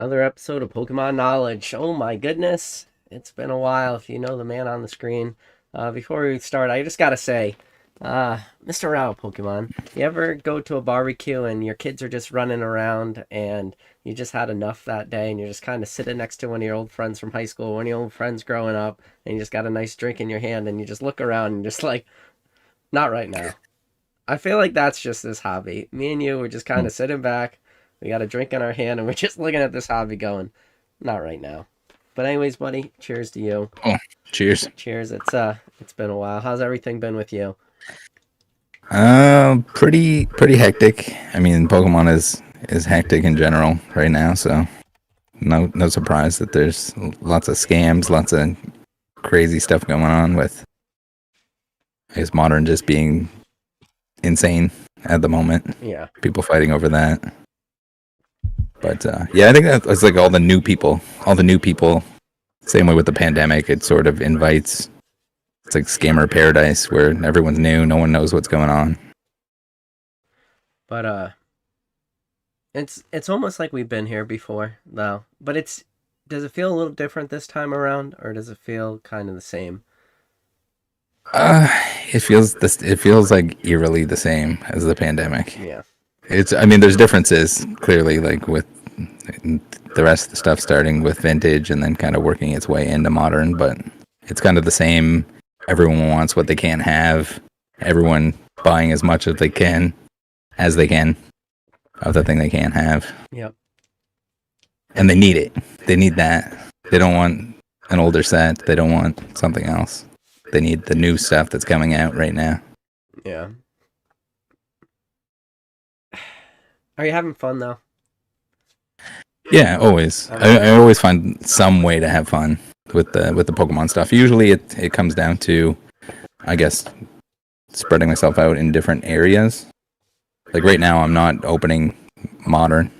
Another episode of Pokemon Knowledge. Oh my goodness, it's been a while if you know the man on the screen. Before we start, I just gotta say, Mr. Rattle Pokemon, you ever go to a barbecue and your kids are just running around and you just had enough that day and you're just kind of sitting next to one of your old friends from high school, one of your old friends growing up, and you just got a nice drink in your hand and you just look around and just like, not right now. I feel like that's just this hobby. Me and you were just kind of sitting back. We got a drink in our hand and we're just looking at this hobby going, not right now. But anyways, buddy, cheers to you. Oh, cheers. Cheers. It's been a while. How's everything been with you? Pretty hectic. I mean, Pokemon is hectic in general right now, so no surprise that there's lots of scams, lots of crazy stuff going on with I guess modern just being insane at the moment. Yeah. People fighting over that. But yeah, I think that's like all the new people. Same way with the pandemic, it sort of invites. It's like scammer paradise where everyone's new, no one knows what's going on. But it's almost like we've been here before, though. But does it feel a little different this time around, or does it feel kind of the same? Uh, it feels like eerily the same as the pandemic. Yeah. I mean, there's differences clearly, like with the rest of the stuff starting with vintage and then kind of working its way into modern, but it's kind of the same. Everyone wants what they can't have. Everyone buying as much as they can of the thing they can't have. Yep. And they need it. They need that. They don't want an older set. They don't want something else. They need the new stuff that's coming out right now. Yeah. Are you having fun though? Yeah, always. I always find some way to have fun with the Pokemon stuff. Usually it comes down to, I guess, spreading myself out in different areas. Like right now, I'm not opening Modern,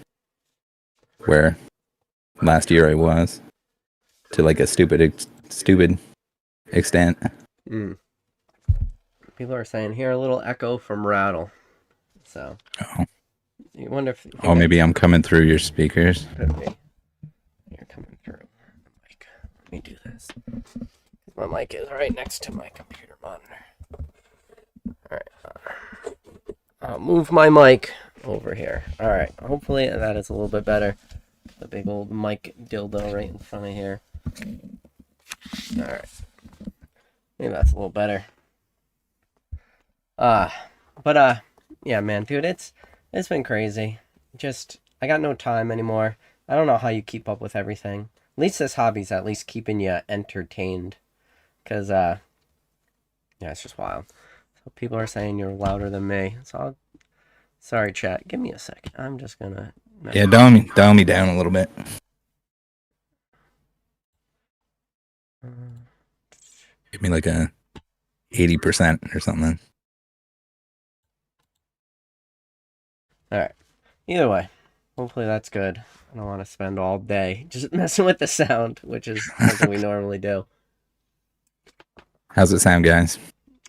where last year I was, to like a stupid extent. Mm. People are saying here a little echo from Rattle. So. Oh. You wonder if. Oh, maybe I'm coming through your speakers. Could be. You're coming through. Mic. Let me do this. My mic is right next to my computer monitor. Alright. I'll move my mic over here. Alright. Hopefully that is a little bit better. The big old mic dildo right in front of here. Alright. Maybe that's a little better. Yeah, man, dude, it's been crazy. I got no time anymore. I don't know how you keep up with everything. At least this hobby's at least keeping you entertained. Because, yeah, it's just wild. So people are saying you're louder than me. Sorry, chat. Give me a second. I'm just gonna... Yeah, dial me down a little bit. Give me like a 80% or something. Alright. Either way, hopefully that's good. I don't want to spend all day just messing with the sound, which is something we normally do. How's it sound, guys?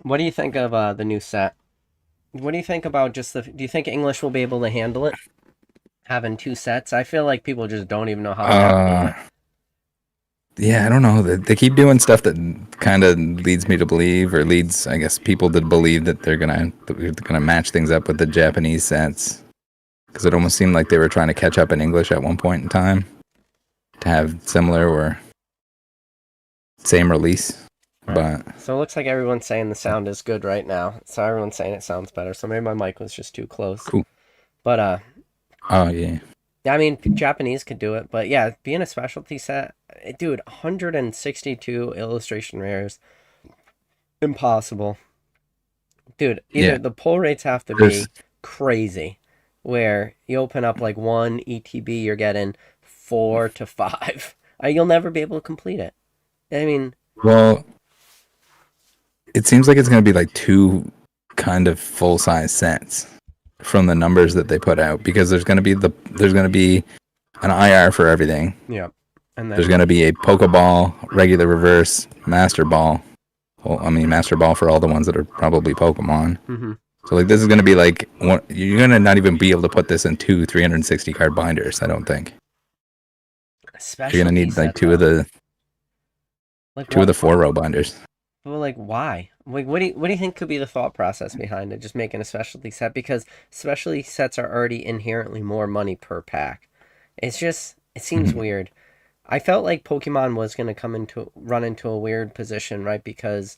What do you think of the new set? What do you think about do you think English will be able to handle it? Having two sets? I feel like people just don't even know how to navigate it. Yeah, I don't know. They keep doing stuff that kind of leads me to believe, or leads, I guess, people to believe that they're gonna match things up with the Japanese sets. Because it almost seemed like they were trying to catch up in English at one point in time to have similar or same release. Right. But so it looks like everyone's saying the sound is good right now. So everyone's saying it sounds better. So maybe my mic was just too close. Cool. But oh yeah. I mean, Japanese could do it, but yeah, being a specialty set, dude, 162 illustration rares, impossible. Dude, either the pull rates have to be crazy, where you open up like one ETB, you're getting 4 to 5. You'll never be able to complete it. I mean, well, it seems like it's going to be like two kind of full size sets from the numbers that they put out, because there's going to be an IR for everything. Yeah. And then there's going to be a Pokeball, regular reverse, Master Ball. Well, I mean, Master Ball for all the ones that are probably Pokemon. Mm-hmm. So like this is going to be like you're going to not even be able to put this in two 360 card binders, I don't think. You're gonna Specialty need like set though. Like two of what? the 4-row binders. Well, like why? Like what do you think could be the thought process behind it? Just making a specialty set because specialty sets are already inherently more money per pack. It's just it seems Mhm. weird. I felt like Pokemon was gonna run into a weird position, right? Because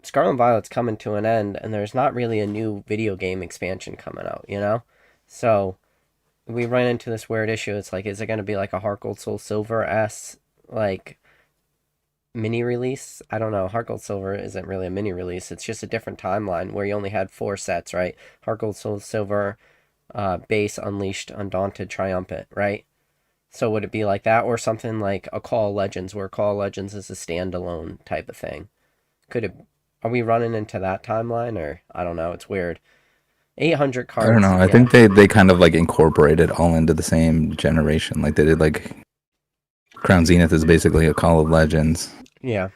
Scarlet and Violet's coming to an end, and there's not really a new video game expansion coming out, you know? So we run into this weird issue. It's like, is it going to be like a Heart Gold Soul Silver S, like, mini release? I don't know. Heart Gold Silver isn't really a mini release. It's just a different timeline where you only had 4 sets, right? Heart Gold Soul Silver, Base, Unleashed, Undaunted, Triumphant, right? So would it be like that or something like a Call of Legends where Call of Legends is a standalone type of thing? Could it are we running into that timeline or I don't know, it's weird. 800 I don't cards, know. I yeah. think they kind of like incorporated all into the same generation. Like they did like Crown Zenith is basically a Call of Legends. Yeah.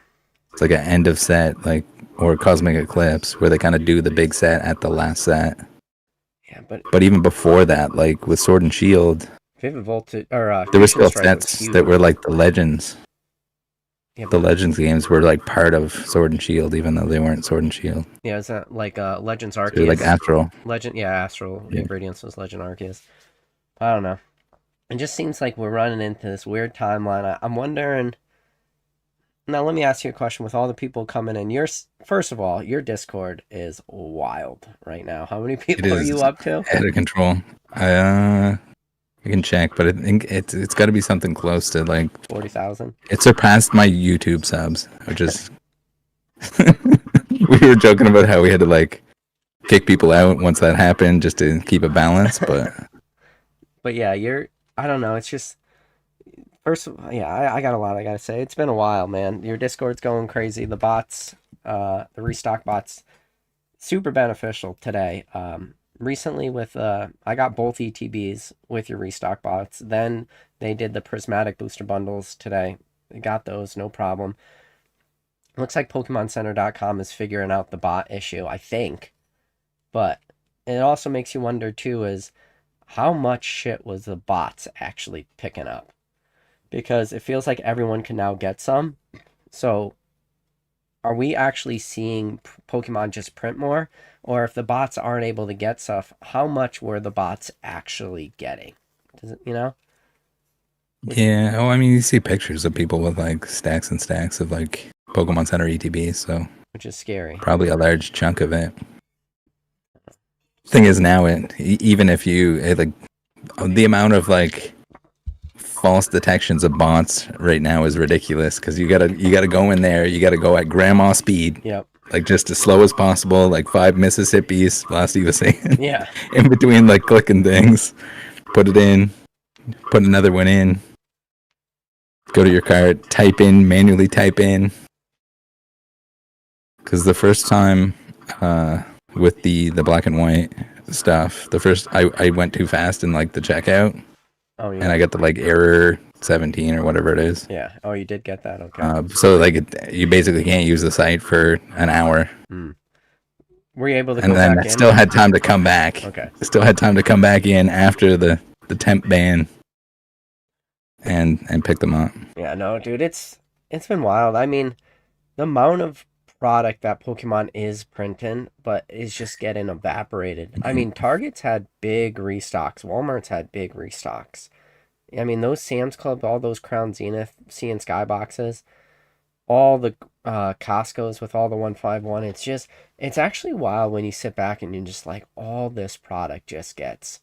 It's like an end of set, like or Cosmic Eclipse, where they kind of do the big set at the last set. Yeah, but But even before that, like with Sword and Shield, Vivid Voltage or there were Fusion still Strike was sets that were huge. like the Legends. Yeah, The but Legends games were like part of Sword and Shield, even though they weren't Sword and Shield. yeah, it's not like Legends So they're like Arceus. Astral. Astral Yeah. Ingredients was Legend Arceus. I don't know. It just seems like we're running into this weird timeline. I'm wondering. Now, let me ask you a question. With all the people coming in, first of all, your Discord is wild right now. How many It people are you is up to? out of control. I can check, but I think it's got to be something close to like 40,000. it surpassed my YouTube subs, which is we were joking about how we had to like kick people out once that happened just to keep a balance, but But yeah, I don't know. It's just first. Yeah, I got a lot I gotta say. It's been a while, man. Your Discord's going crazy. The bots, the restock bots, super beneficial today. Recently with I got both ETBs with your restock bots. Then they did the prismatic booster bundles today. I got those, no problem. Looks like PokemonCenter.com is figuring out the bot issue, I think. But it also makes you wonder too is how much shit was the bots actually picking up? Because it feels like everyone can now get some. So are we actually seeing Pokemon just print more? Or if the bots aren't able to get stuff, how much were the bots actually getting? Does it, you know? yeah. Oh, I mean, you see pictures of people with like stacks and stacks of like Pokemon Center ETBs, so Which is scary. probably a large chunk of it. Thing is, now even if like the amount of like false detections of bots right now is ridiculous because you gotta go in there, you gotta go at grandma speed, Yep. like just as slow as possible, like 5 Mississippis, last he was saying, Yeah. in between like clicking things, put it in, put another one in, go to your cart, manually type in. Because the first time with the black and white stuff, the first I went too fast in like the checkout, Oh, you and I went. got the like error 17 or whatever it is. Yeah. Oh, you did get that. Okay. So like you basically can't use the site for an hour, Hmm. Were you able to and go then back I in? still had time to come back. Okay. Still had time to come back in after the temp ban and pick them up. Yeah, no, dude, it's been wild. I mean, the amount of product that Pokemon is printing, but is just getting evaporated. I mean, Target's had big restocks. Walmart's had big restocks. I mean, those Sam's Club, all those Crown Zenith, Sea and Sky boxes, all the Costco's with all the 151. It's actually wild when you sit back and you're just like, all this product just gets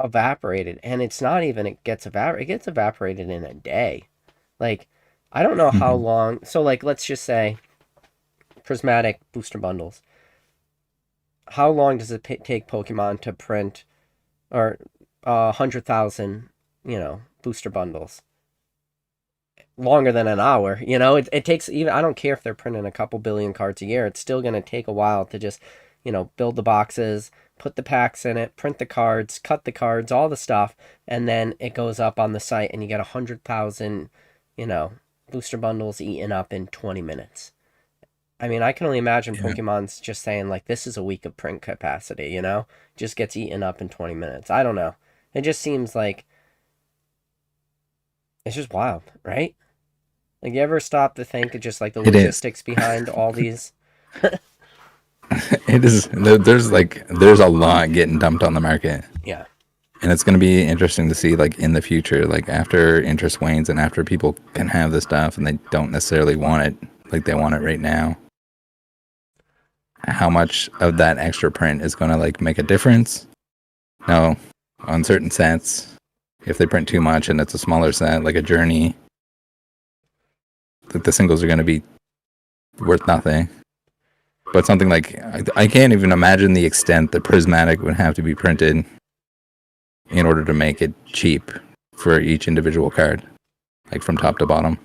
evaporated. And it's not even it gets evaporated in a day. Like, I don't know how Mhm. long. So, like, let's just say prismatic booster bundles. How long does it take Pokemon to print or 100,000, booster bundles? Longer than an hour. It takes even. I don't care if they're printing a couple billion cards a year. It's still going to take a while to just, build the boxes, put the packs in it, print the cards, cut the cards, all the stuff, and then it goes up on the site, and you get 100,000, you know, booster bundles eaten up in 20 minutes. I mean, I can only imagine Yeah. Pokemon's just saying, like, this is a week of print capacity, just gets eaten up in 20 minutes. I don't know. It just seems like It's just wild, right? Like, you ever stop to think of just like the It is. logistics behind all these? It is. There's a lot getting dumped on the market, Yeah. and it's going to be interesting to see like in the future, like after interest wanes and after people can have the stuff and they don't necessarily want it like they want it right now, how much of that extra print is going to like make a difference. Now, on certain sets, if they print too much and it's a smaller set, like a Journey, the singles are going to be worth nothing. But something like I can't even imagine the extent that Prismatic would have to be printed in order to make it cheap for each individual card, like from top to bottom.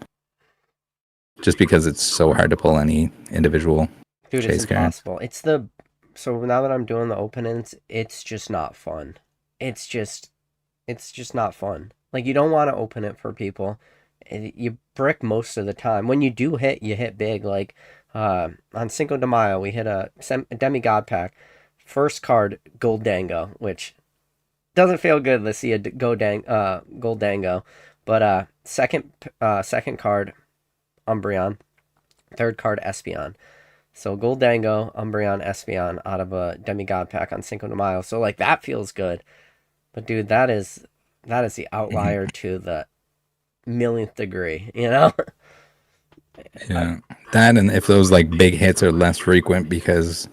Just because it's so hard to pull any individual Dude, it's chase card. impossible. So now that I'm doing the openings, it's just not fun. It's just it's just not fun. Like, you don't want to open it for people. You brick most of the time. When you do hit, you hit big. Like, on Cinco de Mayo, we hit a demigod pack. First card, Gold Dango, which doesn't feel good to see a Gold Dango. But second card, Umbreon. Third card, Espeon. So Gold Dango, Umbreon, Espeon out of a demigod pack on Cinco de Mayo. So like, that feels good. But dude, that is the outlier to the millionth degree, you know? Yeah, that and if those like big hits are less frequent because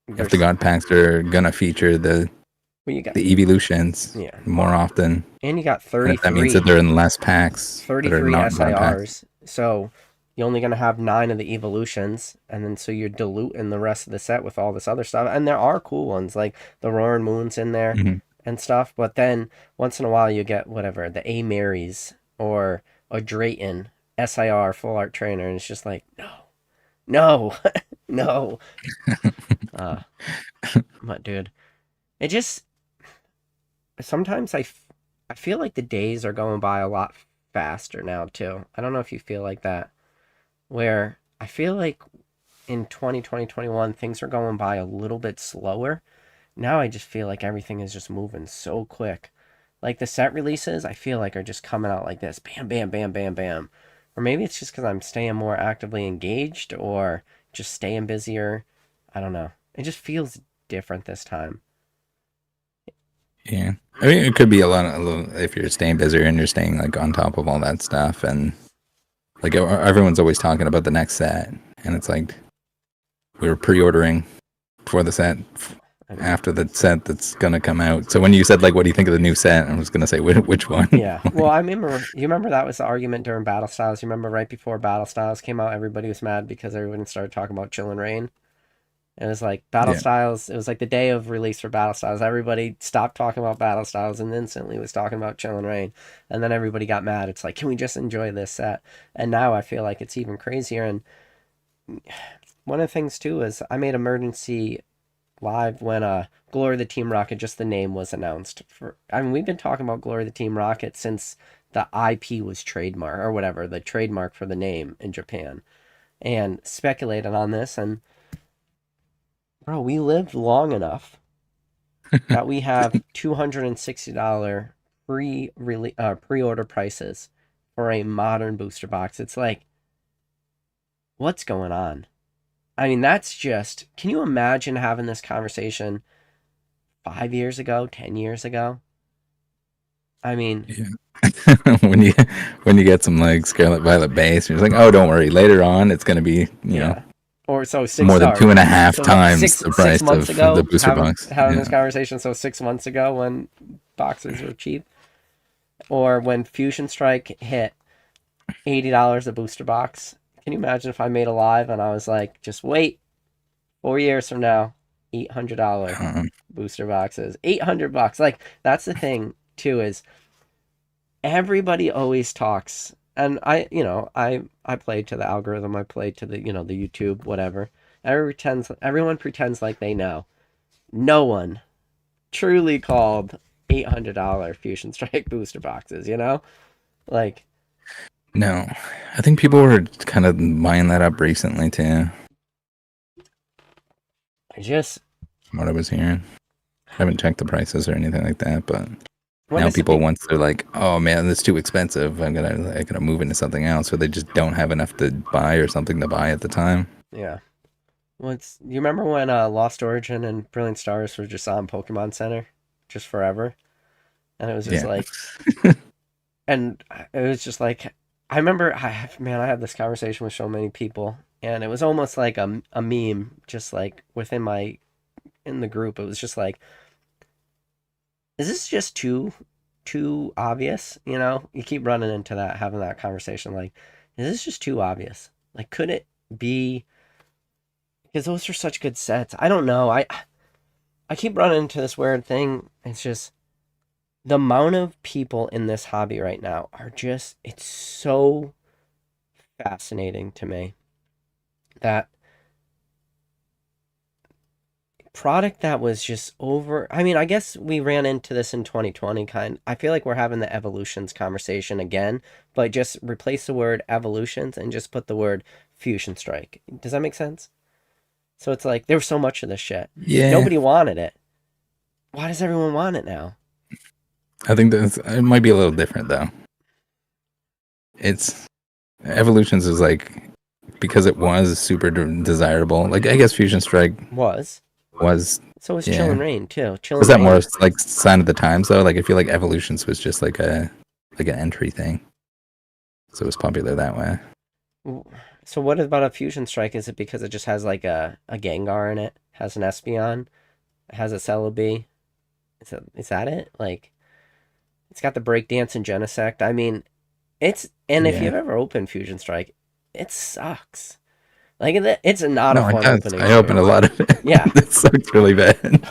if the There's god packs are gonna feature well, you got the evolutions yeah. more often, And you got and if that means that they're in less packs that are 33 not god packs. SIRs. So you're only gonna have 9 of the evolutions, and then so you're diluting the rest of the set with all this other stuff. And there are cool ones like the Roaring Moon's in there Mm-hmm. and stuff, but then once in a while you get whatever, the A Marys or a Drayton SIR full art trainer, and it's just like, no, no, no. Uh, but dude, it just sometimes I feel like the days are going by a lot faster now too. I don't know if you feel like that, where I feel like in 2021 things are going by a little bit slower. Now I just feel like everything is just moving so quick. Like, the set releases, I feel like are just coming out like this, bam, bam, bam, bam, bam. Or maybe it's just because I'm staying more actively engaged or just staying busier. I don't know. It just feels different this time. Yeah, I mean it could be a little if you're staying busy and you're staying like on top of all that stuff, and like everyone's always talking about the next set, and it's like we were pre-ordering for the set I know. after the set that's gonna come out. So when you said like, "What do you think of the new set?" I was gonna say which one. Yeah. Well, you remember that was the argument during Battle Styles. You remember right before Battle Styles came out, everybody was mad because everyone started talking about Chill and Rain. It was like Battle Yeah, Styles, it was like the day of release for Battle Styles. Everybody stopped talking about Battle Styles and instantly was talking about Chill and Rain. And then everybody got mad. It's like, can we just enjoy this set? And now I feel like it's even crazier. And one of the things too is I made emergency live when Glory of the Team Rocket, just the name was announced. I mean, we've been talking about Glory of the Team Rocket since the IP was trademark or whatever, the trademark for the name in Japan. And speculated on this, and bro, we lived long enough that we have $260 pre-order prices for a modern booster box. It's like, what's going on? I mean, that's just, can you imagine having this conversation 5 years ago, 10 years ago? I mean, yeah. when you get some like Scarlet Violet base, you're just like, oh, don't worry. Later on, it's gonna be yeah. Or so six more than star. two and a half So what, times six the six price months of the ago, booster box. having this Yeah, conversation. So 6 months ago, when boxes were cheap, or when Fusion Strike hit $80 a booster box. Can you imagine if I made a live and I was like, just wait, 4 years from now, $800 um, booster boxes, $800. Like, that's the thing too, is everybody always talks, and I played to the algorithm, I played to the YouTube, whatever. Everyone pretends like they know. No one truly called $800 Fusion Strike booster boxes. Like, no, I think people were kind of buying that up recently too. I just From what I was hearing, I haven't checked the prices or anything like that, but When Now does it people, once they're like, "Oh man, that's too expensive. I gotta move into something else," or they just don't have enough to buy or something to buy at the time. Yeah. Well, you remember when Lost Origin and Brilliant Stars were just on Pokemon Center, just forever, and it was just Yeah. like, and it was just like, I remember, man, I had this conversation with so many people, and it was almost like a meme, just like within in the group. It was just like, is this just too obvious? You know, you keep running into that, having that conversation, like, is this just too obvious? Like, could it be? Because those are such good sets. I don't know. I keep running into this weird thing. It's just the amount of people in this hobby right now are just, it's so fascinating to me that product that was just over. I mean, I guess we ran into this in 2020 kind. I feel like we're having the evolutions conversation again, but just replace the word evolutions and just put the word fusion strike. Does that make sense? So it's like there was so much of this shit. Yeah. Nobody wanted it. Why does everyone want it now? I think that it might be a little different though. It's Evolutions is like, because it was super desirable. Like I guess Fusion Strike Was. was, So was Chill yeah. and Rain too. Chill Was and that more Rain. like sign of the times though? Like I feel like Evolutions was just like an entry thing, so it was popular that way. So what about a Fusion Strike? Is it because it just has like a Gengar in it? Has an Espeon? Has a Celebi? Is that it? Like it's got the breakdance and Genesect. I mean, and if Yeah. you've ever opened Fusion Strike, it sucks. Like it's not a No, it fun does. opening I opened a experience. lot of it. Yeah. It sucks really bad.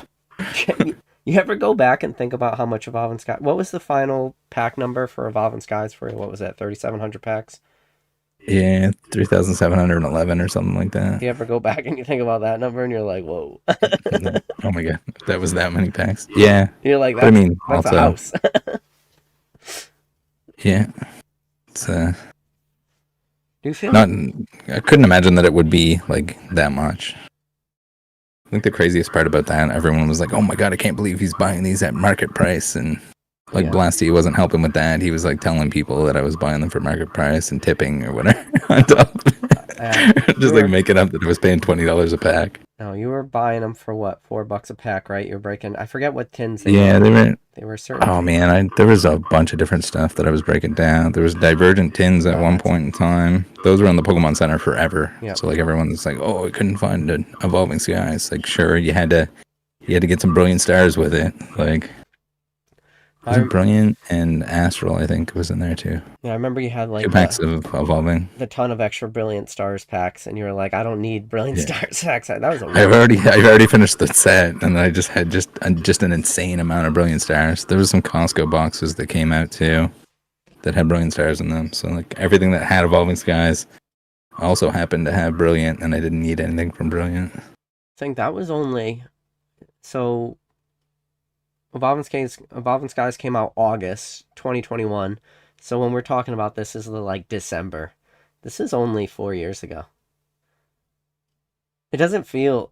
You ever go back and think about how much Evolving Sky? What was the final pack number for Evolving Skies for what was that? 3,700 packs. Yeah, 3,711 or something like that. You ever go back and you think about that number and you're like, whoa. Oh my god, that was that many packs. Yeah, You're like, but I mean, that's a also, house. yeah, it's Do you feel not. I couldn't imagine that it would be like that much. I think the craziest part about that, everyone was like, "Oh my god, I can't believe he's buying these at market price," and like Yeah. Blasty wasn't helping with that. He was like telling people that I was buying them for market price and tipping or whatever on top. Just like making up that I was paying $20 a pack. No, you were buying them for what? $4 a pack, right? You're breaking. I forget what tins they Yeah, were. They were certain. Oh man, there was a bunch of different stuff that I was breaking down. There was divergent tins at one point in time. Those were on the Pokemon Center forever. Yep. So like everyone's like, "Oh, I couldn't find an Evolving Skies." Like, sure, you had to get some Brilliant Stars with it. Like, was it Brilliant and Astral? I think was in there too. Yeah, I remember you had like 2 packs of Evolving. The ton of extra Brilliant Stars packs, and you were like, I don't need Brilliant Stars packs. That was a I've already finished the set, and I just had just an insane amount of Brilliant Stars. There was some Costco boxes that came out too that had Brilliant Stars in them. So like everything that had Evolving Skies also happened to have Brilliant, and I didn't need anything from Brilliant. I think that was only so. Evolving Skies came out August 2021. So when we're talking about this is like December. This is only 4 years ago. It doesn't feel.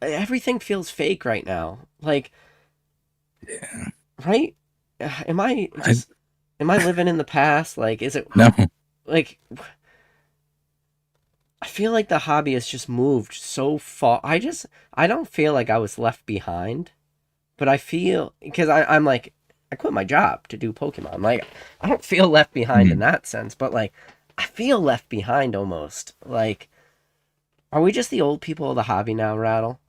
Everything feels fake right now. Like, yeah, right? Am I living in the past? Like, is it no? Like, I feel like the hobby has just moved so far. I don't feel like I was left behind. But I feel, because I'm like, I quit my job to do Pokemon. Like, I don't feel left behind in that sense, but like, I feel left behind almost. Like, are we just the old people of the hobby now, Rattle?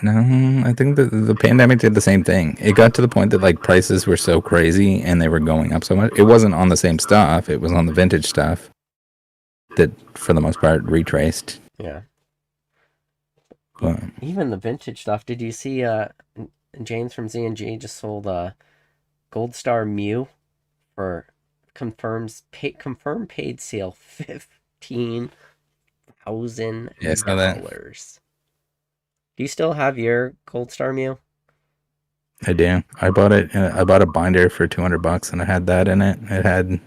No, I think the pandemic did the same thing. It got to the point that like prices were so crazy and they were going up so much. It wasn't on the same stuff. It was on the vintage stuff that, for the most part, retraced. Yeah. But Even the vintage stuff. Did you see James from Z&G just sold a Gold Star Mew for confirmed paid sale $15,000. yeah, I saw that. Do you still have your Gold Star Mew? I do. I bought it. I bought a binder for $200, and it had that in it. It had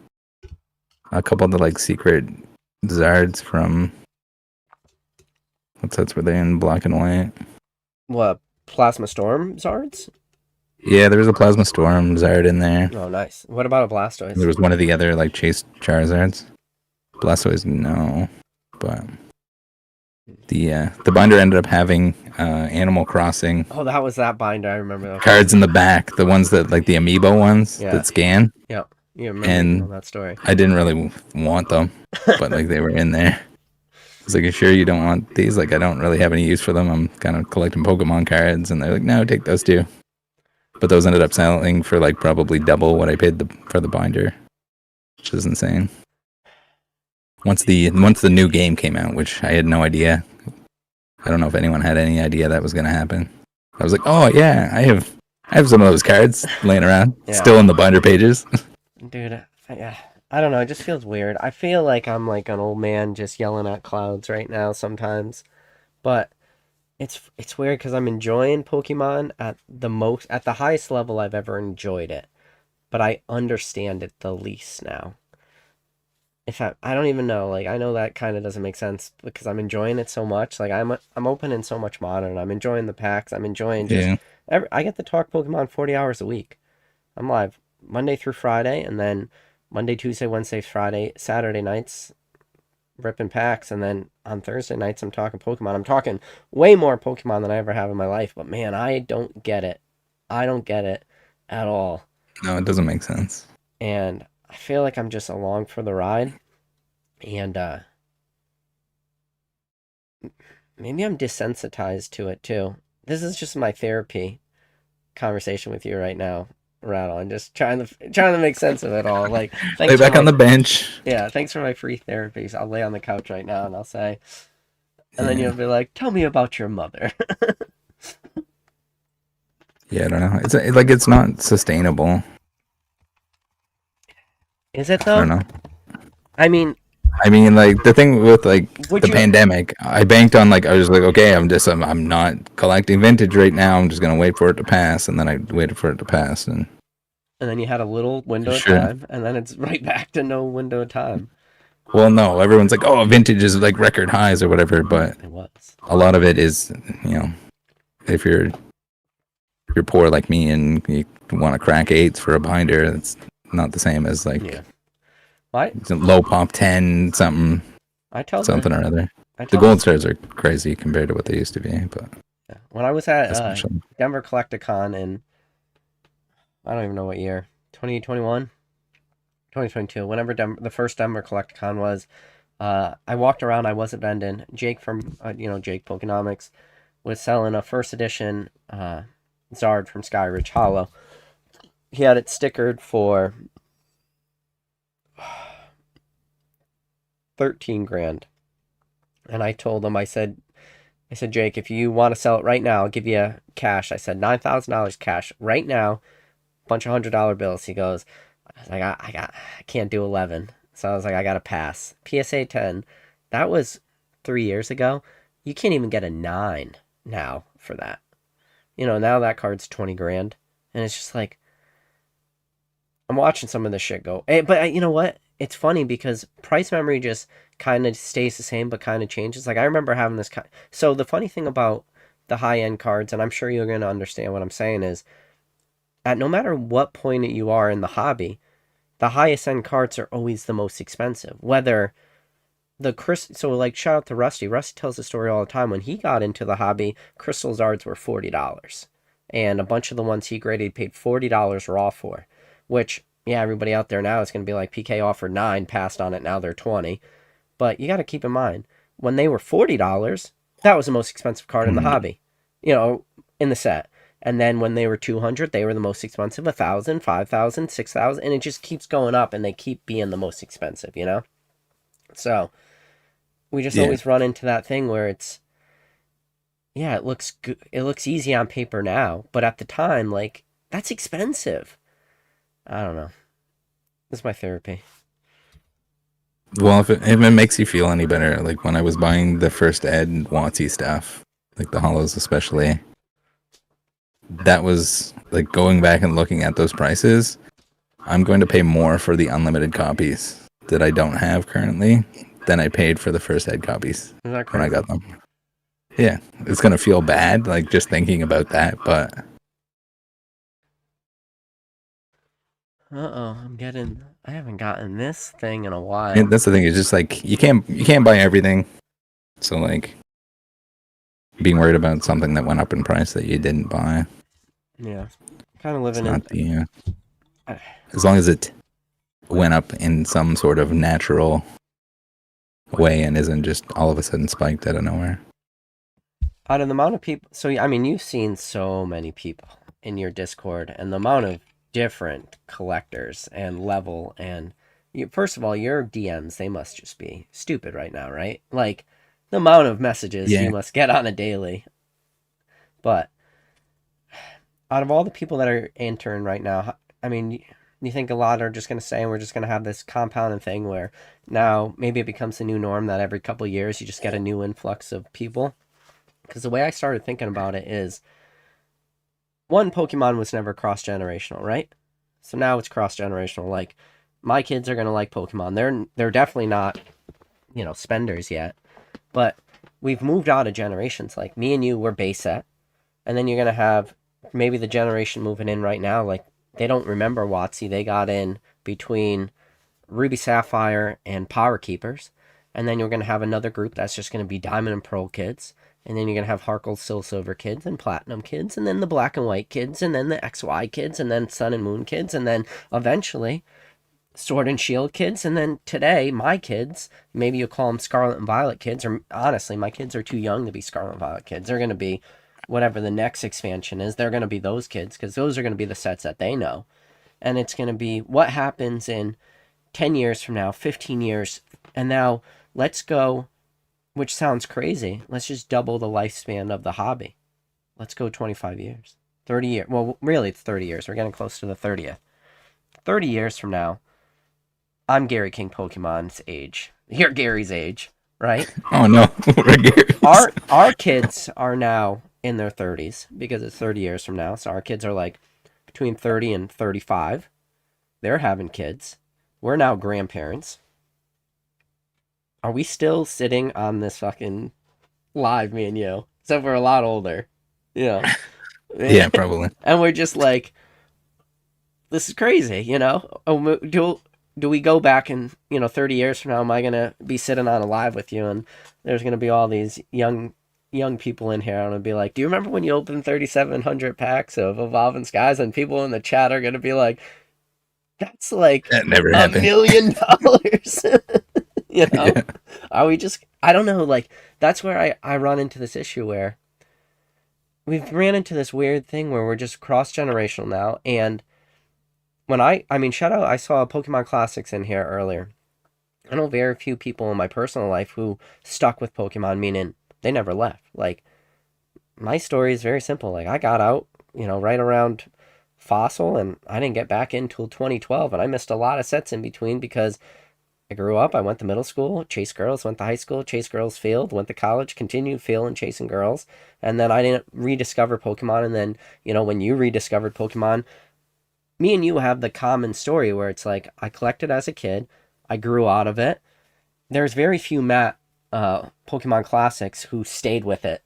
a couple of the like secret Zards from. What sets were they in? Black and white. What, Plasma Storm Zards? Yeah, there was a Plasma Storm Zard in there. Oh, nice. What about a Blastoise? There was one of the other like Chase Charizards. Blastoise, no, but the binder ended up having Animal Crossing. Oh, that was that binder. I remember that. Cards in the back, the ones that like the amiibo ones that scan. Yeah, you remember that story. I didn't really want them, but like they were in there. I was like, "You sure you don't want these? Like, I don't really have any use for them. I'm kind of collecting Pokemon cards." And they're like, "No, take those too." But those ended up selling for like probably double what I paid for the binder, which is insane. Once the new game came out, which I had no idea. I don't know if anyone had any idea that was going to happen. I was like, "Oh yeah, I have some of those cards laying around, still in the binder pages." Dude, I don't know. It just feels weird. I feel like I'm like an old man just yelling at clouds right now sometimes, but it's weird because I'm enjoying Pokemon at the highest level I've ever enjoyed it, but I understand it the least now. I don't even know, like I know that kind of doesn't make sense because I'm enjoying it so much. Like I'm opening so much modern. I'm enjoying the packs. I'm enjoying just I get to talk Pokemon 40 hours a week. I'm live Monday through Friday, and then Monday, Tuesday, Wednesday, Friday, Saturday nights ripping packs, and then on Thursday nights I'm talking Pokemon. I'm talking way more Pokemon than I ever have in my life, but man, I don't get it. I don't get it at all. No, it doesn't make sense. And I feel like I'm just along for the ride, and maybe I'm desensitized to it too. This is just my therapy conversation with you right now, Rattle. I'm just trying to make sense of it all. Like, lay back on the bench. Yeah, thanks for my free therapies. I'll lay on the couch right now and I'll say, and then you'll be like, "Tell me about your mother." Yeah, I don't know. It's not sustainable. Is it though? I don't know. I mean, like the thing with like the pandemic, I banked on like I was like, okay, I'm not collecting vintage right now. I'm just gonna wait for it to pass, and then I waited for it to pass, and then you had a little window of time, and then it's right back to no window of time. Well, no, everyone's like, oh, vintage is like record highs or whatever, but it was. A lot of it is, if you're poor like me and you want to crack 8s for a binder, it's not the same as like low pop 10 something. Something or other. The gold stars are crazy compared to what they used to be, but when I was at Denver Collecticon in I don't even know what year, 2021, 2022, whenever the first Denver Collecticon was, I walked around. I wasn't vending. Jake from Jake Pokenomics was selling a first edition Zard from Skyridge Hollow. He had it stickered for 13 grand. And I told him, I said, Jake, if you want to sell it right now, I'll give you cash. I said $9,000 cash right now, bunch of $100 bills. He goes, I can't do 11. So I was like, I got to pass. PSA 10, that was 3 years ago. You can't even get a 9 now for that. Now that card's 20 grand. And it's just like, I'm watching some of this shit go. But you know what? It's funny because price memory just kind of stays the same but kind of changes. Like, I remember having this so the funny thing about the high-end cards, and I'm sure you're going to understand what I'm saying, is at no matter what point you are in the hobby, the highest end cards are always the most expensive. Whether so like shout out to Rusty. Rusty tells the story all the time. When he got into the hobby, Crystal Zards were $40. And a bunch of the ones he graded paid $40 raw for. Which, yeah, everybody out there now is going to be like, PK offered 9, passed on it, now they're 20. But you got to keep in mind, when they were $40, that was the most expensive card in the hobby. In the set. And then when they were 200, they were the most expensive, 1,000, 5,000, 6,000, and it just keeps going up, and they keep being the most expensive, So, we just always run into that thing where it's, it looks good. It looks easy on paper now, but at the time, like, that's expensive. I don't know. This is my therapy. Well, if it makes you feel any better, like when I was buying the first ed WotC stuff, like the hollows especially, that was like going back and looking at those prices. I'm going to pay more for the unlimited copies that I don't have currently than I paid for the first ed copies when I got them. Yeah, it's going to feel bad, like just thinking about that, but I haven't gotten this thing in a while. And that's the thing. It's just like you can't buy everything. So like being worried about something that went up in price that you didn't buy. Yeah. Kind of It's living in. not the as long as it went up in some sort of natural way and isn't just all of a sudden spiked out of nowhere. Out of the amount of people, so I mean, you've seen so many people in your Discord, and the amount of different collectors and level, and first of all, your DMs, they must just be stupid right now, right? Like the amount of messages Yeah. you must get on a daily. But out of all the people that are entering right now, I mean, you think a lot are just going to say, we're just going to have this compounding thing where now maybe it becomes the new norm that every couple of years you just get a new influx of people? Because the way I started thinking about it is, one, Pokemon was never cross-generational, right? So now it's cross-generational. Like, my kids are gonna like Pokemon. They're definitely not, spenders yet. But we've moved out of generations. Like, me and you were base set, and then you're gonna have maybe the generation moving in right now. Like, they don't remember WotC. They got in between Ruby Sapphire and Power Keepers. And then you're going to have another group that's just going to be Diamond and Pearl kids. And then you're going to have Heart Gold, Soul Silver kids and Platinum kids. And then the Black and White kids. And then the XY kids. And then Sun and Moon kids. And then eventually Sword and Shield kids. And then today, my kids, maybe you'll call them Scarlet and Violet kids. Or honestly, my kids are too young to be Scarlet and Violet kids. They're going to be whatever the next expansion is. They're going to be those kids because those are going to be the sets that they know. And it's going to be what happens in 10 years from now, 15 years, and now let's go, which sounds crazy, let's just double the lifespan of the hobby. Let's go 25 years, 30 years. Well, really, it's 30 years. We're getting close to the 30th. 30 years from now, I'm Gary King Pokemon's age. You're Gary's age, right? Oh no, we're Gary's. Our kids are now in their 30s because it's 30 years from now. So our kids are like between 30 and 35. They're having kids. We're now grandparents. Are we still sitting on this fucking live, me and you? Except we're a lot older. Yeah. Yeah, probably. And we're just like, this is crazy, do we go back and, 30 years from now, am I going to be sitting on a live with you? And there's going to be all these young people in here. I'm going to be like, do you remember when you opened 3,700 packs of Evolving Skies? And people in the chat are going to be like, that's like That never $1 happened. million. Yeah. Are we just, I don't know, like, that's where I run into this issue where we've ran into this weird thing where we're just cross-generational now. And when I mean, shout out, I saw Pokemon Classics in here earlier. I know very few people in my personal life who stuck with Pokemon, meaning they never left. Like, my story is very simple. Like, I got out, right around Fossil, and I didn't get back in until 2012, and I missed a lot of sets in between because I grew up, I went to middle school, chased girls, went to high school, chased girls, failed, went to college, continued failing, chasing girls, and then I didn't rediscover Pokemon, and then, when you rediscovered Pokemon, me and you have the common story where it's like, I collected as a kid, I grew out of it. There's very few Pokemon Classics who stayed with it.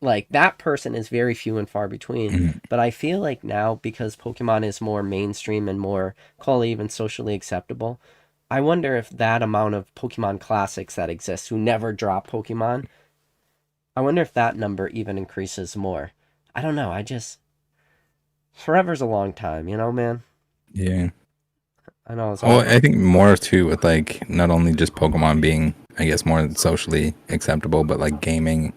Like, that person is very few and far between. Mm-hmm. But I feel like now, because Pokemon is more mainstream and more, call it even socially acceptable, I wonder if that amount of Pokemon Classics that exists who never drop Pokemon, I wonder if that number even increases more. I don't know. Forever's a long time, man? Yeah. I know it's Well, all. I think more too with like not only just Pokemon being, I guess, more socially acceptable, but like gaming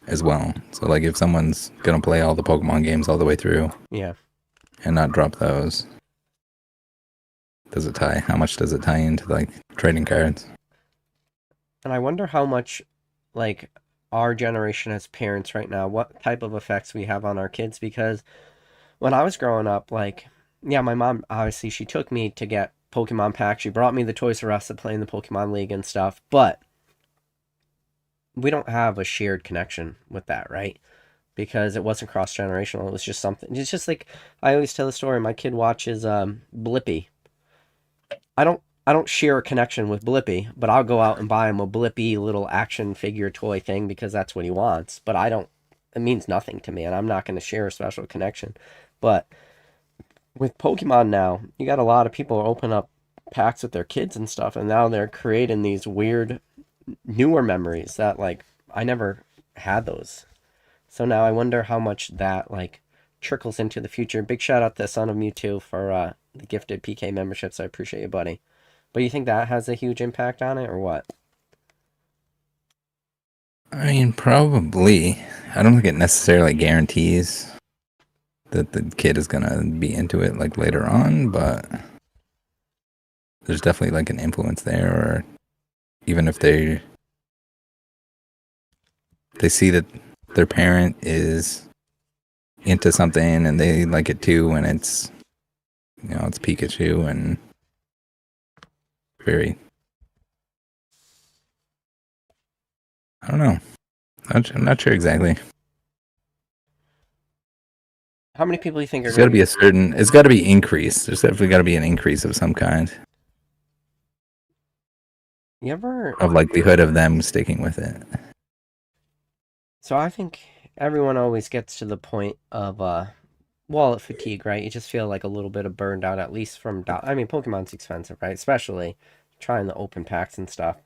as well. So like if someone's gonna play all the Pokemon games all the way through Yeah. and not drop those, how much does it tie into like trading cards? And I wonder how much, like, our generation as parents right now, what type of effects we have on our kids. Because when I was growing up, like, yeah, my mom, obviously, she took me to get Pokemon packs. She brought me the Toys R Us to play in the Pokemon League and stuff. But we don't have a shared connection with that, right? Because it wasn't cross-generational. It was just something. It's just like, I always tell the story. My kid watches Blippi. I don't share a connection with Blippi, but I'll go out and buy him a Blippi little action figure toy thing because that's what he wants. But it means nothing to me, and I'm not going to share a special connection. But with Pokemon now, you got a lot of people open up packs with their kids and stuff, and now they're creating these weird newer memories that like I never had those. So now I wonder how much that like trickles into the future. Big shout out to Son of Mewtwo for the gifted PK memberships. I appreciate you, buddy. But you think that has a huge impact on it, or what? I mean, probably. I don't think it necessarily guarantees that the kid is gonna be into it like later on, but there's definitely like an influence there. Or even if they see that their parent is into something and they like it too, and it's it's Pikachu and very, I don't know. I'm not sure exactly. How many people do you think are There's got going to to be a certain. It's got to be increase. There's definitely got to be an increase of some kind You ever? of likelihood of them sticking with it. So I think everyone always gets to the point of wallet fatigue, right? You just feel like a little bit of burned out, at least from. I mean, Pokemon's expensive, right? Especially trying the open packs and stuff.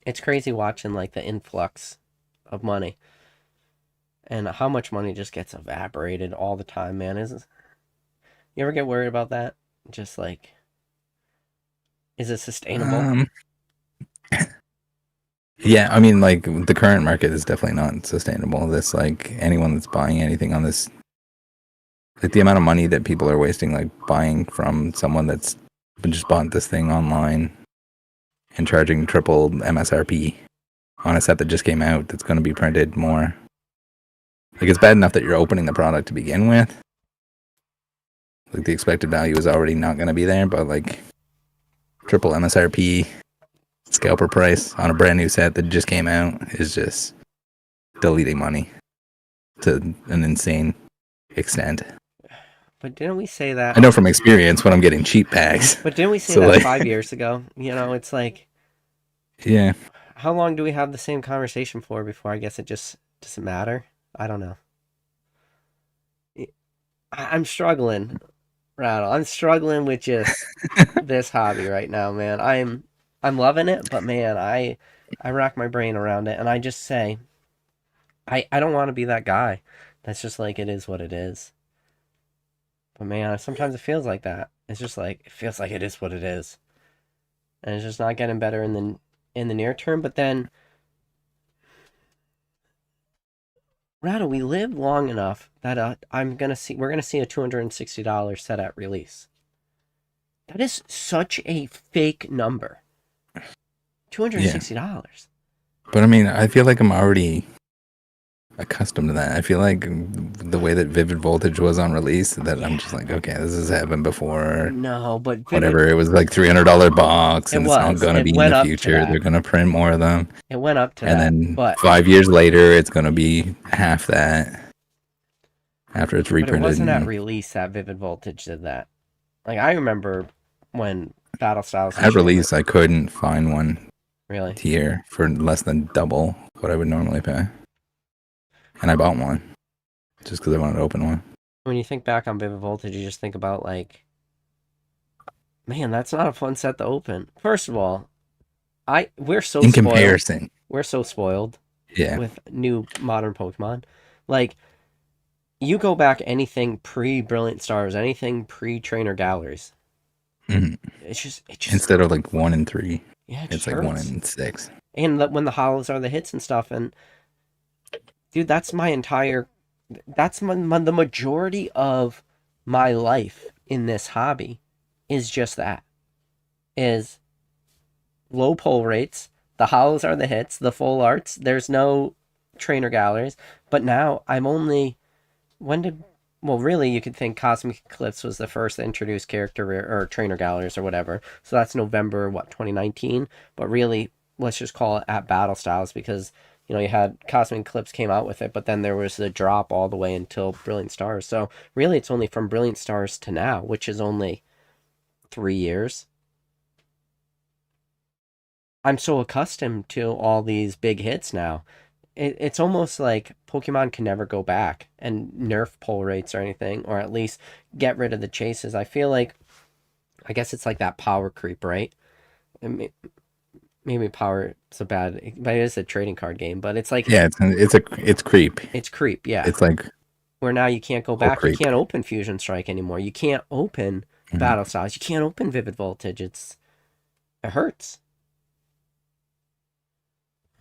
It's crazy watching like the influx of money and how much money just gets evaporated all the time, man. Is you ever get worried about that? Just like, is it sustainable? Um, yeah, I mean, like the current market is definitely not sustainable. This, like anyone that's buying anything on this, like the amount of money that people are wasting, like buying from someone that's just bought this thing online and charging triple MSRP on a set that just came out that's going to be printed more. Like it's bad enough that you're opening the product to begin with. Like the expected value is already not going to be there, but like triple MSRP scalper price on a brand new set that just came out is just deleting money to an insane extent. But didn't we say I that? know from experience when I'm getting cheap packs. But didn't we say So that like, 5 years ago? You know, it's like, yeah, how long do we have the same conversation for before I guess it just doesn't matter? I don't know. I'm struggling, Rattle. I'm struggling with just this hobby right now, man. I'm loving it, but man, I rack my brain around it and I just say I don't want to be that guy. That's just like it is what it is. But man, sometimes it feels like that. It's just like it feels like it is what it is. And it's just not getting better in the near term, but then Rattle, we live long enough that we're gonna see a $260 set at release. That is such a fake number. yeah. $260. But I mean, I feel like I'm already accustomed to that. I feel like the way that Vivid Voltage was on release, that I'm just like, okay, this has happened before. No, but Whatever, Vivid, it was like $300 box, it and it's not was. gonna It be in went the up to future. that. They're gonna print more of them, It went up to and that. then But 5 years later, it's gonna be half that after it's it reprinted. wasn't at And release that Vivid Voltage did that. Like I remember when Battle Styles and at shit were release, I couldn't find one really. here for less than double what I would normally pay, and I bought one just because I wanted to open one. When you think back on Vivid Voltage, you just think about like, man, that's not a fun set to open. First of all, we're so In spoiled. comparison, We're so spoiled yeah, with new modern Pokemon. Like you go back anything pre Brilliant Stars, anything pre Trainer Galleries. hmm It just instead of like 1 in 3, yeah, it it's just like one hurts. in six. And when the hollows are the hits and stuff, and dude, the majority of my life in this hobby is just that is low pull rates. The hollows are the hits, the full arts. There's no trainer galleries. But now I'm only when did well really you could think Cosmic Eclipse was the first introduced character or trainer galleries or whatever. So that's November 2019. But really let's just call it at Battle Styles because you had Cosmic Eclipse came out with it, but then there was the drop all the way until Brilliant Stars. So really it's only from Brilliant Stars to now, which is only 3 years. I'm so accustomed to all these big hits now. it's almost like Pokemon can never go back and nerf pull rates or anything, or at least get rid of the chases. I feel like, I guess it's like that power creep, right? And maybe power is a bad, but it is a trading card game. But it's like, Yeah, it's creep. it's creep, yeah. It's like Where now you can't go full back. You creep. can't open Fusion Strike anymore. You can't open Mhm. Battle Styles. You can't open Vivid Voltage. It hurts.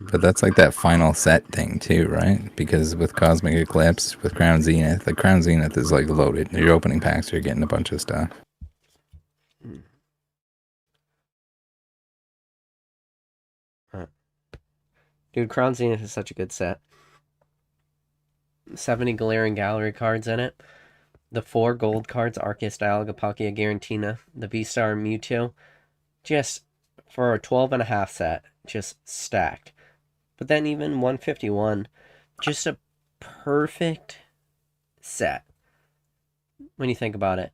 But that's like that final set thing too, right? Because with Cosmic Eclipse, with Crown Zenith, the Crown Zenith is like loaded. You're opening packs, you're getting a bunch of stuff. Dude, Crown Zenith is such a good set. 70 Galarian Gallery cards in it. The 4 gold cards, Arceus, Dialga, Palkia, Garantina, the V-Star, Mewtwo. Just for a 12.5 set, just stacked. But then even 151, just a perfect set when you think about it.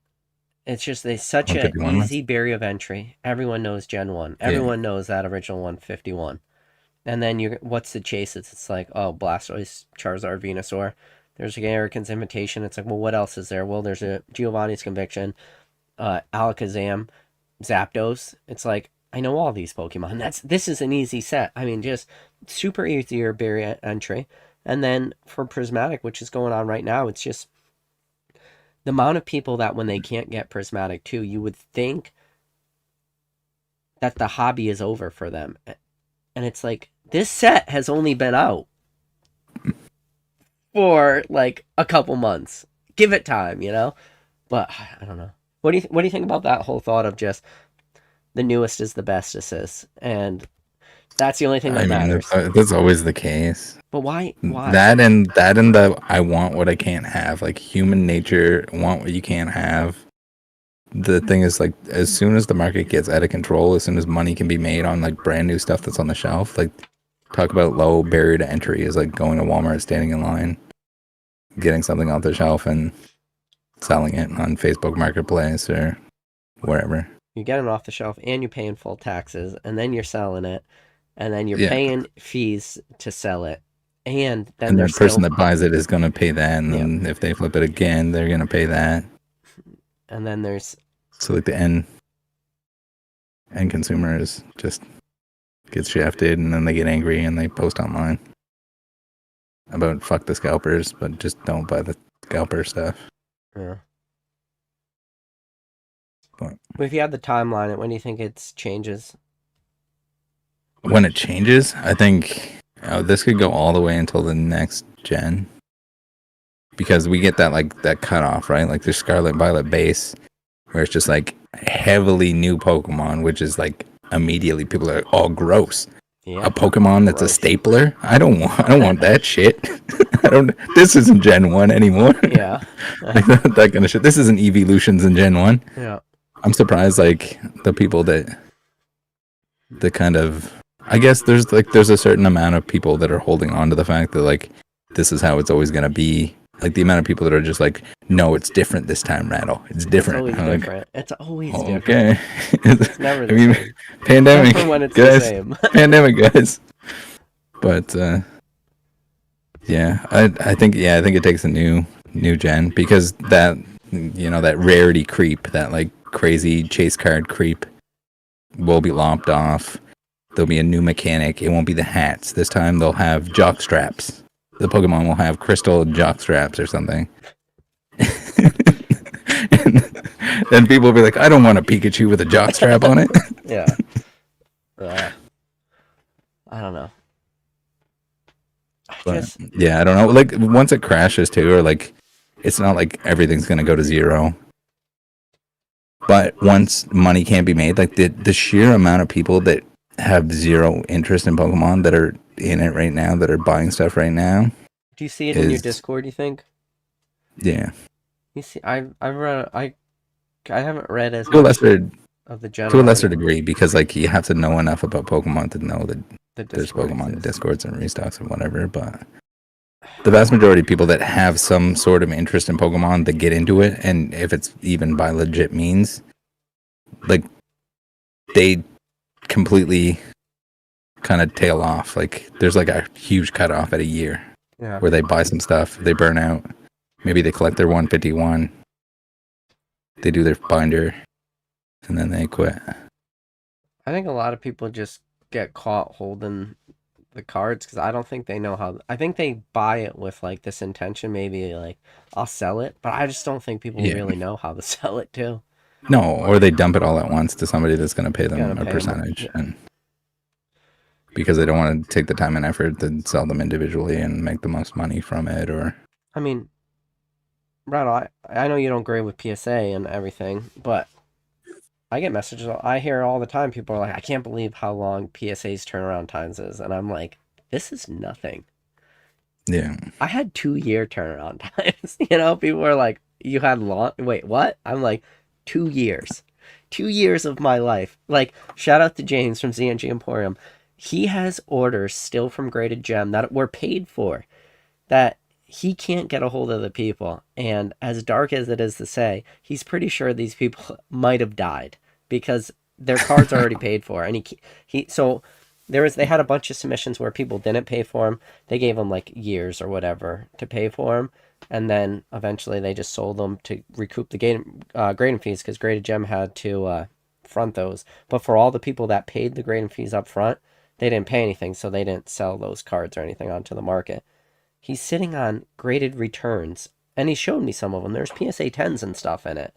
It's just such an 151 easy barrier of entry. Everyone knows Gen 1. Everyone knows that original 151. And then what's the chases? It's like, oh, Blastoise, Charizard, Venusaur. There's American's Invitation. It's like, well, what else is there? Well, there's a Giovanni's Conviction, Alakazam, Zapdos. It's like, I know all these Pokemon. This is an easy set. I mean, just super easier barrier entry. And then for Prismatic, which is going on right now, it's just the amount of people that when they can't get Prismatic too, you would think that the hobby is over for them. And it's like, this set has only been out for like a couple months. Give it time, you know? But I don't know. What do you think about that whole thought of just the newest is the bestest, and that's the only thing that I mean, matters? that's always the case. But why? That and the I want what I can't have. Like human nature, want what you can't have. The thing is, like, as soon as the market gets out of control, as soon as money can be made on like brand new stuff that's on the shelf, like talk about low barrier to entry is like going to Walmart, standing in line, getting something off the shelf and selling it on Facebook Marketplace or wherever. You're getting off the shelf and you're paying full taxes, and then you're selling it, and then you're paying fees to sell it, and then the person that buys it is going to pay that, and then if they flip it again, they're going to pay that. And then there's so like the end consumer is just gets shafted, and then they get angry and they post online about fuck the scalpers, but just don't buy the scalper stuff. Yeah. But if you had the timeline, when do you think it changes? When it changes, I think this could go all the way until the next gen. Because we get that like that cutoff, right? Like there's Scarlet Violet base, where it's just like heavily new Pokemon, which is like immediately people are all gross. Yeah, a Pokemon that's gross. A stapler? I don't want that shit. This isn't Gen 1 anymore. Yeah. Like that kind of shit. This isn't Evolutions in Gen 1. Yeah. I'm surprised like the people that kind of, I guess there's a certain amount of people that are holding on to the fact that like this is how it's always gonna be. Like the amount of people that are just like, no, it's different this time, Rattle. It's different. It's always different. It's always different. Okay. It's never the same. Pandemic, when it's guys. The same. Pandemic, guys. But yeah, I think it takes a new gen, because that, you know, that rarity creep, that like crazy chase card creep will be lopped off. There'll be a new mechanic. It won't be the hats. This time they'll have jock straps. The Pokemon will have crystal jock straps or something. And then people will be like, I don't want a Pikachu with a jock strap on it. Yeah. I don't know. Yeah, I don't know. Like once it crashes too, or like it's not like everything's gonna go to zero. But once money can't be made, like the sheer amount of people that have zero interest in Pokemon that are in it right now, that are buying stuff right now. Do you see it in your Discord, you think? Yeah. You see, I haven't read as to much of the general. To a lesser degree, because like you have to know enough about Pokemon to know that there's Pokemon Discords and restocks and whatever, but the vast majority of people that have some sort of interest in Pokemon, that get into it, and if it's even by legit means, like they completely kind of tail off. Like there's like a huge cutoff at a year Yeah. where they buy some stuff, they burn out. Maybe they collect their 151, they do their binder, and then they quit. I think a lot of people just get caught holding the cards because I don't think they know how. I think they buy it with like this intention, maybe like I'll sell it, but I just don't think people Yeah. really know how to sell it too. No, or they dump it all at once to somebody that's going to pay them Gonna a pay 'em, percentage, yeah. and because they don't want to take the time and effort to sell them individually and make the most money from it. Or I mean, Rattle, I know you don't agree with PSA and everything, but I get messages. I hear all the time. People are like, I can't believe how long PSA's turnaround times is, and I'm like, this is nothing. yeah, I had 2 year turnaround times. You know, people are like, you had long. Wait, what? I'm like, 2 years. 2 years of my life. Like, shout out to James from ZNG Emporium. He has orders still from Graded Gem that were paid for that he can't get a hold of the people. And as dark as it is to say, he's pretty sure these people might have died because their cards are already paid for. And so they had a bunch of submissions where people didn't pay for them. They gave them like years or whatever to pay for them. And then eventually they just sold them to recoup the grading fees because Graded Gem had to front those. But for all the people that paid the grading fees up front, they didn't pay anything, so they didn't sell those cards or anything onto the market. He's sitting on graded returns, and he showed me some of them. There's PSA 10s and stuff in it,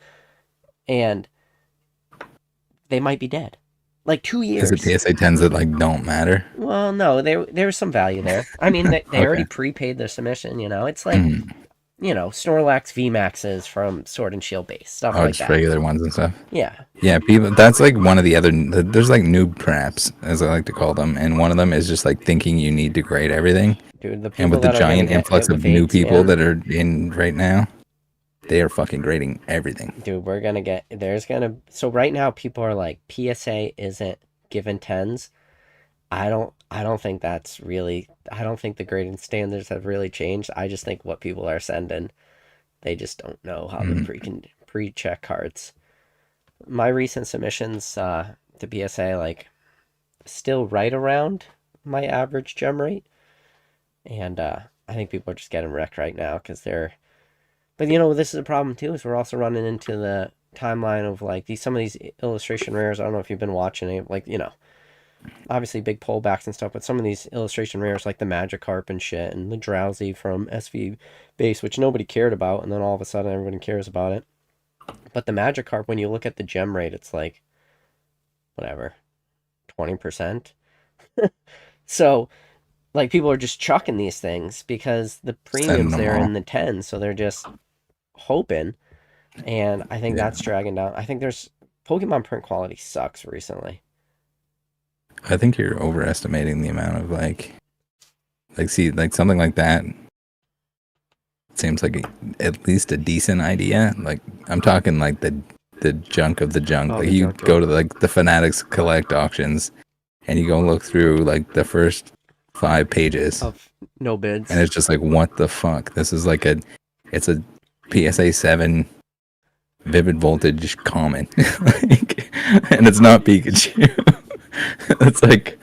and they might be dead. Like 2 years. is it PSA 10s that like don't matter? Well, no, there's some value there. I mean, they Okay. already prepaid their submission, you know? It's like, Snorlax VMAXs from Sword and Shield base, stuff Oh, like just that. regular ones and stuff. Yeah. Yeah, people. That's like one of the other. There's like noob traps, as I like to call them, and one of them is just like thinking you need to grade everything. Dude, the people And with the that are gonna giant get influx hit of with new AIDS, people man. that are in right now, they are fucking grading everything. Dude, so right now people are like, PSA isn't given 10s. I don't think I don't think the grading standards have really changed. I just think what people are sending, they just don't know how to pre-check cards. My recent submissions to PSA, like, still right around my average gem rate. And I think people are just getting wrecked right now because but this is a problem too, is we're also running into the timeline of like some of these illustration rares. I don't know if you've been watching it, like, obviously big pullbacks and stuff, but some of these illustration rares like the Magikarp and shit and the Drowsy from SV base, which nobody cared about, and then all of a sudden everybody cares about it. But the Magikarp, when you look at the gem rate, it's like whatever, 20%. So like people are just chucking these things because the premiums there in the 10s, so they're just hoping. And I think that's dragging down. I think there's Pokemon print quality sucks recently. I think you're overestimating the amount of like see, like something like that seems like at least a decent idea. Like I'm talking like the junk of the junk. Like you go to like the Fanatics Collect auctions and you go look through like the first 5 pages of no bids, and it's just like, what the fuck? This is like it's a PSA 7 Vivid Voltage common, and it's not Pikachu. It's like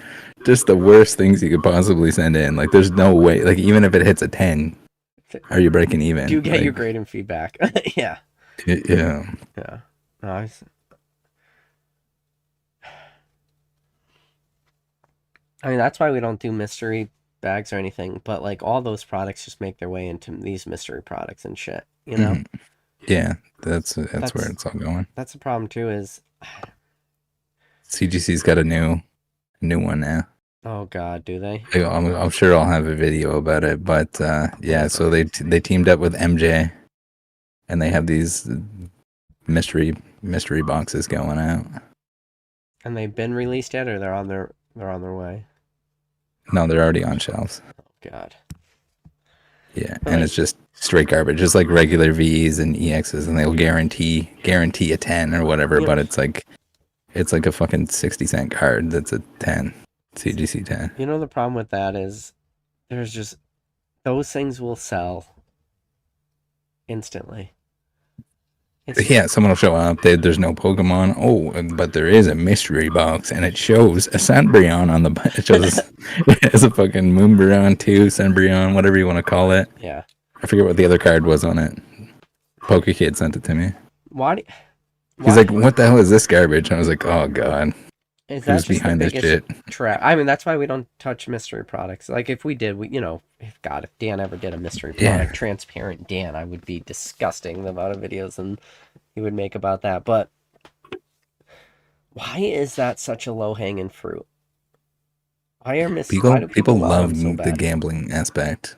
just the worst things you could possibly send in. Like there's no way. Like even if it hits a 10, are you breaking even? Do you get your grading feedback? Yeah. Yeah. Yeah. Nice. I mean, that's why we don't do mystery bags or anything, but like all those products just make their way into these mystery products and shit, you know? Yeah, that's where it's all going. That's the problem too, is CGC's got a new one now. Oh god, do they? I'm sure I'll have a video about it, but yeah, so they teamed up with MJ and they have these mystery boxes going out. And they've been released yet, or they're on their way? No, they're already on shelves. Oh god. Yeah, and it's just straight garbage, just like regular V's and EXs, and they'll guarantee a 10 or whatever, but it's like a fucking 60-cent card that's a 10, CGC 10. You know the problem with that is there's just those things will sell instantly. It's Yeah, someone will show up. There's no Pokemon. Oh, but there is a mystery box, and it shows a Sandbreon on the. It shows it has a fucking Moonbreon too, Sandbreon, whatever you want to call it. yeah. I forget what the other card was on it. PokeKid sent it to me. Why? He's Why like, "What the hell is this garbage?" And I was like, "Oh god, is that who's just the behind this biggest shit?" trap? I mean, that's why we don't touch mystery products. Like if we did, if Dan ever did a mystery Yeah. product, transparent Dan, I would be disgusting the amount of videos and he would make about that. But why is that such a low hanging fruit? Why do people People want love them so the bad? gambling aspect,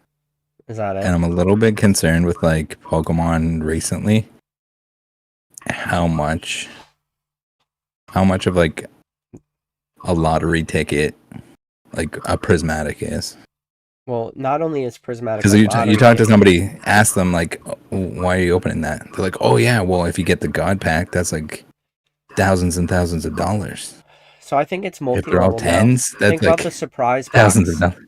Is that and it? I'm a little bit concerned with like Pokemon recently. How much of like a lottery ticket, like a prismatic is. Well, not only is prismatic Because a you lottery talk to ticket. somebody, ask them like, why are you opening that? They're like, oh yeah, well if you get the God Pack, that's like thousands and thousands of dollars. So I think it's If they're all multi-level now. tens, that's Think about the like surprise thousands of box. dollars.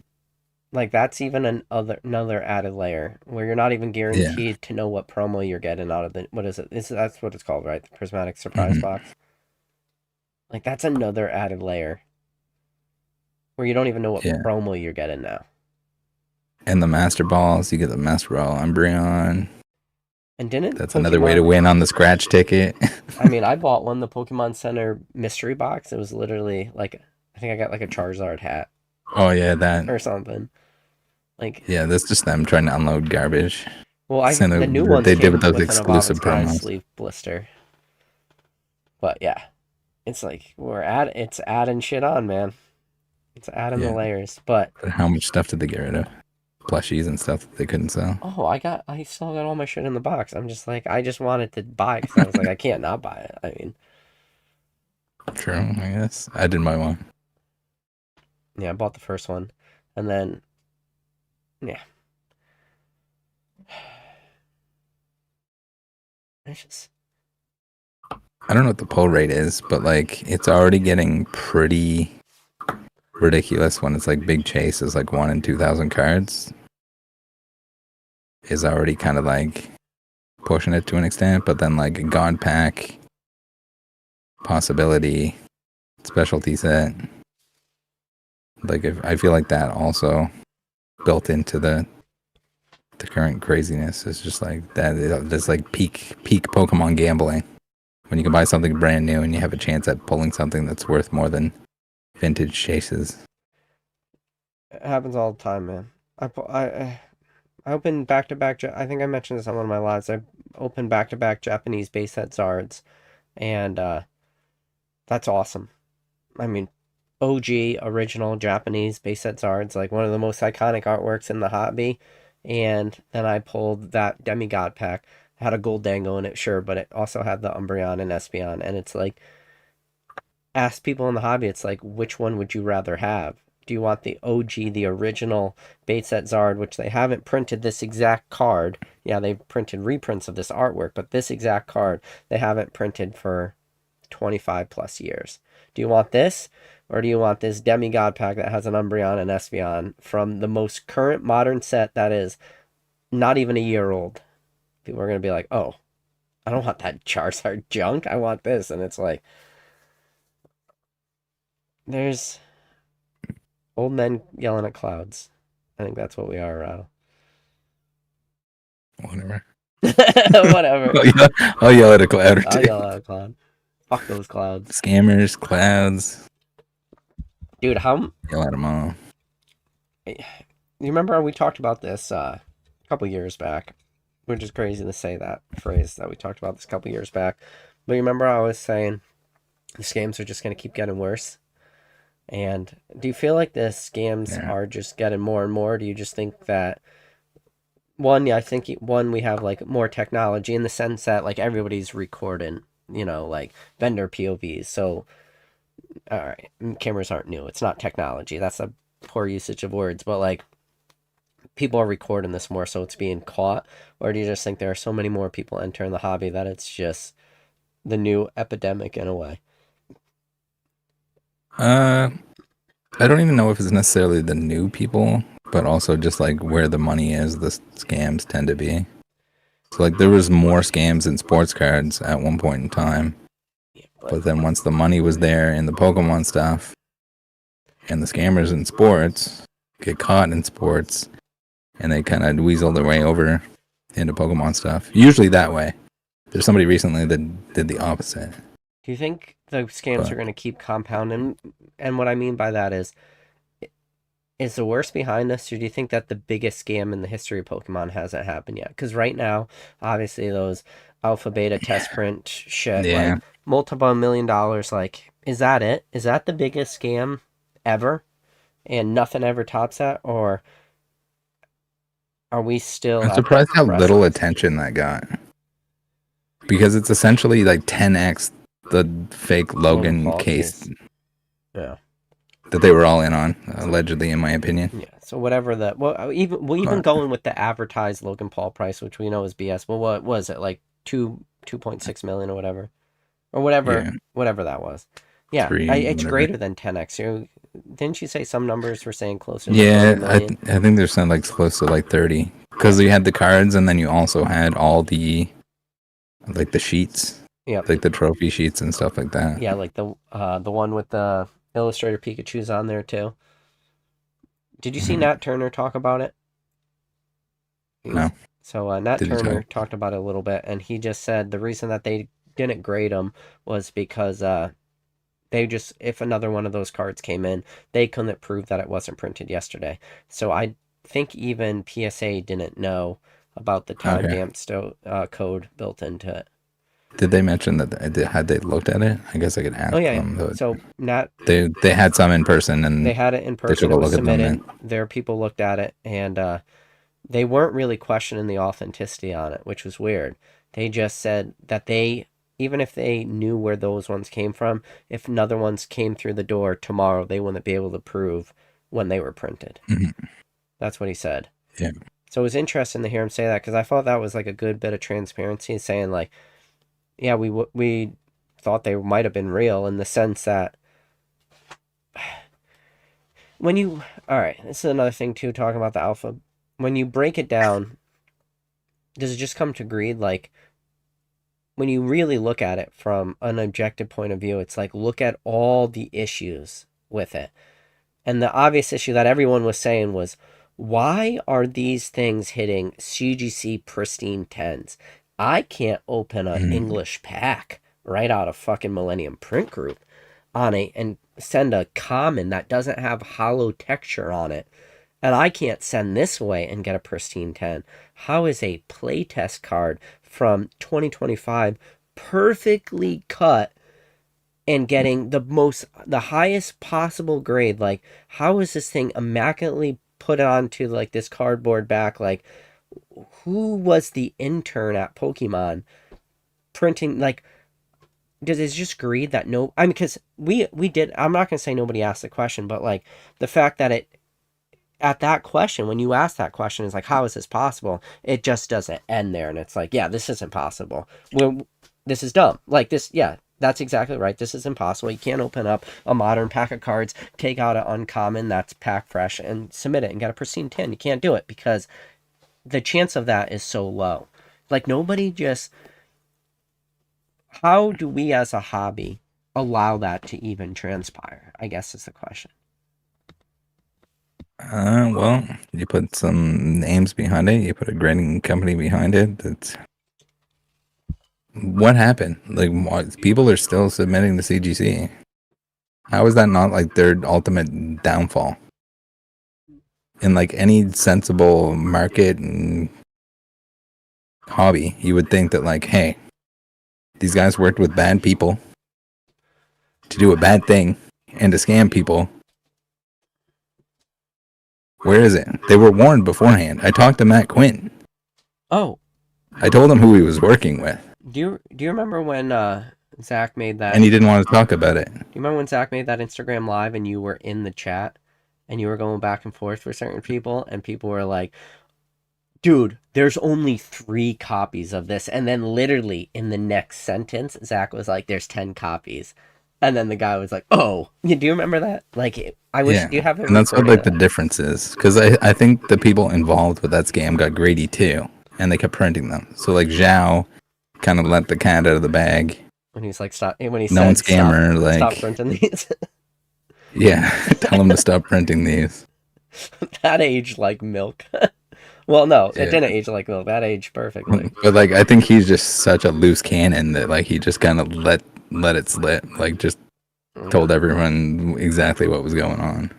Like that's even another added layer where you're not even Yeah. guaranteed to know what promo you're getting out of the what is it? That's what it's called, right? The prismatic surprise hmm box. Like that's another added layer where you don't even know what Yeah. promo you're getting now. And the Master Balls, you get the Master Ball Umbreon. And didn't That's another way to Pokemon? win on the scratch ticket. I mean, I bought one, the Pokemon Center mystery box. It was literally like I think I got like a Charizard hat Oh yeah, that. or something. Like, Yeah, that's just them trying to unload garbage. well, Same the new that ones they did with came those with an Evolving exclusive Skies promos. sleeve blister. But yeah, it's like it's adding shit on, man. It's adding the Yeah. layers. But But how much stuff did they get rid of? Plushies and stuff that they couldn't sell. oh, I still got all my shit in the box. I'm just like, I just wanted to buy because I was like, I can't not buy it. I mean, True, I guess. I didn't buy one. yeah, I bought the first one, and then yeah, it's just I don't know what the pull rate is, but like it's already getting pretty ridiculous when it's like big chase is like 1 in 2,000 cards is already kind of like pushing it to an extent, but then like a God Pack possibility specialty set, like if I feel like that also built into the current craziness is just like that. It's like peak Pokemon gambling when you can buy something brand new and you have a chance at pulling something that's worth more than vintage chases. it happens all the time, man. I opened back to back. I think I mentioned this on one of my lives. I opened back to back Japanese base set Zards, and that's awesome. I mean, OG original Japanese base set Zards, like one of the most iconic artworks in the hobby. And then I pulled that Demigod pack. It had a gold dango in it, sure, but it also had the Umbreon and Espeon. And it's like, ask people in the hobby, it's like, which one would you rather have? Do you want the OG, the original base set Zard, which they haven't printed this exact card? Yeah, they've printed reprints of this artwork, but this exact card they haven't printed for 25 plus years. Do you want this? Or do you want this Demigod pack that has an Umbreon and Espeon from the most current modern set that is not even a year old? People are going to be like, oh, I don't want that Charizard junk. I want this. And it's like, there's old men yelling at clouds. I think that's what we are, Rattle. Whatever. Whatever. I'll yell at a cloud or I'll two. yell at a cloud. Fuck those clouds. Scammers, clouds. Dude, how... Yell at them all. You remember we talked about this a couple years back, which is crazy to say that phrase that we talked about this a couple years back. But you remember I was saying the scams are just going to keep getting worse? And do you feel like the scams are just getting more and more? Do you just think that I think we have like more technology in the sense that like everybody's recording, like vendor POVs. So, all right, cameras aren't new. It's not technology. That's a poor usage of words, but like people are recording this more, so it's being caught. Or do you just think there are so many more people entering the hobby that it's just the new epidemic in a way? I don't even know if it's necessarily the new people, but also just like where the money is, the scams tend to be. So like there was more scams in sports cards at one point in time. Yeah, But then once the money was there in the Pokemon stuff, and the scammers in sports get caught in sports, and they kind of weasel their way over into Pokemon stuff. Usually that way. There's somebody recently that did the opposite. do you think the scams are going to keep compounding? And what I mean by that is the worst behind us, or do you think that the biggest scam in the history of Pokemon hasn't happened yet? Because right now, obviously, those alpha beta test print shit, Yeah. like multiple $1 million, like, is that it? Is that the biggest scam ever? And nothing ever tops that? Or are we still I'm at surprised that how little precipice? attention that got. Because it's essentially like 10x the fake Logan Logan Paul case Yeah. that they were all in on, allegedly, in my opinion. Yeah. So whatever that, well, even But, going with the advertised Logan Paul price, which we know is BS. Well, what was it, like 2.6 million or whatever, yeah, whatever that was. Yeah, 3, it's whatever. greater than 10x. Didn't you say some numbers were saying closer to like Yeah, 30 million? I think there's some like close to like 30. Because you had the cards and then you also had all the, like the sheets, Yep. like the trophy sheets and stuff like that. Yeah, like the one with the Illustrator Pikachu's on there too. Did you see Mhm. Nat Turner talk about it? No, So Nat did he Turner talk? talked about it a little bit, and he just said the reason that they didn't grade him was because they just, if another one of those cards came in, they couldn't prove that it wasn't printed yesterday. So I think even PSA didn't know about the time Okay. code built into it. Did they mention that had they looked at it? I guess I could Oh ask yeah, yeah. them. But So Nat, they had some in person they and had it in they person. took It a was look at them submitted. then. Their people looked at it, and they weren't really questioning the authenticity on it, which was weird. They just said that even if they knew where those ones came from, if another ones came through the door tomorrow, they wouldn't be able to prove when they were printed. Mm-hmm. That's what he said. Yeah. So it was interesting to hear him say that, because I thought that was like a good bit of transparency, saying like, yeah, we thought they might have been real, in the sense that all right, this is another thing too, talking about the alpha. When you break it down, does it just come to greed? Like, when you really look at it from an objective point of view, it's like, look at all the issues with it. And the obvious issue that everyone was saying was, why are these things hitting CGC pristine 10s? I can't open an Mm-hmm. English pack right out of fucking Millennium Print Group and send a common that doesn't have hollow texture on it. And I can't send this away and get a pristine 10. How is a playtest card from 2025 perfectly cut and getting the highest possible grade? Like, how is this thing immaculately put onto like this cardboard back? Like, who was the intern at Pokemon printing? Like, does it just greed that no? I mean, because we did. I'm not gonna say nobody asked the question, but like the fact that it at that question, when you ask that question, is like, how is this possible? It just doesn't end there, and it's like, yeah, this isn't possible. This is dumb. Like this, yeah, that's exactly right. This is impossible. You can't open up a modern pack of cards, take out an uncommon that's pack fresh, and submit it and get a pristine 10. You can't do it because the chance of that is so low. Like, nobody just. How do we as a hobby allow that to even transpire? I guess is the question. Well, you put some names behind it. You put a grading company behind it. That's what happened. Like, people are still submitting to CGC. How is that not like their ultimate downfall? In like any sensible market and hobby, you would think that like, hey, these guys worked with bad people to do a bad thing and to scam people. Where is it? They were warned beforehand. I talked to Matt Quinn. Oh, I told him who he was working with, do you remember when Zach made that? and he didn't want to talk about it. Do you remember when Zach made that Instagram live and you were in the chat and you were going back and forth for certain people, and people were like, dude, there's only 3 copies of this. And then literally in the next sentence, Zach was like, there's 10 copies. And then the guy was like, oh, do you remember that? Like, I wish you have it. And that's what recorded. like the difference is, because I think the people involved with that scam got greedy too, and they kept printing them. So like Zhao kind of let the cat out of the bag. When he's like, stop. When he Known said, stop, scammer, stop like, printing these. yeah, tell him to stop printing these. That aged like milk. Well, no, it Yeah. didn't age like milk. That aged perfectly. But like, I think he's just such a loose cannon that like he just kind of let it slip. Like just told everyone exactly what was going on.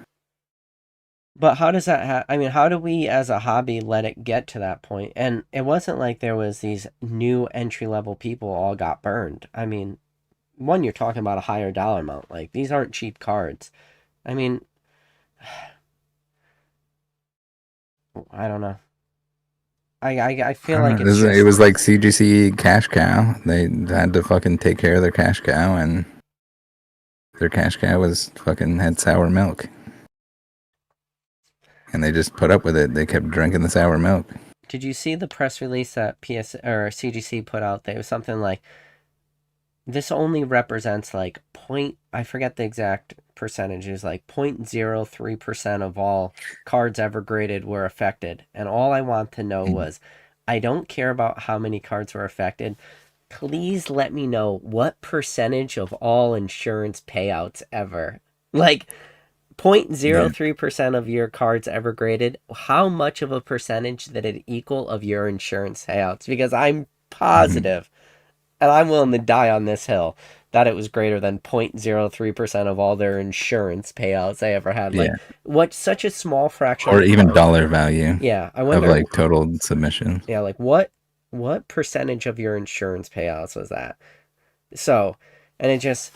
But how does that I mean, how do we as a hobby let it get to that point? And it wasn't like there was these new entry-level people all got burned. I mean, one, you're talking about a higher dollar amount. Like, these aren't cheap cards. I mean, I don't know. I I feel don't like know. it's It just... was like CGC cash cow. They had to fucking take care of their cash cow, and their cash cow was fucking had sour milk. And they just put up with it. They kept drinking the sour milk. Did you see the press release that CGC put out? There was something like, this only represents like I forget the exact percentages, like 0.03% of all cards ever graded were affected. And all I want to know was, I don't care about how many cards were affected. Please let me know what percentage of all insurance payouts ever. Like, 0.03% of your cards ever graded. How much of a percentage did it equal of your insurance payouts? Because I'm positive, and I'm willing to die on this hill, that it was greater than 0.03% of all their insurance payouts they ever had. Like, Yeah. what, such a small fraction Or of even cards. dollar value Yeah, I of wonder, like total submissions. yeah, like what percentage of your insurance payouts was that? So, and it just,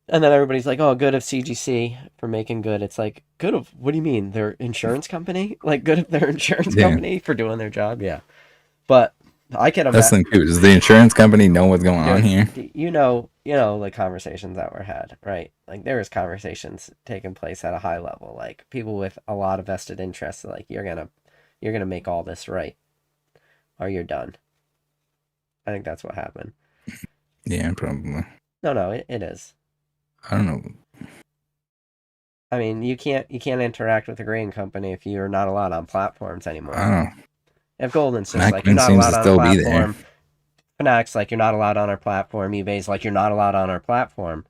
and then everybody's like, oh, good of CGC for making good. It's like, good of, what do you mean? Their insurance company? Like, good of their insurance Yeah. company for doing their job? Yeah. But I can That's the imagine, thing too. Does the insurance company know what's going on here? the conversations that were had, right? Like, there was conversations taking place at a high level. Like, people with a lot of vested interests, like, you're gonna make all this right, or you're done. I think that's what happened. Yeah, probably. No, it is. I don't know. I mean, you can't interact with a grain company if you're not allowed on platforms I anymore. don't know. If Golden's just like, you're Macman not seems to allowed on a still be there. platform, Fanatics like, you're not allowed on our platform, eBay's like, you're not allowed on our platform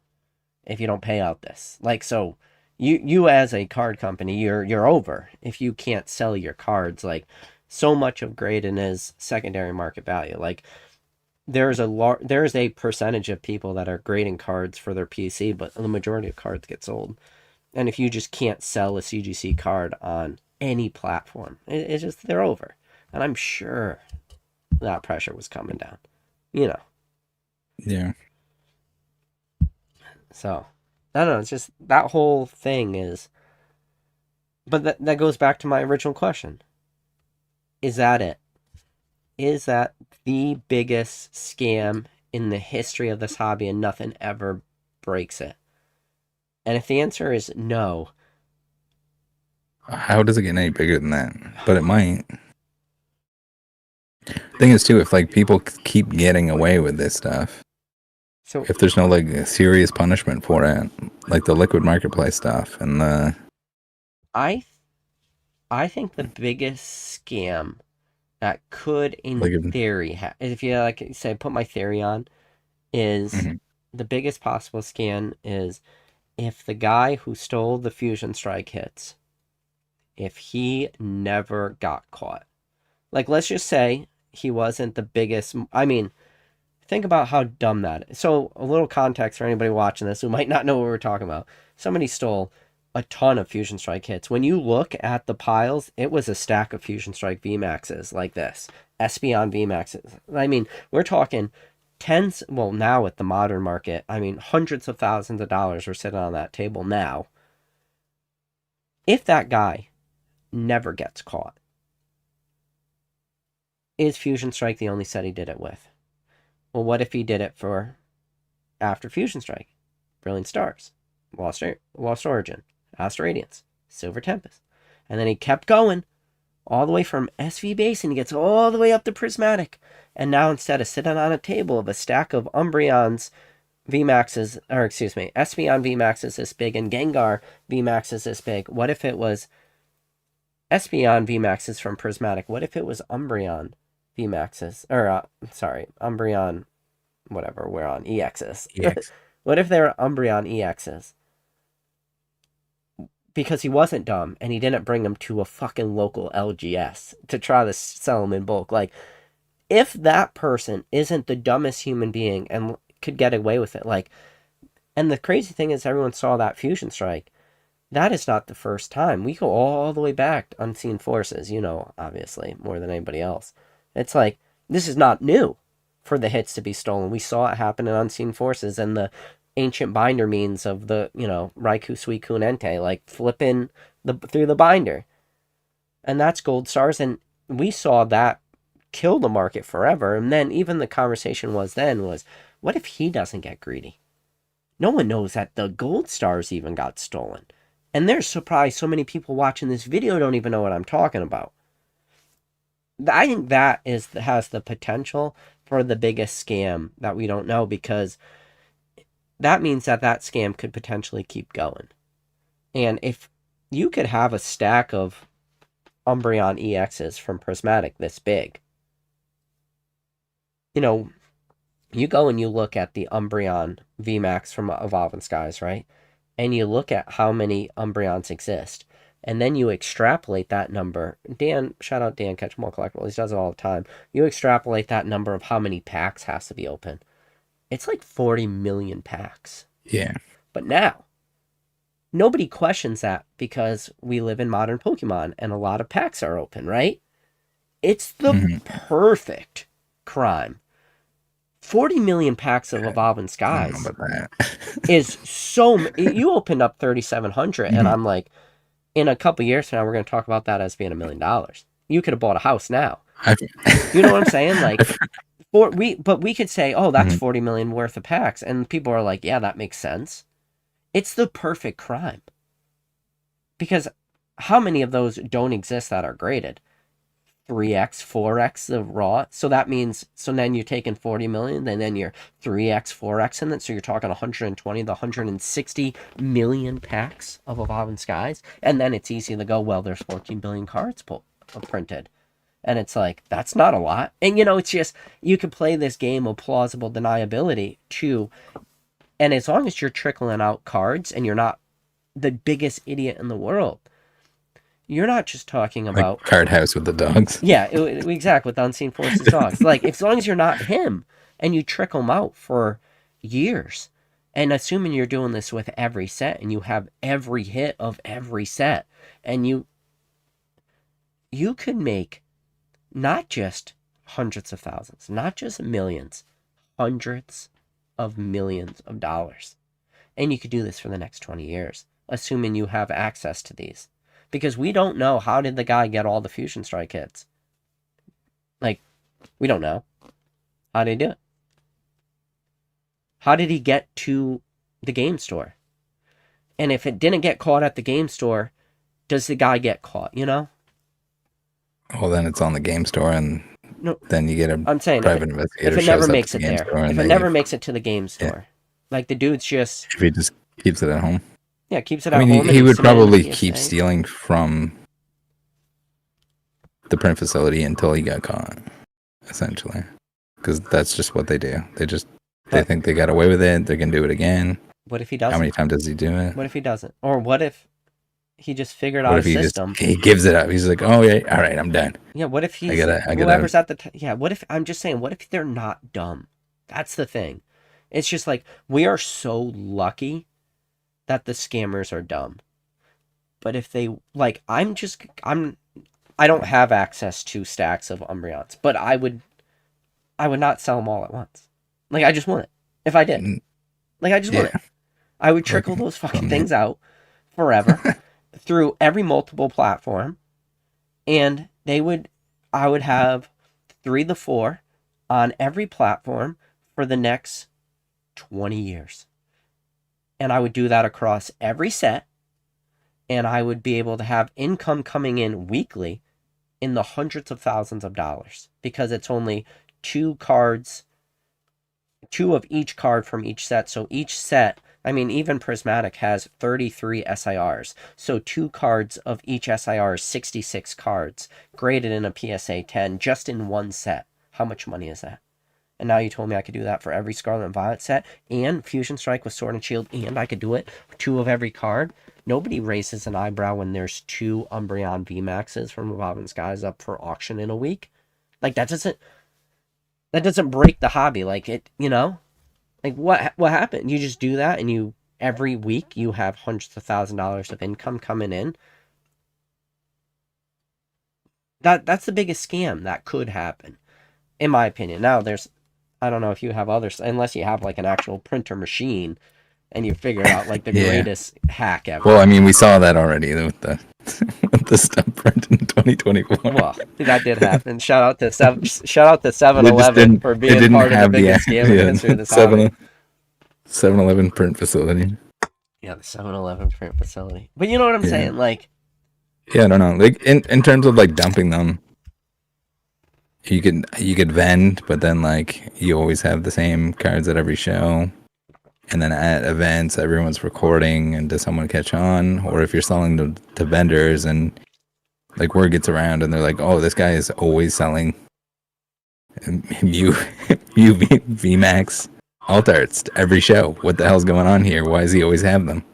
if you don't pay out this. Like, so you as a card company, you're over if you can't sell your cards. Like, so much of grading is secondary market value. Like, there's a percentage of people that are grading cards for their PC, but the majority of cards get sold. And if you just can't sell a CGC card on any platform, it's just, they're over. And I'm sure that pressure was coming down, you know. Yeah. So, I don't know. It's just, that whole thing is, but that goes back to my original question. Is that it? Is that the biggest scam in the history of this hobby and nothing ever breaks it? And if the answer is no, How does it get any bigger than that? But it might. Thing is too, if like people keep getting away with this stuff, so if there's no like serious punishment for it, like the liquid marketplace stuff and the I I think the biggest scam that could, in like theory, if you like say put my theory on, is Mhm. the biggest possible scam is if the guy who stole the Fusion Strike hits, if he never got caught. Like, let's just say he wasn't the biggest. I mean, think about how dumb that is. So, a little context for anybody watching this who might not know what we're talking about. Somebody stole a ton of Fusion Strike hits. When you look at the piles, it was a stack of Fusion Strike VMAXs like this. Espeon VMAXs. I mean, we're talking tens, well, now with the modern market, I mean, hundreds of thousands of dollars are sitting on that table now. If that guy never gets caught, is Fusion Strike the only set he did it with? Well, what if he did it for after Fusion Strike? Brilliant Stars, Lost Origin, Astral Radiance, Silver Tempest. And then he kept going all the way from SV Base and he gets all the way up to Prismatic. And now instead of sitting on a table of a stack of Umbreon's VMAXs, or excuse me, Espeon VMAXs this big and Gengar VMAXs this big, what if it was Espeon VMAXs from Prismatic. What if it was Umbreon VMAXs? Or, sorry, Umbreon, whatever, we're on, EXs. EX. What if they were Umbreon EXs? Because he wasn't dumb, and he didn't bring them to a fucking local LGS to try to sell them in bulk. Like, if that person isn't the dumbest human being and could get away with it, like, and the crazy thing is everyone saw that Fusion Strike. That is not the first time. We go all the way back to Unseen Forces, you know, obviously, more than anybody else. It's like, this is not new for the hits to be stolen. We saw it happen in Unseen Forces and the ancient binder means of the, you know, Raikou, Suicune, Entei, like flipping through the binder. And that's Gold Stars, and we saw that kill the market forever. And then even the conversation was, what if he doesn't get greedy? No one knows that the Gold Stars even got stolen. And there's surprised so many people watching this video don't even know what I'm talking about. I think that has the potential for the biggest scam that we don't know, because that means that scam could potentially keep going. And if you could have a stack of Umbreon EXs from Prismatic this big, you know, you go and you look at the Umbreon VMAX from Evolving Skies, right? And you look at how many Umbreons exist. And then you extrapolate that number. Dan, shout out Dan, Catch 'em All Collectibles. He does it all the time. You extrapolate that number of how many packs has to be open. It's like 40 million packs. Yeah. But now, nobody questions that because we live in modern Pokemon and a lot of packs are open, right? It's the perfect crime. 40 million packs of Evolving Skies is so... You opened up 3,700 and I'm like, in a couple years from now, we're going to talk about that as being $1 million. You could have bought a house now. You know what I'm saying? Like, but we could say, oh, that's 40 million worth of packs. And people are like, yeah, that makes sense. It's the perfect crime. Because how many of those don't exist that are graded? 3x, 4x the raw. So that means, so then you're taking 40 million, and then you're 3x, 4x in it. So you're talking 120 to 160 million packs of Evolving Skies. And then it's easy to go, well, there's 14 billion cards printed. And it's like, that's not a lot. And, you know, it's just, you can play this game of plausible deniability too. And as long as you're trickling out cards and you're not the biggest idiot in the world, you're not just talking about... Like Card House with the dogs. Yeah, exactly, with the Unseen Forces dogs. Like, as long as you're not him and you trickle them out for years, and assuming you're doing this with every set and you have every hit of every set, and you could make not just hundreds of thousands, not just millions, hundreds of millions of dollars. And you could do this for the next 20 years, assuming you have access to these. Because we don't know, how did the guy get all the Fusion Strike hits? Like, we don't know. How did he do it? How did he get to the game store? And if it didn't get caught at the game store, does the guy get caught, you know? Well, then it's on the game store, and then you get a private investigator. If it never makes it there, if it never makes it to the game store, like the dude's just... If he just keeps it at home. Yeah, keeps it at home. He would probably keep stealing from the print facility until he got caught, essentially. Because that's just what they do. They think they got away with it. They can do it again. What if he doesn't? How many times does he do it? What if he doesn't? Or what if he just figured out a system? He gives it up. He's like, oh, yeah, all right, I'm done. Yeah, what if he's... whoever's at the... Yeah, what if... I'm just saying, what if they're not dumb? That's the thing. It's just like, we are so lucky that the scammers are dumb. But if they... Like, I don't have access to stacks of Umbreons, but I would not sell them all at once. Like, I just wouldn't. If I did. Like, I just wouldn't. I would trickle those fucking things out forever through every multiple platform, and I would have 3 to 4 on every platform for the next 20 years. And I would do that across every set, and I would be able to have income coming in weekly in the hundreds of thousands of dollars, because it's only 2 cards, 2 of each card from each set. So each set I mean, even Prismatic has 33 SIRs. So 2 cards of each SIR is 66 cards, graded in a PSA 10, just in one set. How much money is that? And now you told me I could do that for every Scarlet and Violet set, and Fusion Strike with Sword and Shield, and I could do it 2 of every card. Nobody raises an eyebrow when there's 2 Umbreon VMAXs from Evolving Skies up for auction in a week. Like, that doesn't break the hobby. Like, like what happened? You just do that, and you every week you have hundreds of $1,000s of income coming in. That's the biggest scam that could happen, in my opinion. Now I don't know if you have others, unless you have like an actual printer machine and you figure out like the Yeah. greatest hack ever. Well, I mean, we saw that already with the with the stuff print in 2024. Well, that did happen. Shout out to 7-Eleven for It being didn't part of the have biggest scam in the history of this hobby. 7-Eleven print facility. Yeah, the 7-Eleven print facility. But you know what I'm saying? Like, yeah, I don't know. Like in terms of like dumping them, you could vend, but then like you always have the same cards at every show. And then at events, everyone's recording, and does someone catch on? Or if you're selling to vendors, and like word gets around, and they're like, "Oh, this guy is always selling VMAX alt arts to every show. What the hell's going on here? Why does he always have them?"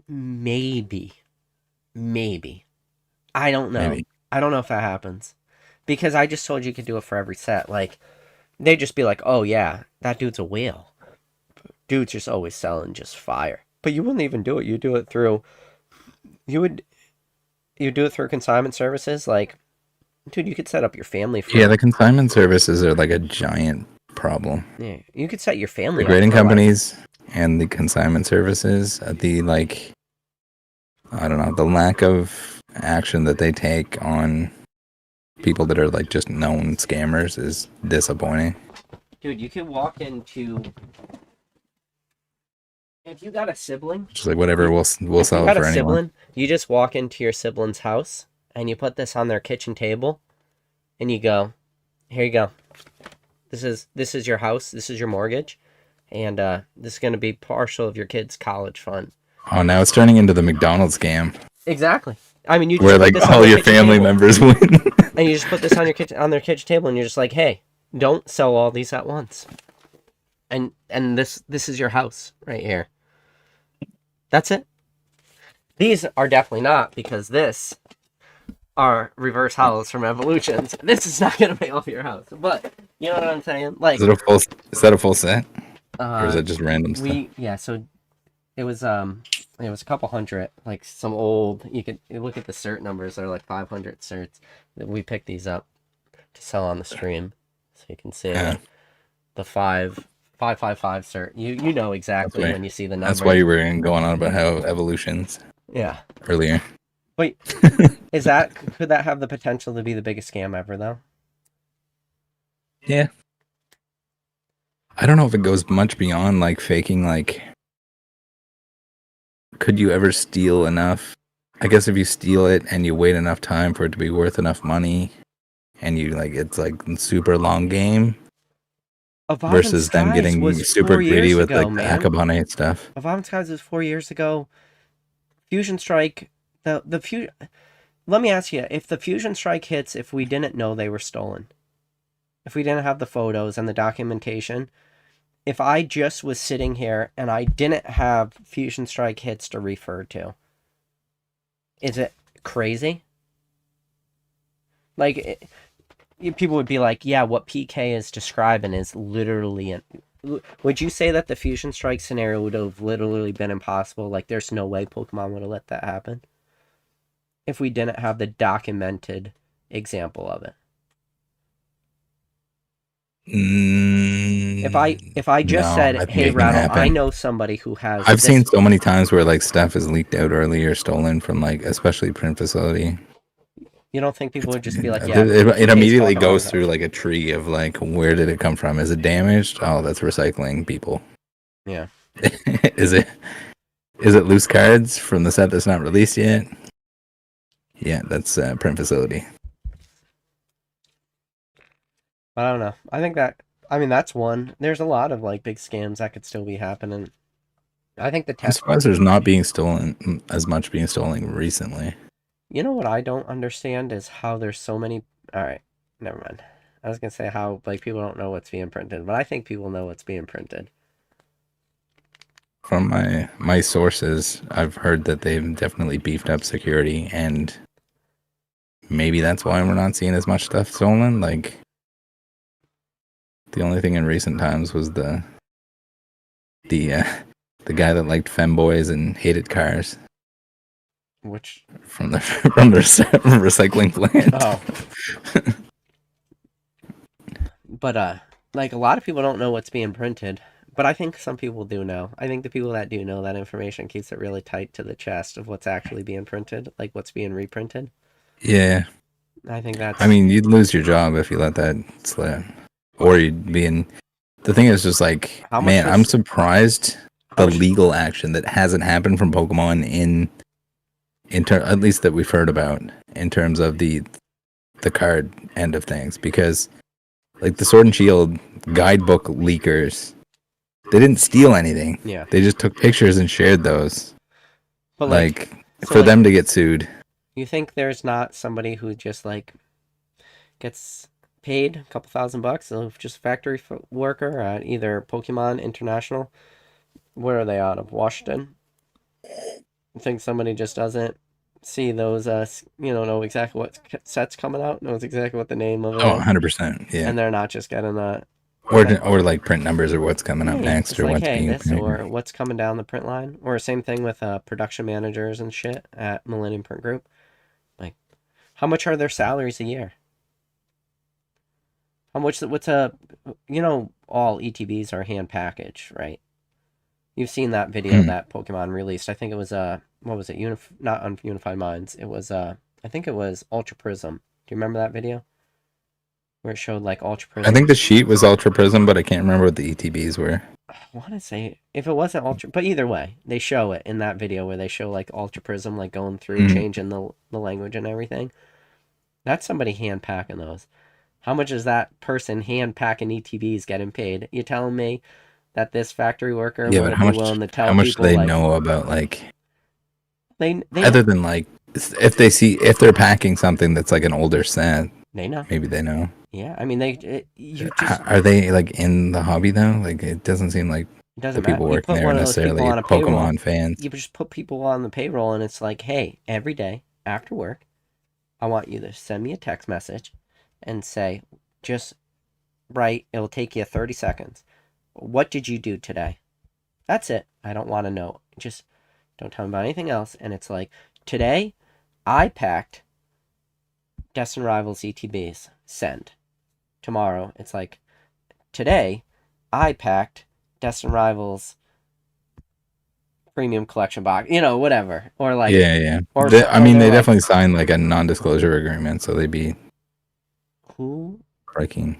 maybe. I don't know. Maybe. I don't know if that happens. Because I just told you could do it for every set. Like, they'd just be like, oh yeah, that dude's a whale. Dude's just always selling just fire. But you wouldn't even do it. You do it through consignment services. Like, dude, you could set up your family for Yeah, the consignment services are like a giant problem. Yeah, you could set your family The up grading for, like, companies and the consignment services, the like, I don't know, the lack of action that they take on people that are like just known scammers is disappointing. dude, you could walk into, if you got a sibling, Just like whatever, we'll if you sell got it for a anyone. sibling, you just walk into your sibling's house and you put this on their kitchen table and you go, here you go. This is your house, this is your mortgage, and this is going to be partial of your kid's college fund. Oh, now it's turning into the McDonald's scam. Exactly. I mean, you just Where put like this on all their your kitchen family table, members win. and you just put this on their kitchen table, and you're just like, hey, don't sell all these at once. And this is your house right here. That's it. These are definitely not, because this are reverse hollows from Evolutions. This is not going to pay off your house, but you know what I'm saying? Like, Is that a full set? Or is it just random stuff? Yeah, so it was a couple hundred, like some old, you look at the cert numbers, they're like 500 certs. We picked these up to sell on the stream, so you can see the 555 cert. You know exactly when you see the number. That's why you were going on about how Evolutions. Yeah. Earlier. Wait, could that have the potential to be the biggest scam ever though? Yeah. I don't know if it goes much beyond like faking, like, could you ever steal enough? I guess if you steal it and you wait enough time for it to be worth enough money, and you like, it's like super long game versus them getting super greedy with like the Akabane stuff. Evolving Skies was 4 years ago. Fusion Strike, the Fusion. Let me ask you, if the Fusion Strike hits, if we didn't know they were stolen, if we didn't have the photos and the documentation, if I just was sitting here and I didn't have Fusion Strike hits to refer to, is it crazy? Like, people would be like, yeah, what PK is describing is literally would you say that the Fusion Strike scenario would have literally been impossible? Like, there's no way Pokemon would have let that happen if we didn't have the documented example of it. If I just said, hey, Rattle, I know somebody who has... I've seen so many times where like stuff is leaked out early or stolen from like, especially print facility. You don't think people would just be like, yeah... It immediately goes through like a tree of like, where did it come from? Is it damaged? Oh, that's recycling people. Yeah. Is it loose cards from the set that's not released yet? Yeah, that's print facility. I don't know. I think that's one. There's a lot of like big scams that could still be happening. I think the I'm test. surprised there's not being stolen as much being stolen recently. You know what I don't understand is how there's so many. All right, never mind. I was gonna say how like people don't know what's being printed, but I think people know what's being printed. From my sources, I've heard that they've definitely beefed up security, and maybe that's why we're not seeing as much stuff stolen. Like the only thing in recent times was the the guy that liked femboys and hated cars Which from the from the recycling plant. oh, but like a lot of people don't know what's being printed, but I think some people do know. I think the people that do know that information keeps it really tight to the chest of what's actually being printed, like what's being reprinted. Yeah, I think I that's mean, you'd lose your job if you let that slip, or you'd be in. The thing is just like, how much man, I'm was surprised how the much. legal action that hasn't happened from Pokemon at least that we've heard about in terms of the card end of things, because like the Sword and Shield guidebook leakers, they didn't steal anything. Yeah, They just took pictures and shared those. but like Like so for like them to get sued. you think there's not somebody who just like gets paid a couple $1,000 of just factory worker at either Pokemon International. Where are they out of? Washington. I think somebody just doesn't see those, know exactly what set's coming out, knows exactly what the name of it Oh, is, 100%. Yeah. and they're not just getting the, Or like, or like print numbers or what's coming up yeah, next it's or like, what's hey, being this printed. or what's coming down the print line, or same thing with production managers and shit at Millennium Print Group. Like, how much are their salaries a year? How much? What's all ETBs are hand packaged, right? You've seen that video Mm. that Pokemon released. I think it was what was it? Not on Unified Minds. It was I think it was Ultra Prism. Do you remember that video where it showed like Ultra I Prism? think the sheet was Ultra Prism, but I can't remember what the ETBs were. I want to say if it wasn't Ultra, but either way, they show it in that video where they show like Ultra Prism like going through Mm. changing the language and everything. That's somebody hand packing those. How much is that person hand packing ETBs getting paid? You telling me that this factory worker Yeah, but wouldn't be willing to how tell much do people they like know about like they other know than like if they're packing something that's like an older set, they know. maybe they know. Yeah, I mean you just Are they like in the hobby though? Like it doesn't seem like it the doesn't matter. people You working put there are one of those people necessarily on a payroll. Pokemon fans. You just put people on the payroll, and it's like, hey, every day after work, I want you to send me a text message and say, just write. It'll take you 30 seconds. What did you do today? That's it. I don't want to know. Just don't tell me about anything else. And it's like, today, I packed Destin Rivals ETBs. Send. Tomorrow, it's like, today, I packed Destin Rivals premium collection box, whatever, or like, Yeah, yeah. or I or mean, they're they like, definitely signed like a non-disclosure agreement, so they'd be who, breaking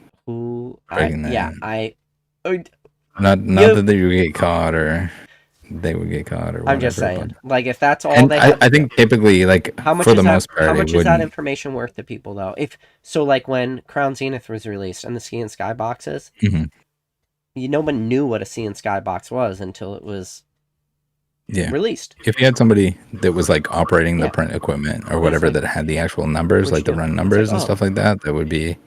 breaking yeah, that. uh, Not you, that they would get caught or they would get caught or I'm just whatever, but saying, like, if that's all and they had to I do, think typically like how much for is the that? most How part it much is that wouldn't. information worth to people though? If so, like when Crown Zenith was released and the Sea and Sky boxes, Mhm. no one knew what a Sea and Sky box was until it was Yeah. released. If you had somebody that was like operating the Yeah, print equipment or it's whatever like, that had the actual numbers, what'd like you the do? run It's like, numbers and oh, stuff like that, that would be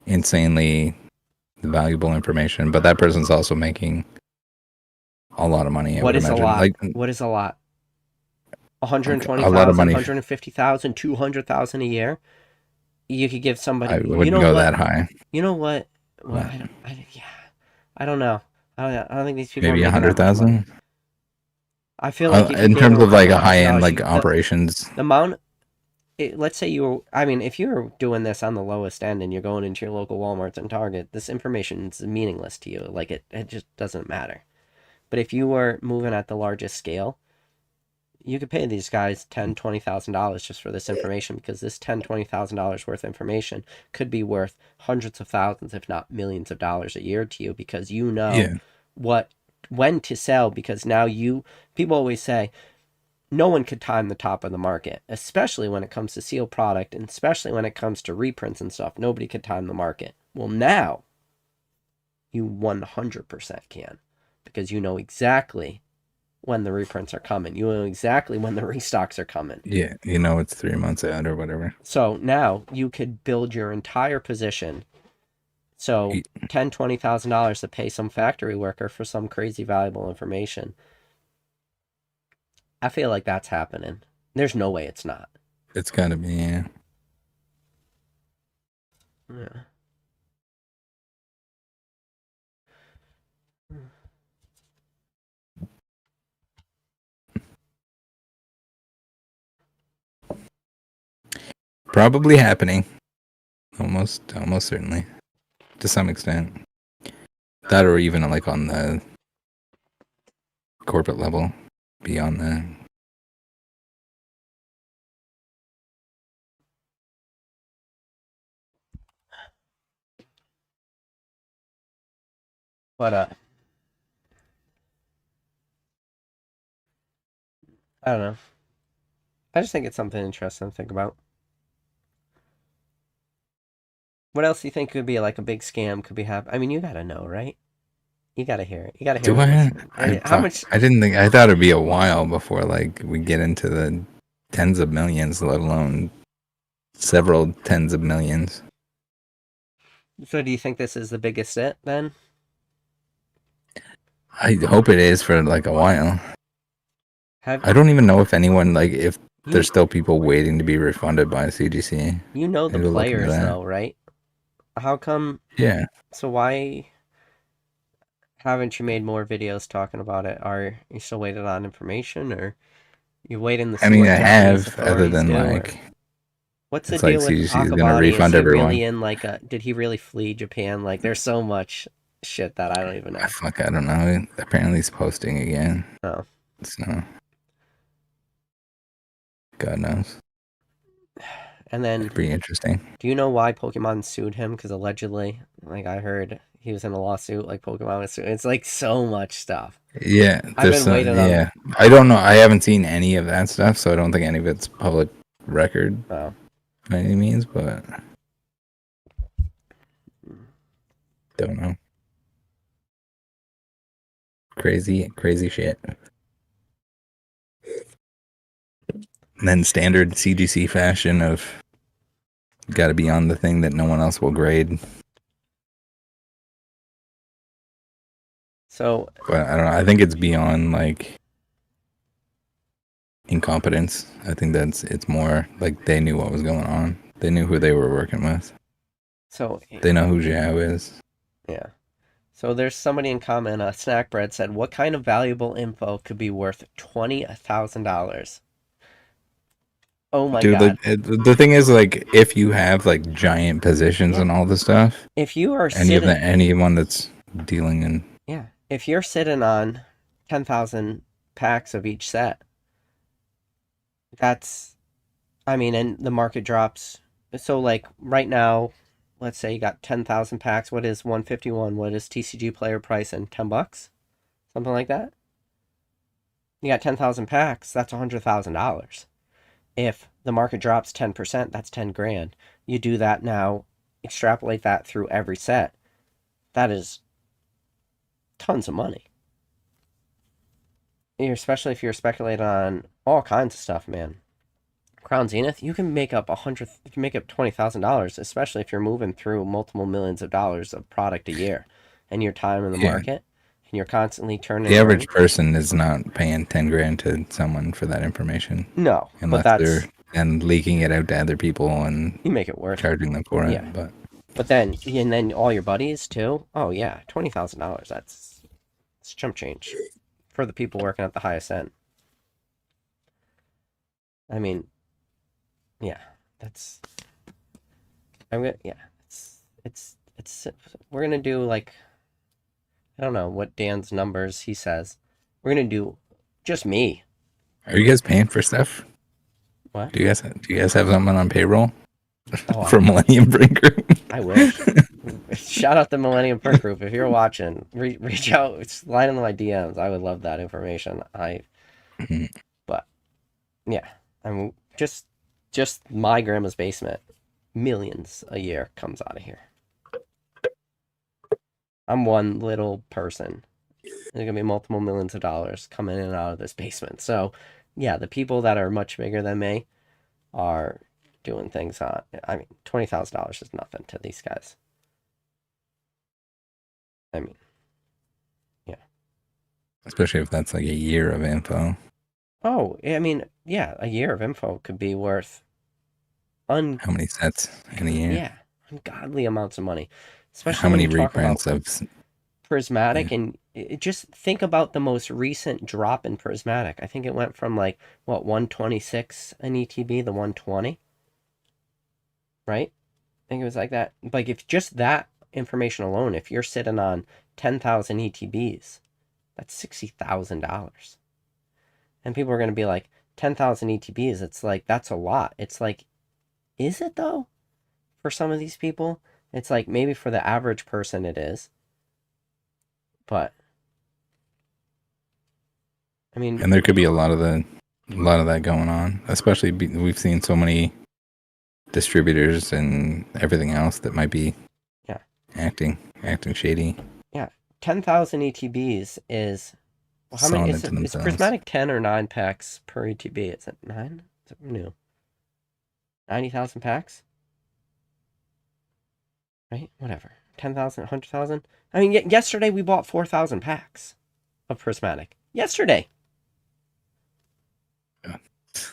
insanely valuable information. But that person's also making a lot of money, I what would is a imagine. lot? Like What is a lot? like a lot of 120,000, money. 150,000, 200,000 a year. You could give I somebody, wouldn't go that high. you know what, But yeah, I don't know. I don't think these people are maybe a making that hundred much money. thousand. I feel like if you In gave terms them of like a high end $100,000, like operations. the amount, let's say I mean, if you're doing this on the lowest end and you're going into your local Walmarts and Target, this information is meaningless to you. Like it just doesn't matter. But if you were moving at the largest scale, you could pay these guys $10,000, $20,000 just for this information because this $10,000, $20,000 worth of information could be worth hundreds of thousands, if not millions of dollars a year to you because you know Yeah, what when to sell because now people always say no one could time the top of the market, especially when it comes to sealed product and especially when it comes to reprints and stuff. Nobody could time the market. Well, now you 100% can because you know exactly when the reprints are coming. You know exactly when the restocks are coming. Yeah, you know it's 3 months out or whatever. So now you could build your entire position. So $10,000-$20,000 to pay some factory worker for some crazy valuable information. I feel like that's happening. There's no way it's not. It's gotta be, yeah. Yeah. Probably happening. Almost certainly. To some extent. That or even like on the corporate level. Beyond that. But I don't know. I just think it's something interesting to think about. What else do you think could be like a big scam could be happening? I mean, you gotta know, right? You gotta hear it. You gotta hear Do me I? listen. How much? I didn't think. I thought it'd be a while before like we get into the tens of millions, let alone several tens of millions. So do you think this is the biggest hit then? I hope it is for like a while. Have I don't even know if anyone like if there's you still people waiting to be refunded by CGC. you know the Maybe we'll look into players that. though, right? How come? Yeah. So why haven't you made more videos talking about it? Are you still waiting on information, or you waiting to I see mean, what I Japanese have, other authorities than do, or like, what's the it's like deal with CGC is gonna Akabani? Is refund he everyone. really in like a? Did he really flee Japan? Like, there's so much shit that I don't even know. Fuck, I don't know. Apparently, he's posting again. Oh. So, God knows. And then, Pretty interesting. do you know why Pokemon sued him? Because allegedly, like I heard, he was in a lawsuit. Like Pokemon was suing. It's like so much stuff. Yeah, I've there's been some. waiting on. Yeah, I don't know. I haven't seen any of that stuff, so I don't think any of it's public record Oh. by any means. But don't know. Crazy, crazy shit. And then standard CGC fashion of got to be on the thing that no one else will grade. So, But I don't know. I think it's beyond like incompetence. I think it's more like they knew what was going on. They knew who they were working with. so They know who Zhao is. yeah. So there's somebody in comment. Snack Bread said, "What kind of valuable info could be worth $20,000?" Oh my Dude, god! the thing is, like, if you have like giant positions Yeah. and all this stuff, If you are any sitting, anyone that's dealing in, yeah, if you're sitting on 10,000 packs of each set, that's, I mean, and the market drops. So like right now, let's say you got 10,000 packs. What is 151? What is TCG player price in $10? Something like that. You got 10,000 packs. That's $100,000. If the market drops 10%, that's 10 grand. You do that now, extrapolate that through every set. That is tons of money. Especially if you're speculating on all kinds of stuff, man. Crown Zenith, you can make up you can make up $20,000, especially if you're moving through multiple millions of dollars of product a year, and your time in the yeah, market, and you're constantly turning the around. average person is not paying 10 grand to someone for that information. No, but Unless that's they're and leaking it out to other people and you make it worth it. charging them for Yeah, it. but then all your buddies too. Oh yeah, $20,000. It's chump change for the people working at the highest end. I mean, yeah, that's. I'm gonna yeah. It's we're gonna do like I don't know what Dan's numbers he says. We're gonna do just me. Are you guys paying for stuff? What? Do you guys have someone on payroll Oh, for Millennium Breaker? I wish. Shout out the Millennium Perk Group if you're watching. Reach out, slide into my DMs. I would love that information. But yeah, I'm just my grandma's basement. Millions a year comes out of here. I'm one little person There's going to be multiple millions of dollars coming in and out of this basement. So, yeah, the people that are much bigger than me are doing things on. I mean, $20,000 is nothing to these guys. I mean, yeah. Especially if that's like a year of info. Oh, I mean, yeah, a year of info could be worth How many sets in a year? yeah, ungodly amounts of money. How Especially when many you talk about reprints of? prismatic Yeah. and just think about the most recent drop in prismatic. I think it went from like what 126 an ETB, the 120, right? I think it was like that. Like if just that information alone, if you're sitting on 10,000 ETBs, that's $60,000. And people are going to be like 10,000 ETBs, it's like that's a lot. It's like is it though? For some of these people, it's like maybe for the average person it is. But I mean, And there could be a lot of that going on. Especially we've seen so many distributors and everything else that might be yeah. acting shady, 10,000 ETBs is well, how many selling is it to it? Is themselves. prismatic 10 or 9 packs per ETB? Is it 9? Is it new? 90,000 packs? Right? Whatever. 10,000, 100,000? I mean, yesterday we bought 4,000 packs of prismatic. Yesterday. Yeah.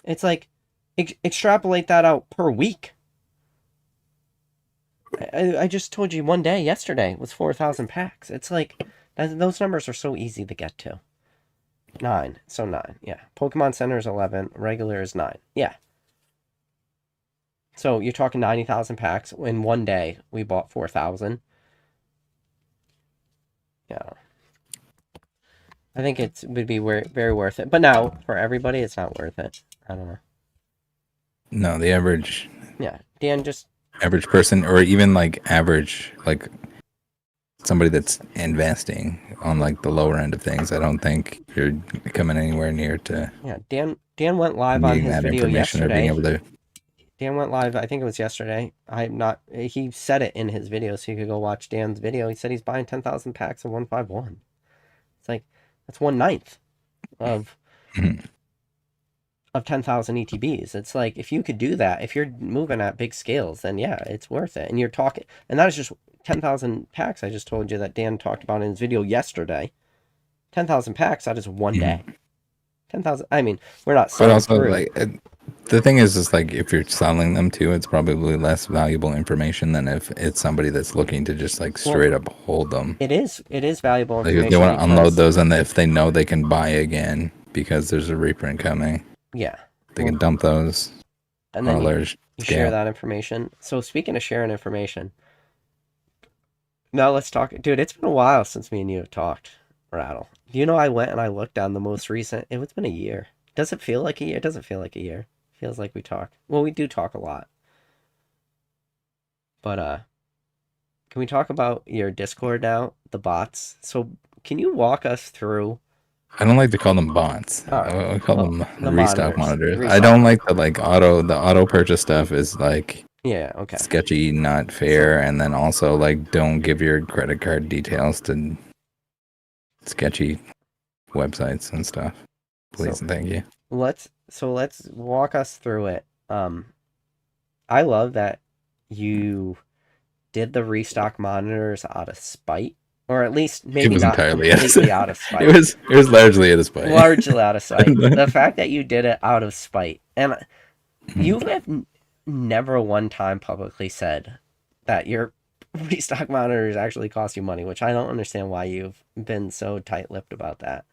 It's like extrapolate that out per week. I just told you one day yesterday was 4,000 packs. It's like those numbers are so easy to get to. 9. So 9. Yeah. Pokemon Center is 11. Regular is 9. Yeah. So you're talking 90,000 packs. In one day, we bought 4,000. Yeah. I think it would be very worth it. But now, for everybody, it's not worth it. I don't know. No, the average Yeah. Dan, just person, or even like average, like somebody that's investing on like the lower end of things, I don't think you're coming anywhere near to yeah. Dan went live on needing his that video information or being yesterday. able to. Dan went live. I think it was yesterday. I'm not. He said it in his video, so you could go watch Dan's video. He said he's buying 10,000 packs of 151. It's like that's 1/9 of Mhm. of 10,000 ETBs. It's like if you could do that, if you're moving at big scales, then yeah, it's worth it. And you're talking, and that is just 10,000 packs. I just told you that Dan talked about in his video yesterday. 10,000 packs. That is one day. 10,000. I mean, we're not But selling also, through. like, the thing is like if you're selling them too, it's probably less valuable information than if it's somebody that's looking to just like Well, straight up hold them. it is valuable Like if they information want to unload because those, and if they know they can buy again because there's a reprint coming, yeah, they well, can dump those and on then a large you share scale. that information. So speaking of sharing information, now let's talk, dude. It's been a while since me and you have talked, Rattle. You know, I went and I looked on the most recent. It's been a year. Does it feel like a year? It doesn't feel like a year. It feels like we talk. Well, we do talk a lot. But can we talk about your Discord now? The bots. So can you walk us through? I don't like to call them bots. All right. I call Well, them the restock monitors. monitors. I Restock don't like monitors. the auto purchase stuff is like Yeah. Okay. sketchy, not So fair, and then also like don't give your credit card details to sketchy websites and stuff. so Please and thank you. let's walk us through it. I love that you did the restock monitors out of spite, or at least It maybe was not entirely yes. completely out of It spite. was largely a display. Largely out of spite. The fact that you did it out of spite, and you have never one time publicly said that your restock monitors actually cost you money, which I don't understand why you've been so tight-lipped about that.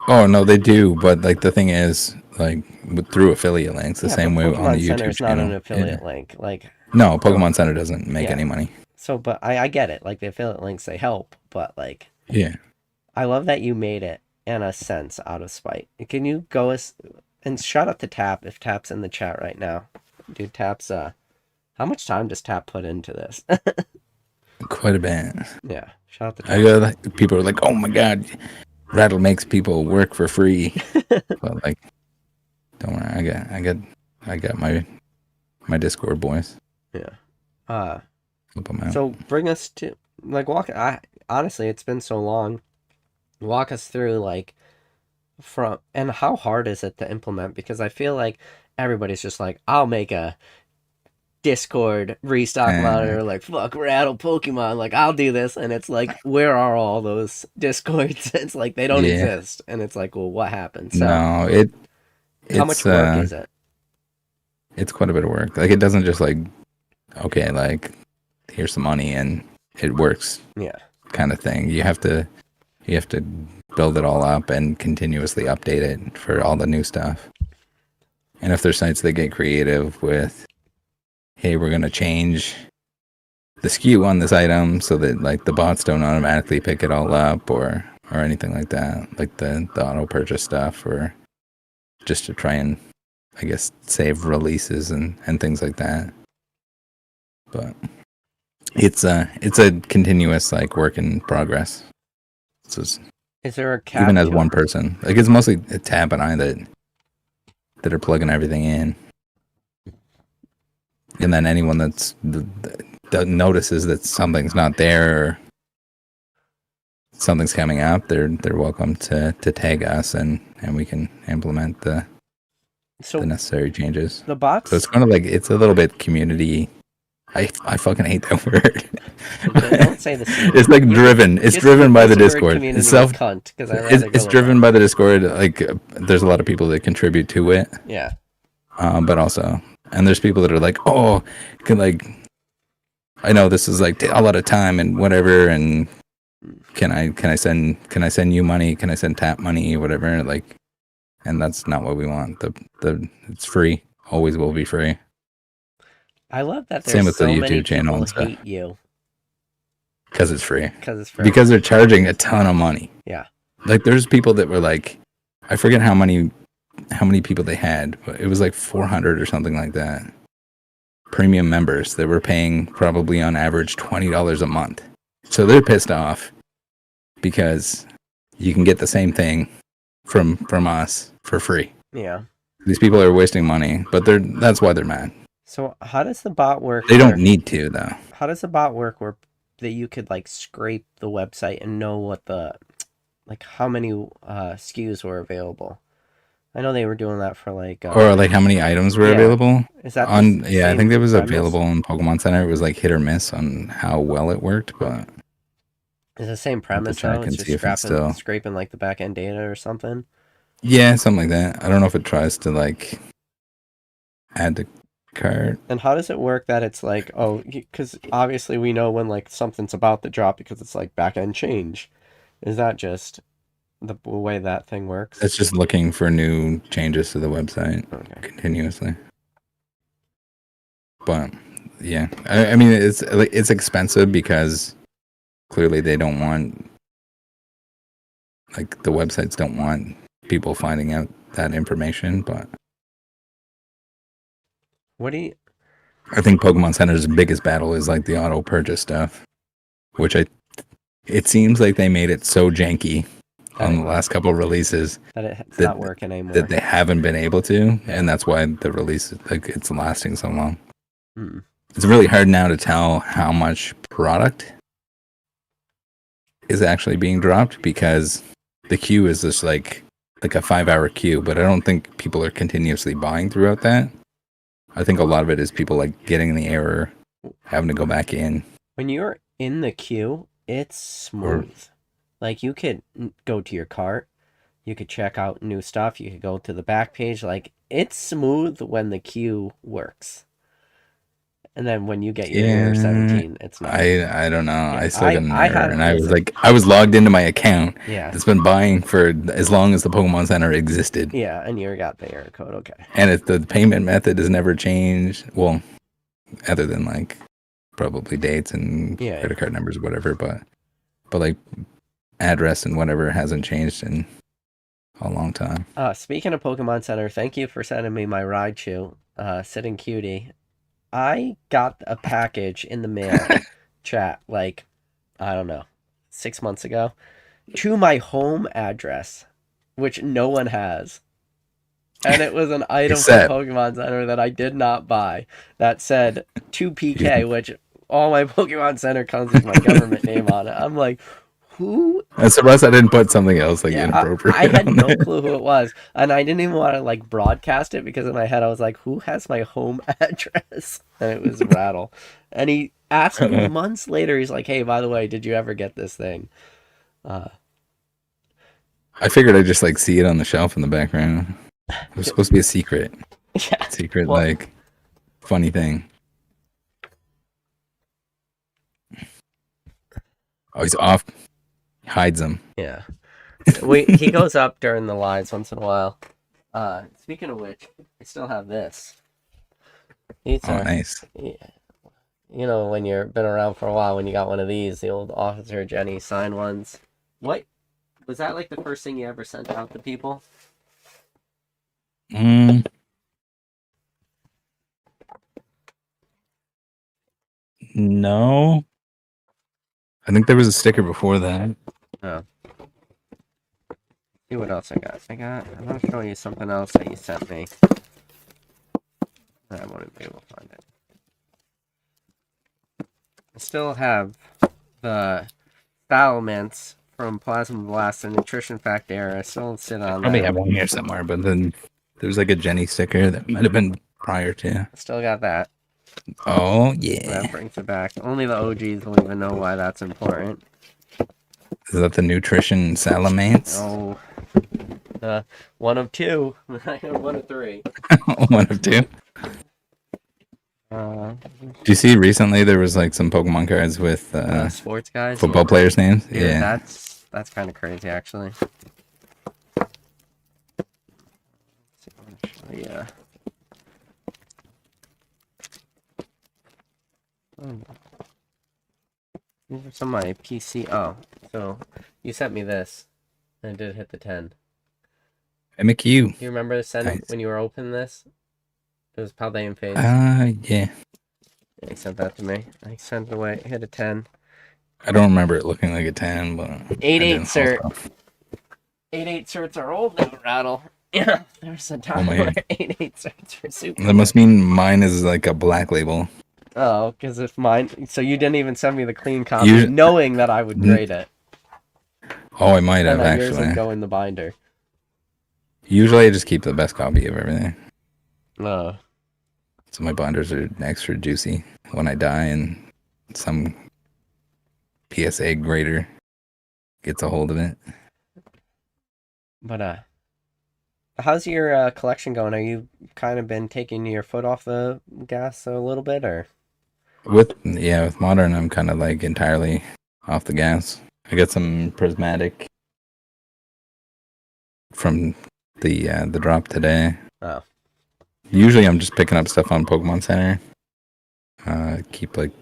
Oh no, they do, but like the thing is, like through affiliate links, the Yeah, same but way on Pokemon the Center YouTube is not channel. an Yeah. affiliate link. Like, No, so Pokemon Center doesn't make yeah. any money. So, but I get it. Like the affiliate links, they help, but like Yeah. I love that you made it in a sense out of spite. Can you go us and shout out to Tap if Tap's in the chat right now. Dude, Tap's how much time does Tap put into this? Quite a bit. Yeah, shout out to I Tap. got like, people are like, "Oh my god, Rattle makes people work for free." But like, don't worry, I got my Discord boys. Yeah. Help them out. So bring us to like walk. I honestly, it's been so long. Walk us through like and how hard is it to implement? Because I feel like everybody's just like, I'll make a Discord restock Uh, monitor, like fuck Rattle Pokemon, like I'll do this, and it's like, where are all those Discords? It's like they don't yeah, exist, and it's like, well, what happened? So, no, how it's much work is it? it's quite a bit of work. Like it doesn't just like okay, like here's some money and it works Yeah, kind of thing. You have to build it all up and continuously update it for all the new stuff. And if there's sites that get creative with, hey, we're gonna change the SKU on this item so that like the bots don't automatically pick it all up or anything like that, like the auto purchase stuff, or just to try and I guess save releases and things like that. But it's a continuous like work in progress. So is there a even cap as to one it? person, like it's mostly Tab and I that are plugging everything in, and then anyone that notices that something's not there or something's coming up, they're welcome to tag us and we can implement the So necessary changes. the So it's bots, kind of like it's a little bit community. I fucking hate that word. don't say the c It's word. like driven. It's Just driven put by the this word Discord. community with cunt, because I'd rather go It's with that. driven by the Discord. Like there's a lot of people that contribute to it, Yeah. but also and there's people that are like, oh, can like I know this is like a lot of time and whatever, and can I send you money? Can I send Tap money? Whatever. Like, and that's not what we want. The it's free. Always will be free. I love that there's Same with the so many YouTube channel people and stuff hate you because it's free. because it's free. Because they're charging a ton of money. Yeah. Like there's people that were like, I forget how many people they had, but it was like 400 or something like that. Premium members that were paying probably on average $20 a month. So they're pissed off because you can get the same thing from us for free. Yeah. These people are wasting money, but that's why they're mad. So how does the bot work They don't where need to though. how does the bot work where that you could like scrape the website and know what the like how many SKUs were available? I know they were doing that for like Or like how many items were yeah. available Is that the on yeah, I think same it was premise? available in Pokemon Center. It was like hit or miss on how well it worked, but Is the same I'll have to premise though? check It's and just see if it's still scraping like the back end data or something. yeah, something like that. I don't know if it tries to like add to cart. And how does it work that it's like, oh, because obviously we know when like something's about to drop because it's like back end change. Is that just the way that thing works? It's just looking for new changes to the website Okay. continuously. But yeah, I mean it's expensive because clearly they don't want like the websites don't want people finding out that information. But What do you? I think Pokemon Center's biggest battle is like the auto purchase stuff, which it seems like they made it so janky That on the last couple of releases it's that not working anymore. that they haven't been able to, and that's why the release like it's lasting so long. Mm. It's really hard now to tell how much product is actually being dropped because the queue is just like a 5 hour queue, but I don't think people are continuously buying throughout that. I think a lot of it is people like getting the error, having to go back in. When you're in the queue, it's Or smooth. Like you could go to your cart, you could check out new stuff, you could go to the back page. Like it's smooth when the queue works. And then when you get your error yeah, 17, it's not. I don't know. Yeah, I still got an I error, had and I was listen. like, I was logged into my account Yeah. that's been buying for as long as the Pokemon Center existed, Yeah, and you got the error code. Okay. and the payment method has never changed. Well, other than like probably dates and Yeah. credit card numbers or whatever, but like address and whatever hasn't changed in a long time. Speaking of Pokemon Center, thank you for sending me my Raichu, Sitting Cutie. I got a package in the mail, chat, like, I don't know, 6 months ago, to my home address, which no one has. And it was an item from Except Pokemon Center that I did not buy that said 2PK, you, which all my Pokemon Center comes with my government name on it. I'm like, who? I'm surprised I didn't put something else like Yeah, inappropriate I had on no there. clue who it was, and I didn't even want to like broadcast it because in my head I was like, "Who has my home address?" And it was Rattle, and he asked me months later. He's like, "Hey, by the way, did you ever get this thing?" Uh, I figured I'd just like see it on the shelf in the background. It was supposed to be a yeah. secret Well, like funny thing. Oh, he's off. Hides them. yeah. He goes up during the lives once in a while. Speaking of which, I still have this. These Oh, are, nice. yeah, you know, when you've been around for a while, when you got one of these, the old Officer Jenny signed ones. What was that like the first thing you ever sent out to people? Mm, no. I think there was a sticker before that. Oh, see what else I got. I'm gonna show you something else that you sent me. I won't be able to find it. I still have the Style Mints from Plasma Blast and Nutrition Fact era. I still sit on Probably that. have one here somewhere, but then there's like a Jenny sticker that might have been prior to. I still got that. Oh yeah. That brings it back. Only the OGs will even know why that's important. Is that the nutrition salamance? Oh, one of two. One of three. One of two. Uh, Do you see recently there was like some Pokemon cards with sports guys. football Yeah. players' names? Dude, Yeah. that's kind of crazy, actually. Yeah. These are some of my PC. Oh, so you sent me this, and it did hit the 10. MQ. Do you remember sending Nice. when you were opening this? It was Paldean Phase. Yeah. He sent that to me. I sent it away. Hit a 10. I don't remember it looking like a 10, but 8-8 I cert. didn't. 8-8 certs are old now, Rattle. Yeah, there's a time my. where 8-8 certs are super. That must mean mine is like a black label. Oh, because if mine. So you didn't even send me the clean copy, You, knowing that I would grade it. oh, I might And have then yours would actually. go in the binder. Usually I just keep the best copy of everything. No. So my binders are extra juicy when I die and some PSA grader gets a hold of it. But, how's your collection going? Are you kind of been taking your foot off the gas a little bit, or? With modern I'm kind of like entirely off the gas. I got some prismatic from the drop today. Oh. Usually I'm just picking up stuff on Pokemon Center. Keep like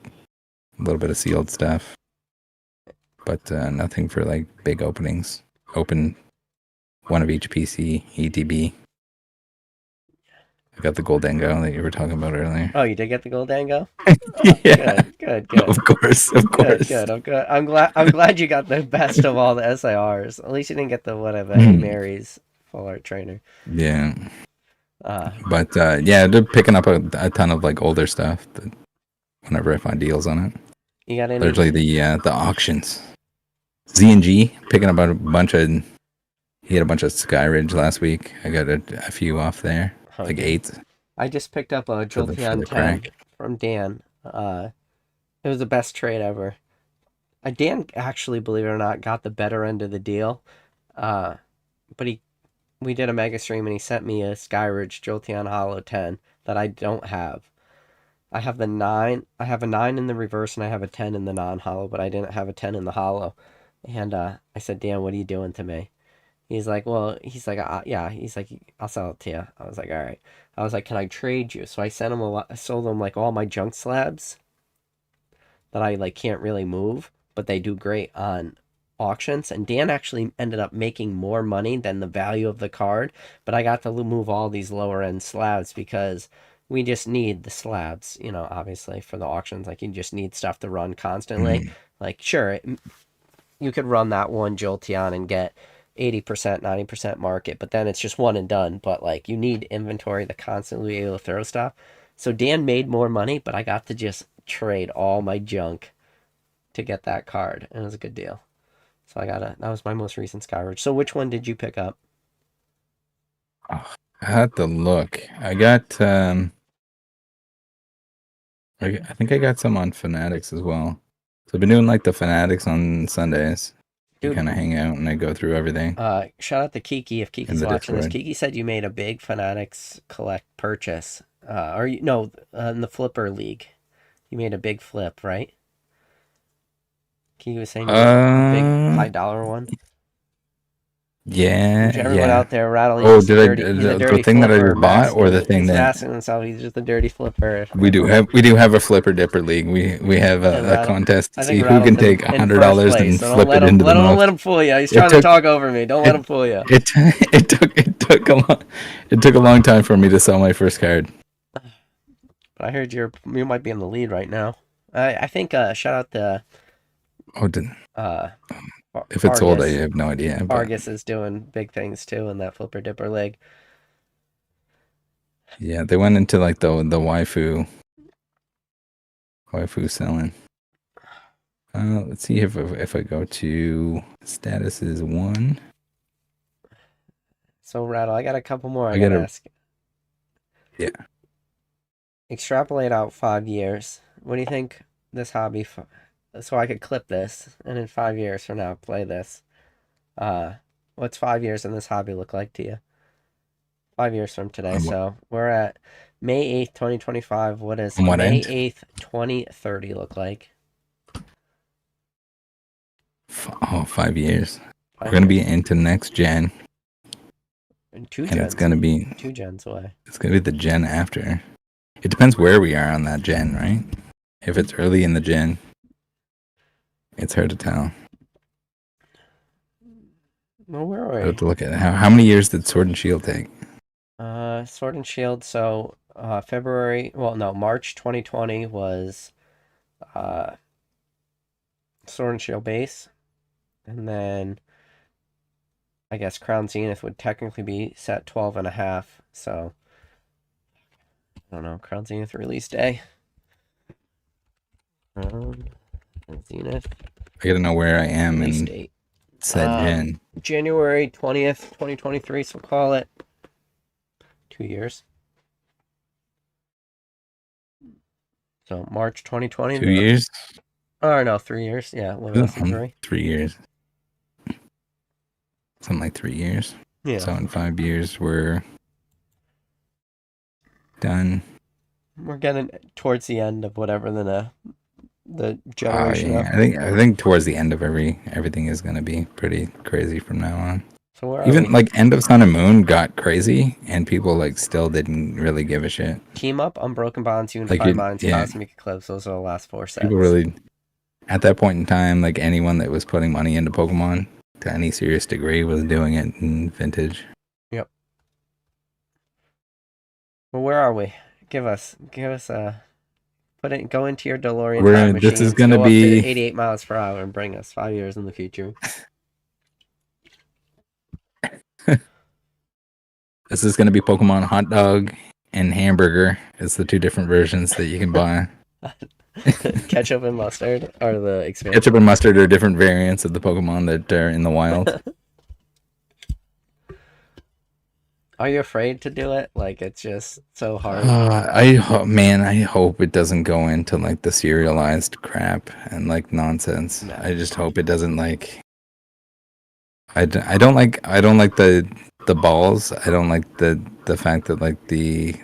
a little bit of sealed stuff, but nothing for like big openings. Open one of each PC ETB. I got the Goldengo that you were talking about earlier. Oh, you did get the Goldango? Yeah, Good. of course. Good. I'm good. I'm glad you got the best of all the SIRs. At least you didn't get the whatever A Mary's full art trainer. Yeah. Uh, But yeah, they're picking up a ton of like older stuff that whenever I find deals on it. you got any? Largely the auctions. Z&G picking up a bunch of. He had a bunch of Skyridge last week. I got a few off there, like 8. I just picked up a For the Jolteon 10 crack. from Dan. It was the best trade ever. Dan actually, believe it or not, got the better end of the deal. But we did a mega stream and he sent me a Skyridge Jolteon Hollow 10 that I don't have. I have the 9. I have a 9 in the reverse and I have a 10 in the non-hollow, but I didn't have a 10 in the hollow. And I said, Dan, what are you doing to me? He's like, yeah. He's like, I'll sell it to you. I was like, all right. I was like, can I trade you? So I sent him I sold him like all my junk slabs that I like can't really move, but they do great on auctions. And Dan actually ended up making more money than the value of the card, but I got to move all these lower end slabs because we just need the slabs, obviously for the auctions. Like you just need stuff to run constantly. Like sure, you could run that one Jolteon and get 80%, 90% market, but then it's just one and done. But like you need inventory to constantly be able to throw stuff. So Dan made more money, but I got to just trade all my junk to get that card, and it was a good deal. So that was my most recent Skyward. So which one did you pick up? Oh, I had to look. I got I think I got some on Fanatics as well. So I've been doing like the Fanatics on Sundays. You Dude, kind of hang out and I go through everything shout out to Kiki if in Kiki's the watching this. Discord. Kiki said you made a big Fanatics collect purchase. Or you no, in the Flipper League. You made a big flip, right? Kiki was saying you made a big Uh, high dollar one. Which yeah, everyone yeah. out there, Rattle, Oh, he's a the dirty thing that I flipper just bought or the masking. thing He's that masking himself. He's just a dirty flipper. we do have a flipper dipper league. We have And a Rattle, contest to I think see who Rattle's can take in first $100 place. and So don't flip it into the don't let most. him fool you. He's It trying to took talk over me. Don't let it him fool you. it took a long time for me to sell my first card. But I heard you might be in the lead right now. I think shout out to Oh, uh if it's sold, I Fargus. have no idea. But Fargus is doing big things too in that flipper dipper league. yeah, they went into like the waifu selling. Let's see if I go to statuses 1. So Rattle, I got a couple more I I gotta gotta ask. yeah. Extrapolate out 5 years. What do you think this hobby? So I could clip this, and in 5 years from now, play this. Uh, what's 5 years in this hobby look like to you? 5 years from today. On So we're at May 8th, 2025. What does what May end? 8th, 2030 look like? Oh, 5 years. We're 5 gonna be years. into next gen, And two and it's gens. gonna be 2 gens away. the gen after. It depends where we are on that gen, right? If it's early in the gen, it's hard to tell. Well, where I are have we? to look at it. How many years did Sword and Shield take? Sword and Shield. So February. Well, no, March 2020 was uh Sword and Shield base, and then I guess Crown Zenith would technically be set 12 and a half. So I don't know. Crown Zenith release day. Crown Zenith I gotta know where I am release in date. said gen. January 20th, 2023. So call it 2 years. So March 2020. 2 years? Or no, 3 years. Yeah, a little less than three. 3 years. Something like 3 years. Yeah. So in 5 years we're done. We're getting towards the end of whatever the generation Yeah. up. I think towards the end of everything is gonna be pretty crazy from now on. So where are Even we? like end of Sun and Moon got crazy, and people like still didn't really give a shit. Team Up, Unbroken Bonds, Like Unified Minds, yeah, Cosmic Eclipse. Those are the last 4 people sets. really at that point in time, like anyone that was putting money into Pokemon to any serious degree was doing it in Vintage. Yep. Well, where are we? Give us go into your DeLorean time This is machines, gonna go up to be 88 miles per hour and bring us 5 years in the future. this is gonna be Pokemon Hot Dog and Hamburger. It's the two different versions that you can buy. Ketchup and mustard are the expansion. Ketchup and mustard are different variants of the Pokemon that are in the wild. Are you afraid to do it? Like it's just so hard. Man, I hope it doesn't go into like the serialized crap and like nonsense. No. I just hope it doesn't like. I don't like the balls. I don't like the fact that like the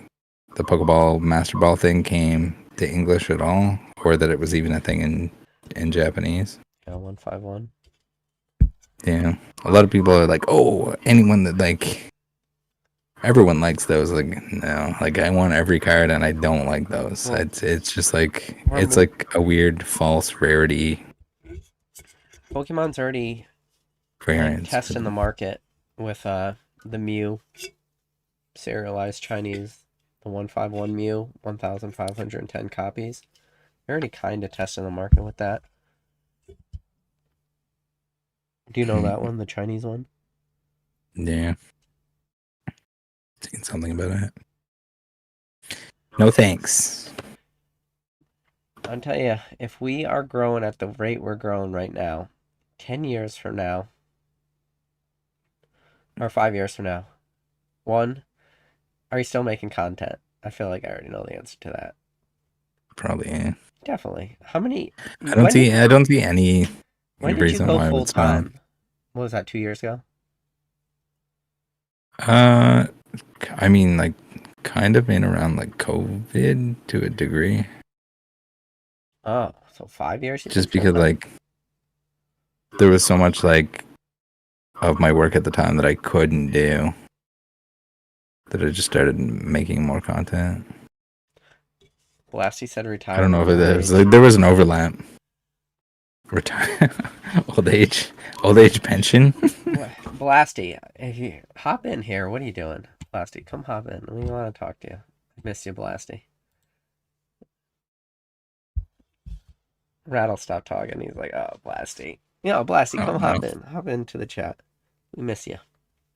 Pokeball Master Ball thing came to English at all, or that it was even a thing in Japanese. Yeah, 151. Yeah, a lot of people are like, oh, anyone that like. Everyone likes those. Like no, like I want every card, and I don't like those. Well, It's just like it's like a weird false rarity Pokemon's already variance. testing the market with the Mew serialized Chinese, the 151 Mew, 1,510 copies. They're already kind of testing the market with that. Do you know that one, the Chinese one? Yeah, seen something about it. No thanks. I'll tell you, if we are growing at the rate we're growing right now, 10 years from now, or 5 years from now, one, are you still making content? I feel like I already know the answer to that. Probably. Yeah. Definitely. How many? I don't see. I don't see any When did you reason go why I full would stop. time? What was that? 2 years ago? Uh, I mean, like, kind of in around like COVID to a degree. Oh, so 5 years you've been Just full because time? like there was so much like of my work at the time that I couldn't do that I just started making more content. Blasty said I don't know retirement if it was wage. like, there was an overlap. Retire, old age pension. Blasty, if you hop in here, what are you doing? Blasty, come hop in. We want to talk to you. I miss you, Blasty. Rattle stopped talking. He's like, oh, Blasty. Blasty, Oh come no, hop in. Hop into the chat. We miss you.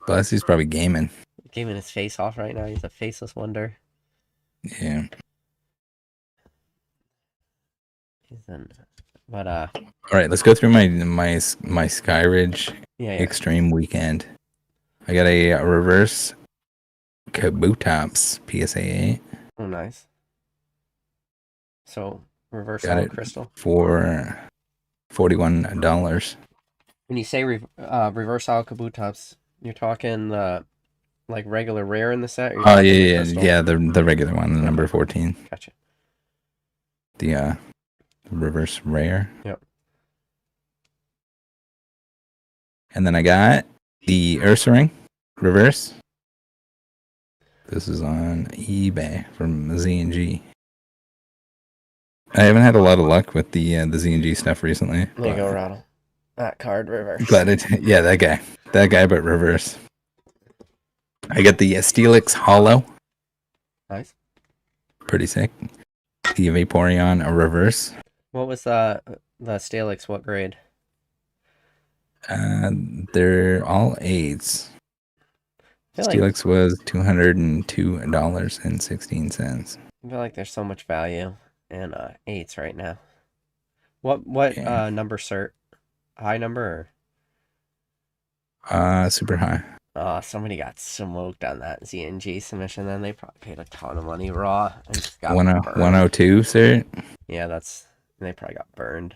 Blasty's probably gaming. Gaming his face off right now. He's a faceless wonder. Yeah. But All right, let's go through my Skyridge yeah. Extreme weekend. I got a reverse Kabutops PSA 8. Oh, nice. So reverse Got it crystal for $41. When you say reverse al kabutops, you're talking like regular rare in the set? Or you're Oh talking the yeah, crystal? yeah, the regular one, the number 14. Gotcha. The reverse rare. Yep. And then I got the Ursa ring reverse. This is on eBay from Z&G. I haven't had a lot of luck with the Z&G stuff recently. There you go, Rattle. That card reverse. But yeah, that guy, but reverse. I got the Steelix Hollow. Nice. Pretty sick. The Vaporeon a reverse. What was the Stalix? What grade? They're all 8s. Steelix was $202.16. I feel like there's so much value in 8s right now. What number cert? High number or? Super high. Somebody got smoked on that ZNG submission. Then they probably paid a ton of money raw and just got 102, sir. Yeah, they probably got burned.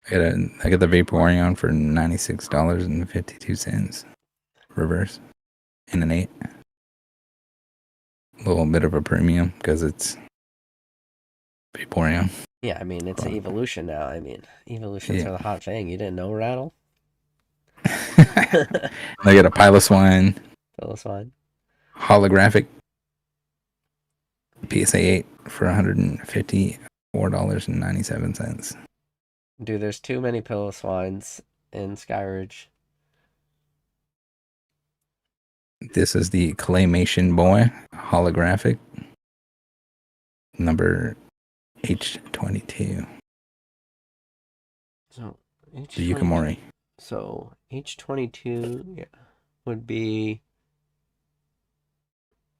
I got the Vaporeon for $96.52. Reverse. In an 8. A little bit of a premium because it's Vaporeon. Yeah, I mean, it's an evolution now. I mean, evolutions are the hot thing. You didn't know, Rattle? I got a Piloswine. Holographic PSA 8 for $154.97. Dude, there's too many Piloswines in Skyridge. This is the Claymation Boy holographic number H22. So the Yukamori. So H22 would be,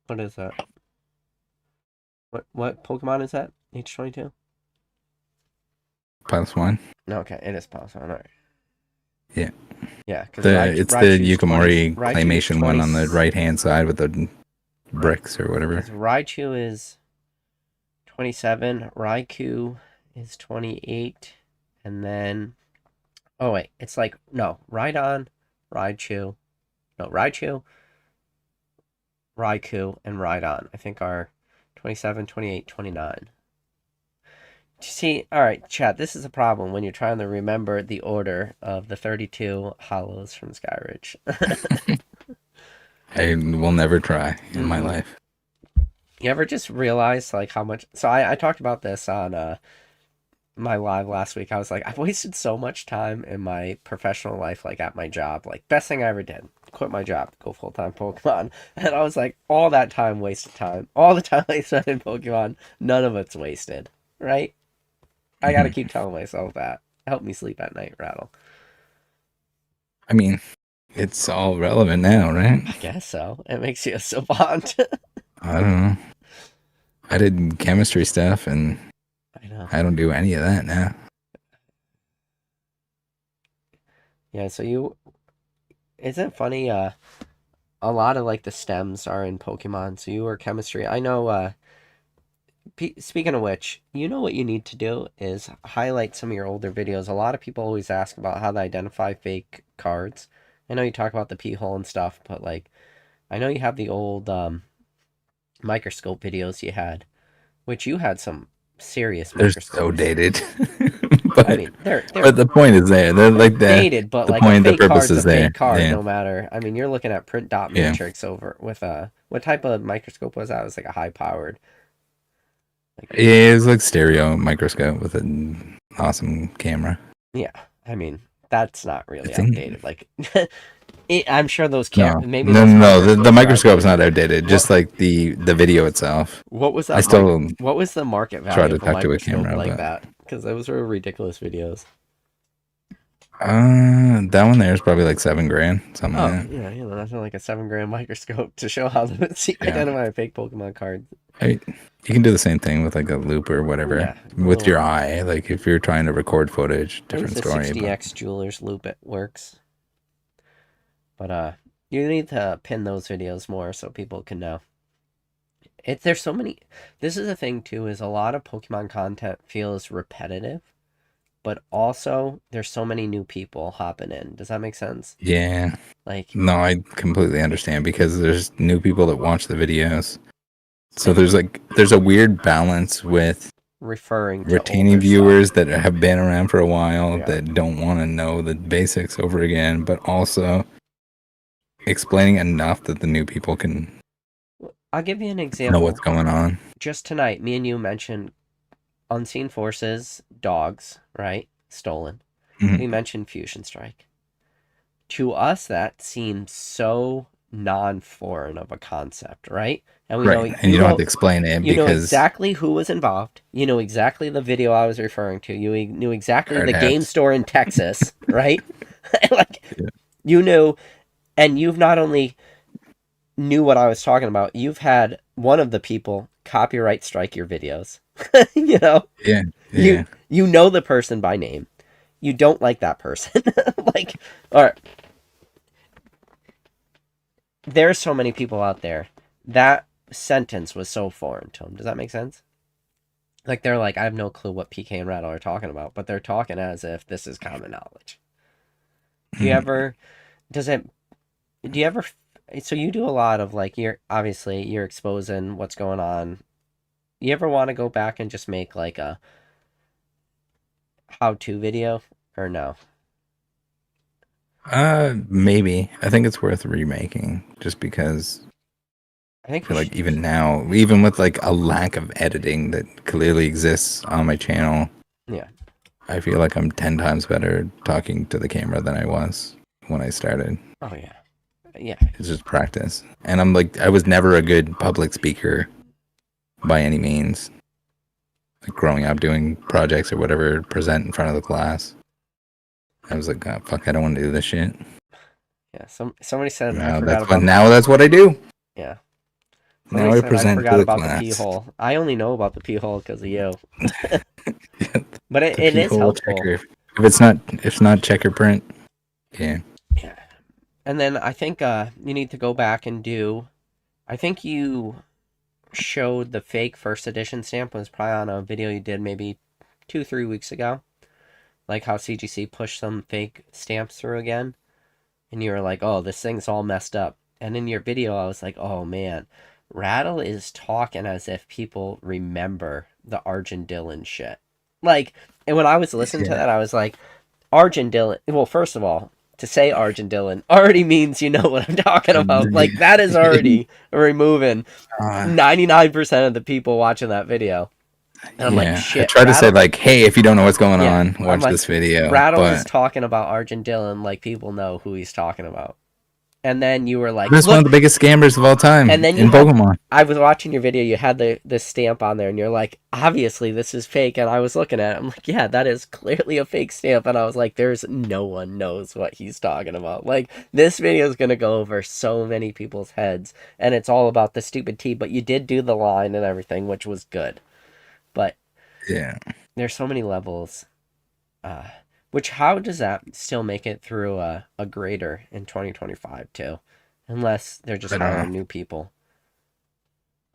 what is that? What Pokemon is that? H22? Piloswine. Okay, it is Piloswine. All right. Yeah. Yeah, because it's the Yukamori Claymation one on the right hand side with the bricks or whatever. Raichu is 27, Raikou is 28, and then it's like Raichu, Raichu, Raikou, and Rhydon I think are 27, 28, 29. See, all right, chat, this is a problem when you're trying to remember the order of the 32 hollows from Skyridge. I will never try in my life. You ever just realize like how much? So I talked about this on my live last week. I was like, I've wasted so much time in my professional life, like at my job. Like, best thing I ever did, quit my job, go full-time Pokemon. And I was like, all that time, wasted time. All the time I spent in Pokemon, none of it's wasted, right? I gotta keep telling myself that. Help me sleep at night, Rattle. I mean, it's all relevant now, right? I guess so. It makes you a savant. I don't know. I did chemistry stuff, and I don't do any of that now. Yeah, so isn't it funny, a lot of like the stems are in Pokemon, so you were chemistry. I know, speaking of which, you know what you need to do is highlight some of your older videos. A lot of people always ask about how to identify fake cards. I know you talk about the P hole and stuff, but like, I know you have the old microscope videos you had, which you had some serious They're so microscopes. dated. I but mean, they're but the point is there. They're like dated, but the like a point, the fake purpose card's a is there. fake card, Yeah. no matter. I mean, you're looking at print dot Yeah. matrix over with a what type of microscope was that? It was like a high powered. Like, It was like stereo microscope with an awesome camera. yeah, I mean, that's not I really think outdated. Like, I'm sure those no, maybe no, those no. The microscopes are microscope's outdated. not outdated. What Just like the video itself. what was I that mic? still What was the market try value to of a talk to a microscope camera, like but that? Because those were ridiculous videos. that one there is probably like 7 grand, something Oh like that. yeah, that's like a 7 grand microscope to show how to see, Yeah. identify a fake Pokemon card. You can do the same thing with like a loop or whatever Yeah, with your eye. Like if you're trying to record footage, I use different the story. But 60x Jewelers loop. It works, but you need to pin those videos more so people can know. There's so many. This is the thing too. Is a lot of Pokemon content feels repetitive, but also there's so many new people hopping in. Does that make sense? yeah, Like, no, I completely understand because there's new people that watch the videos. So and there's a weird balance with referring to retaining older viewers stuff. that have been around for a while Yeah. that don't want to know the basics over again, but also explaining enough that the new people can I'll give you an know what's example. going on. Just tonight, me and you mentioned Unseen Forces, dogs, right? Stolen. We Mhm. mentioned Fusion Strike. To us, that seems so non-foreign of a concept, right? And we know Right, and you don't have to explain it you know because exactly who was involved. You know exactly the video I was referring to. You knew exactly hard the game hats. store in Texas, right? Like Yeah. you knew, and you've not only knew what I was talking about, you've had one of the people copyright strike your videos. You know, Yeah, you yeah. you know the person by name. You don't like that person. Like, or there's so many people out there. That sentence was so foreign to them. Does that make sense? Like they're like, I have no clue what PK and Rattle are talking about, but they're talking as if this is common knowledge. Do you Mhm. ever? Does it? Do you ever? So you do a lot of like you're obviously you're exposing what's going on. You ever want to go back and just make like a how-to video or no? Maybe. I think it's worth remaking just because I think I we feel like should. even now, even with like a lack of editing that clearly exists on my channel, Yeah. I feel like I'm 10 times better talking to the camera than I was when I started. Oh yeah. Yeah. It's just practice. And I'm like, I was never a good public speaker by any means. Like growing up doing projects or whatever, present in front of the class. I was like, oh, fuck, I don't want to do this shit. Yeah. Somebody said I forgot Now that's what I do. yeah. Now Somebody I said I present to forgot the about the pee class. hole. I only know about the pee hole because of you. But The it is keyhole helpful. checker. If it's not checker print, yeah. Yeah. And then I think you need to go back and do. I think you showed the fake first edition stamp was probably on a video you did maybe 2-3 weeks ago. Like how CGC pushed some fake stamps through again. And you were like, oh, this thing's all messed up. And in your video, I was like, oh man, Rattle is talking as if people remember the Arjun Dillon shit. Like, and when I was listening to Yeah. that, I was like, Arjun Dillon. Well, first of all, to say Arjun Dillon already means you know what I'm talking about. Like, that is already removing Uh, 99% of the people watching that video. And I'm like, yeah. I shit, try to say like, hey, if you don't know what's going yeah. on, I'm watch like, this video. Rattle is But talking about Arjun Dillon like people know who he's talking about. And then you were like, this is one of look, the biggest scammers of all time and then you in had, Pokemon. I was watching your video, you had the stamp on there, and you're like, obviously this is fake. And I was looking at it, I'm like, yeah, that is clearly a fake stamp. And I was like, there's no one knows what he's talking about. Like, this video is going to go over so many people's heads, and it's all about the stupid T, but you did do the line and everything, which was good. But Yeah. there's so many levels. Which, how does that still make it through a grader in 2025 too? Unless they're just I don't hiring know. new people.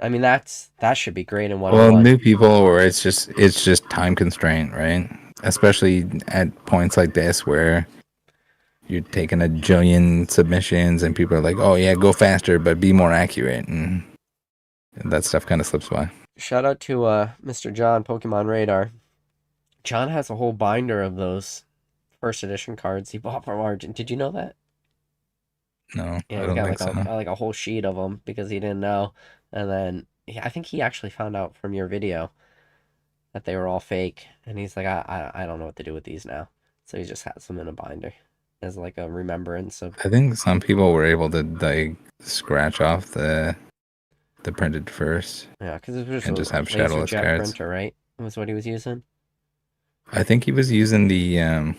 I mean, that should be great in Well, 101. new people, or it's just time constraint, right? Especially at points like this where you're taking a jillion submissions and people are like, "Oh yeah, go faster, but be more accurate," and that stuff kind of slips by. Shout out to Mr. John, Pokemon Radar. John has a whole binder of those first edition cards he bought from Argent. Did you know that? No, Yeah, I he's don't got think so. like a whole sheet of them because he didn't know, and then yeah, I think he actually found out from your video that they were all fake, and he's like, I don't know what to do with these now, so he just has them in a binder as like a remembrance of. I think some people were able to like scratch off the printed first Yeah, because it was just and a just have laser shadowless jet cards. printer, right? Was what he was using. I think he was using the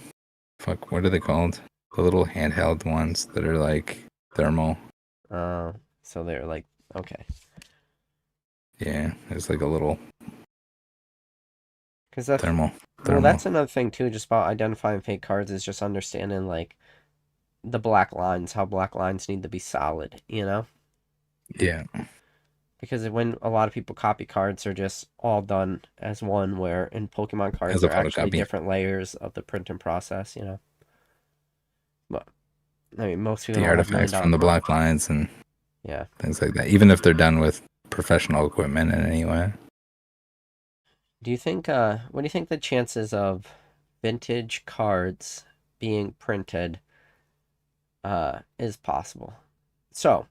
fuck, what are they called? The little handheld ones that are like thermal. Uh, so they're like, okay, Yeah, it's like a little because that's thermal well, thermal. that's another thing too, just about identifying fake cards is just understanding like the black lines, how black lines need to be solid, you know? Yeah, Because when a lot of people copy cards, they're just all done as one, where in Pokemon cards, as a they're actually photocopy. different layers of the printing process, you know? But, I mean, most people The don't have artifacts from $1 million. the black lines and Yeah. things like that. Even if they're done with professional equipment in any way. Do you think, what do you think the chances of vintage cards being printed, is possible? So,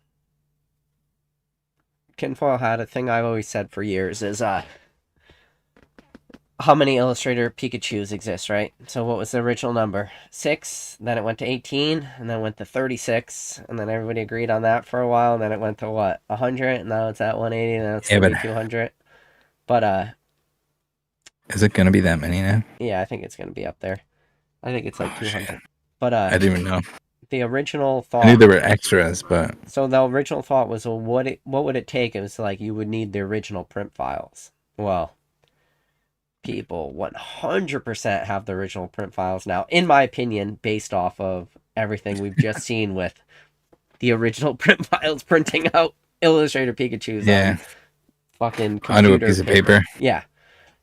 Kinfoil had a thing I've always said for years is, how many Illustrator Pikachus exist, right? So what was the original number? 6, then it went to 18, and then went to 36, and then everybody agreed on that for a while, and then it went to what? 100, and now it's at 180, and now it's Yeah, but 3,200. But is it gonna be that many now? yeah, I think it's going to be up there. I think it's like Oh shit. 200. But I didn't even know. the original I knew thought, there were extras, but so the original thought was, well, what would it take? It was like you would need the original print files. Well, people 100% have the original print files now, in my opinion, based off of everything we've just seen with the original print files printing out Illustrator Pikachus on yeah, fucking onto a computer piece of paper. paper. Yeah.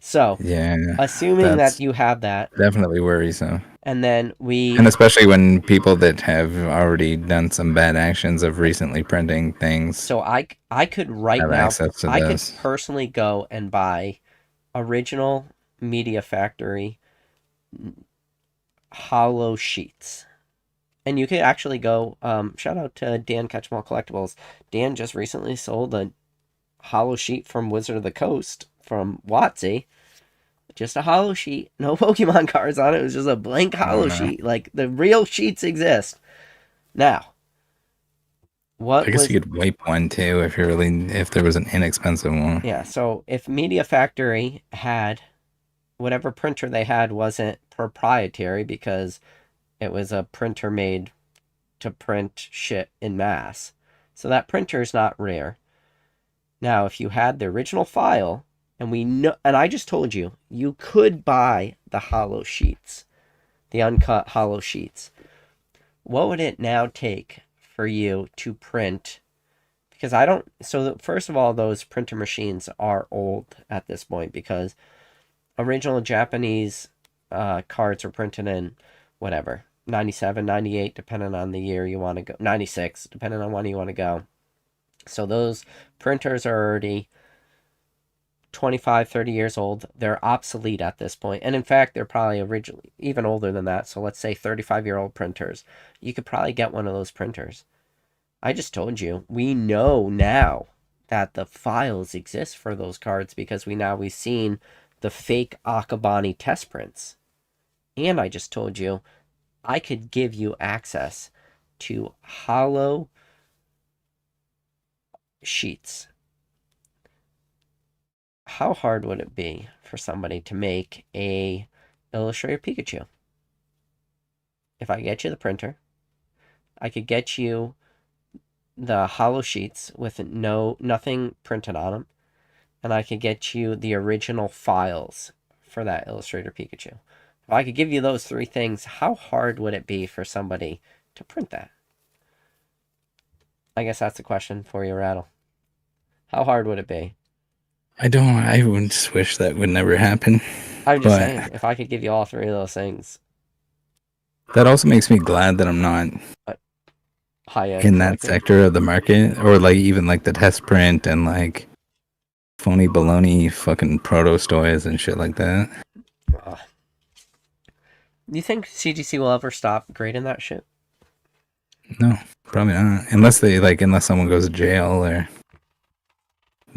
So, Yeah, assuming that that's you have that, definitely worrisome. and then And we, especially when people that have already done some bad actions of recently printing things so I could right have now, access to I could this. personally go and buy original Media Factory hollow sheets. And you could actually go, shout out to Dan Catchmall Collectibles. Dan just recently sold a hollow sheet from Wizard of the Coast from Watsy. Just a hollow sheet. No Pokemon cards on it. It was just a blank Oh hollow no. sheet. Like, the real sheets exist. Now, I what guess was... you could wipe one too if there was an inexpensive one. Yeah, so if Media Factory had... Whatever printer they had wasn't proprietary because it was a printer made to print shit in mass. So that printer is not rare. Now, if you had the original file, and we know, and I just told you, you could buy the hollow sheets, the uncut hollow sheets. What would it now take for you to print? Because I don't. So first of all, those printer machines are old at this point because original Japanese cards were printed in whatever 97, 98, depending on the year you want to go. 96, depending on when you want to go. So those printers are already 25, 30 years old. They're obsolete at this point. And in fact, they're probably originally even older than that. So let's say 35-year-old printers. You could probably get one of those printers. I just told you, we know now that the files exist for those cards because we've seen the fake Akabani test prints. And I just told you, I could give you access to hollow sheets. How hard would it be for somebody to make a Illustrator Pikachu? If I get you the printer, I could get you the hollow sheets with nothing printed on them, and I could get you the original files for that Illustrator Pikachu. If I could give you those three things, how hard would it be for somebody to print that? I guess that's the question for you, Rattle. How hard would it be? I would just wish that would never happen. I'm just But saying, if I could give you all three of those things, that also makes me glad that I'm not high-end in that collecting. sector of the market, or like even like the test print and like phony baloney fucking proto stoys and shit like that. Do you think CGC will ever stop grading that shit? No, probably not. Unless someone goes to jail or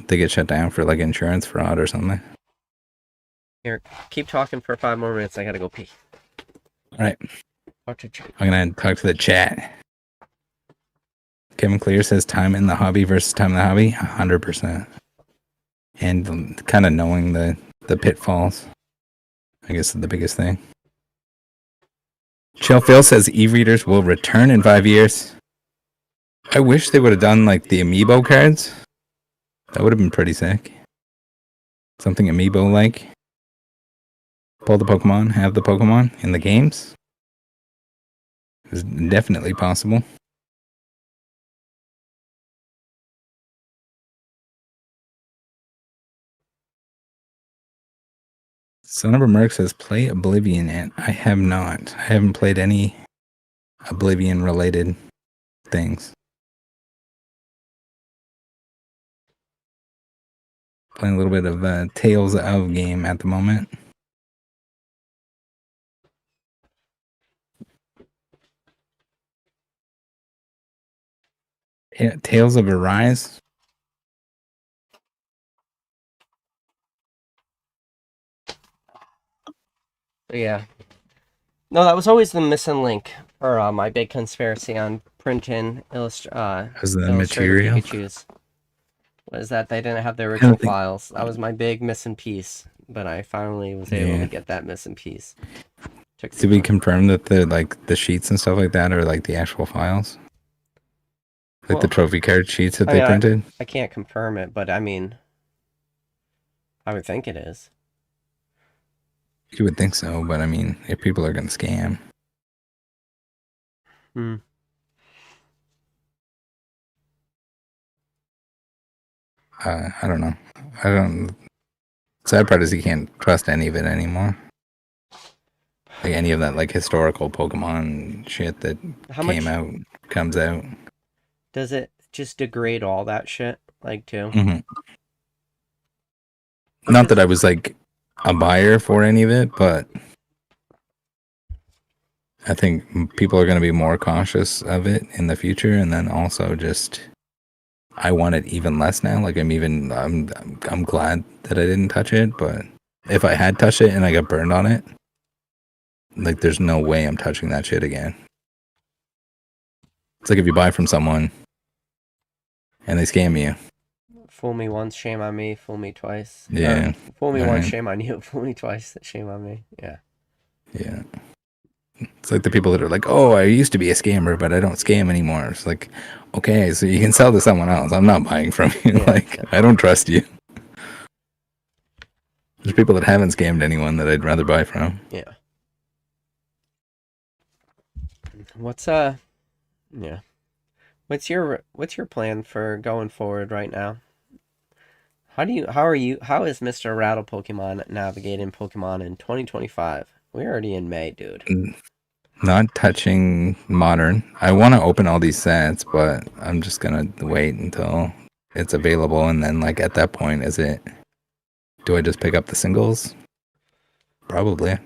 they get shut down for like insurance fraud or something. Here, keep talking for 5 more minutes. I gotta go pee. All right. Talk to chat. I'm gonna talk to the chat. Kevin Clear says time in the hobby versus time in the hobby, 100%. And kind of knowing the pitfalls, I guess, is the biggest thing. Chill Phil says e-readers will return in 5 years. I wish they would have done like the amiibo cards. That would have been pretty sick. Something amiibo like. Pull the Pokemon, have the Pokemon in the games. It's definitely possible. Son of a Merc says play Oblivion, and I have not. I haven't played any Oblivion related things. Playing a little bit of Tales of game at the moment. Yeah, Tales of Arise. Yeah. No, that was always the missing link for my big conspiracy on printing As the Illustrator material. Pikachus. Was that they didn't have the I original don't think- files. That was my big missing piece, but I finally was able to get that missing piece. Did we confirm that the sheets and stuff like that are like the actual files? Like the trophy card sheets that they printed? I can't confirm it, but I mean, I would think it is. You would think so, but I mean, if people are going to scam. I don't know. Sad part is you can't trust any of it anymore. Like any of that like historical Pokemon shit that comes out. Does it just degrade all that shit, like, too? Mm-hmm. Not that I was like a buyer for any of it, but I think people are going to be more cautious of it in the future, and then also just I want it even less now. Like I'm glad that I didn't touch it, but if I had touched it and I got burned on it, like there's no way I'm touching that shit again. It's like if you buy from someone and they scam you. Fool me once, shame on me. Fool me twice. Yeah. Fool me once, shame on you. Fool me twice, shame on me. Yeah. Yeah. It's like the people that are like, oh, I used to be a scammer, but I don't scam anymore. It's like, okay, so you can sell to someone else. I'm not buying from you. Yeah, like, I don't trust you. There's people that haven't scammed anyone that I'd rather buy from. Yeah. What's your plan for going forward right now? How is Mr. Rattle Pokemon navigating Pokemon in 2025? We're already in May, dude. Not touching modern. I want to open all these sets, but I'm just gonna wait until it's available, and then like at that point, do I just pick up the singles? Probably.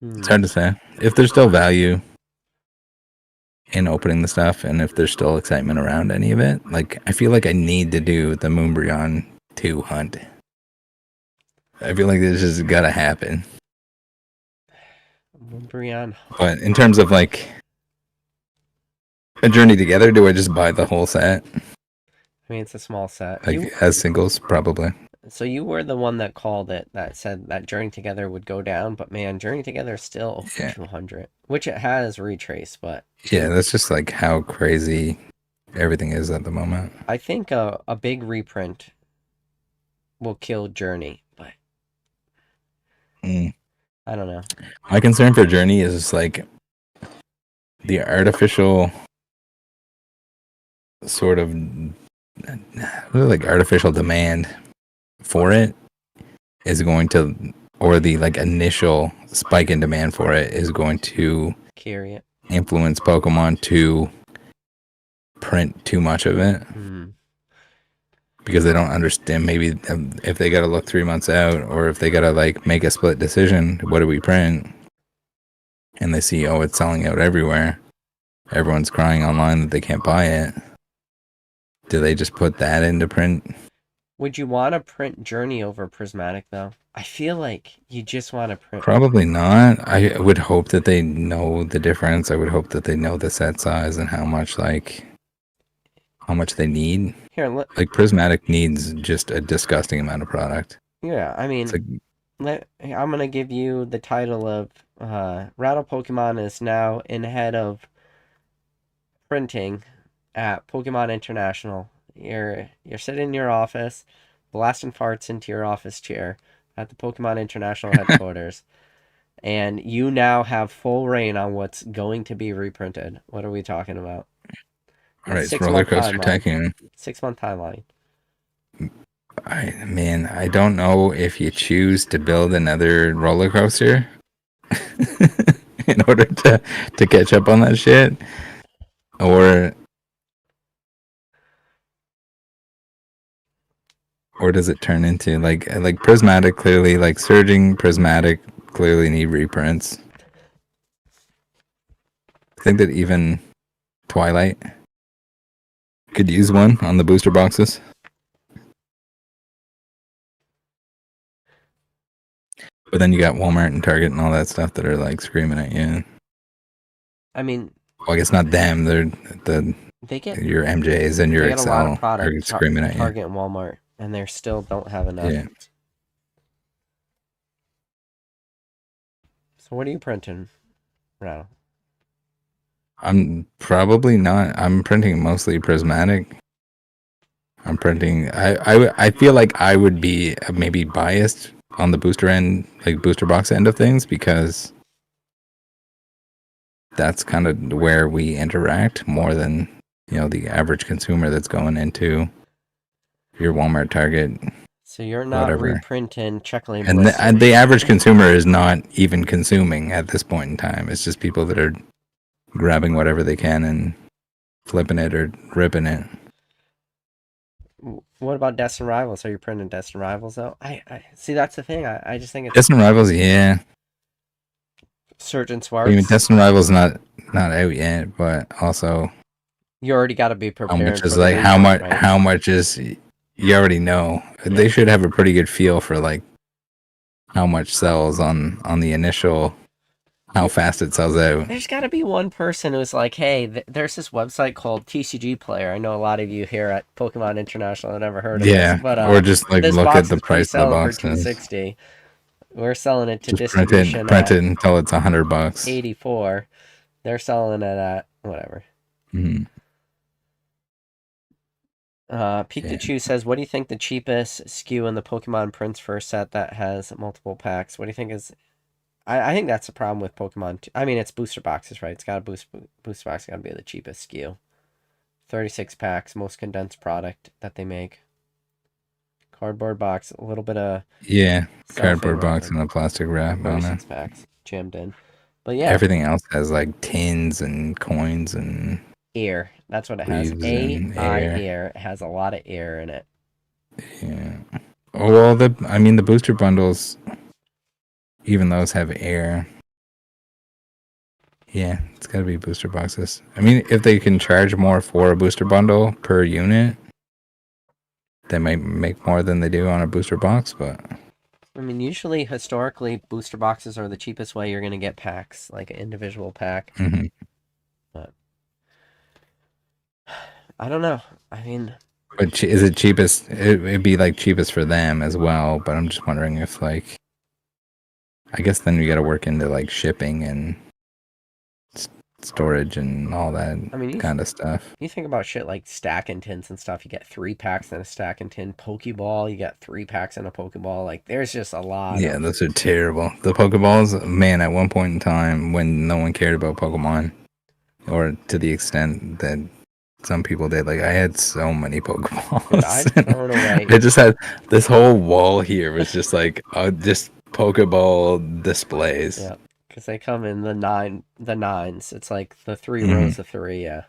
It's hard to say. If there's still value in opening the stuff, and if there's still excitement around any of it, like I feel like I need to do the Moonbryon 2 hunt. I feel like this has got to happen. Moonbryon. But in terms of like a journey together, do I just buy the whole set? I mean, it's a small set. Like as singles, probably. So you were the one that called it, that said that Journey Together would go down, but man, Journey Together is still over 200, which it has retraced, but... Yeah, that's just like how crazy everything is at the moment. I think a big reprint will kill Journey, but Mm. I don't know. My concern for Journey is just like the artificial sort of like artificial demand for it is going to, or the like initial spike in demand for it is going to Carry it. influence Pokemon to print too much of it because they don't understand. Maybe if they got to look 3 months out, or if they got to like make a split decision, what do we print? And they see, oh, it's selling out everywhere. Everyone's crying online that they can't buy it. Do they just put that into print? Would you want to print Journey over Prismatic, though? I feel like you just want to print... Probably not. I would hope that they know the difference. I would hope that they know the set size and how much they need. Here, like Prismatic needs just a disgusting amount of product. Yeah, I mean, I'm gonna give you the title of Rattle Pokemon is now in head of printing at Pokemon International. You're sitting in your office, blasting farts into your office chair at the Pokemon International headquarters, and you now have full reign on what's going to be reprinted. What are we talking about? All right, it's Roller Coaster Tycoon. 6-month timeline. I don't know if you choose to build another roller coaster in order to catch up on that shit, or does it turn into like Prismatic clearly, like Surging Prismatic clearly need reprints. I think that even Twilight could use one on the booster boxes. But then you got Walmart and Target and all that stuff that are like screaming at you. I mean, well, I guess not them. They're your MJs and your they get Excel a lot of product are screaming at you. Target and Walmart, and they still don't have enough. Yeah. So what are you printing, Rattle? I'm probably not. I'm printing mostly Prismatic. I'm printing. I feel like I would be maybe biased on the booster end, like booster box end of things, because that's kind of where we interact more than, the average consumer that's going into your Walmart, Target. So you're not reprinting Check-Lane and the average consumer is not even consuming at this point in time. It's just people that are grabbing whatever they can and flipping it or ripping it. What about Destined Rivals? Are you printing Destined Rivals though? I see, that's the thing. I just think it's Destined Rivals, yeah. Surgeon Swartz. I mean, Destined Rivals not out yet, but also you already got to be prepared. How much is like how much? Right? How much is? You already know. They should have a pretty good feel for like how much sells on the initial. How fast it sells out. There's got to be one person who's like, hey, there's this website called TCG Player. I know a lot of you here at Pokemon International have never heard of this. But, or just like look at the price of the box. For $260. We're selling it to just distribution. Print it until it's $100. $84. They're selling it at whatever. Mm-hmm. Pikachu says, what do you think the cheapest SKU in the Pokemon prints for a set that has multiple packs? What do you think is... I think that's the problem with Pokemon. I mean, it's booster boxes, right? It's got a booster box. Got to be the cheapest SKU. 36 packs, most condensed product that they make. Cardboard box, a little bit of cardboard box and a plastic wrap on it. 36 packs jammed in, but yeah, everything else has like tins and coins and air. That's what it has. Air. It has a lot of air in it. Yeah. Oh well, the booster bundles. Even those have air. Yeah, it's got to be booster boxes. I mean, if they can charge more for a booster bundle per unit, they might make more than they do on a booster box, but... I mean, usually, historically, booster boxes are the cheapest way you're going to get packs, like an individual pack. Mm-hmm. But... I don't know. I mean... But is it cheapest? It'd be, like, cheapest for them as well, but I'm just wondering if, like... I guess then we got to work into like shipping and storage and all that I mean, kind of stuff. you think about shit like stacking tins and stuff. You get 3 packs in a stacking tin. Pokeball, you get 3 packs in a Pokeball. Like, there's just a lot Yeah, of. those are terrible. The Pokeballs, man, at one point in time when no one cared about Pokemon, or to the extent that some people did, like I had so many Pokeballs. Dude, I'd thrown away. I just had this whole wall here was just like just Pokeball displays. Yeah, because they come in the nines. It's like the 3 rows Mhm. of three. Yeah,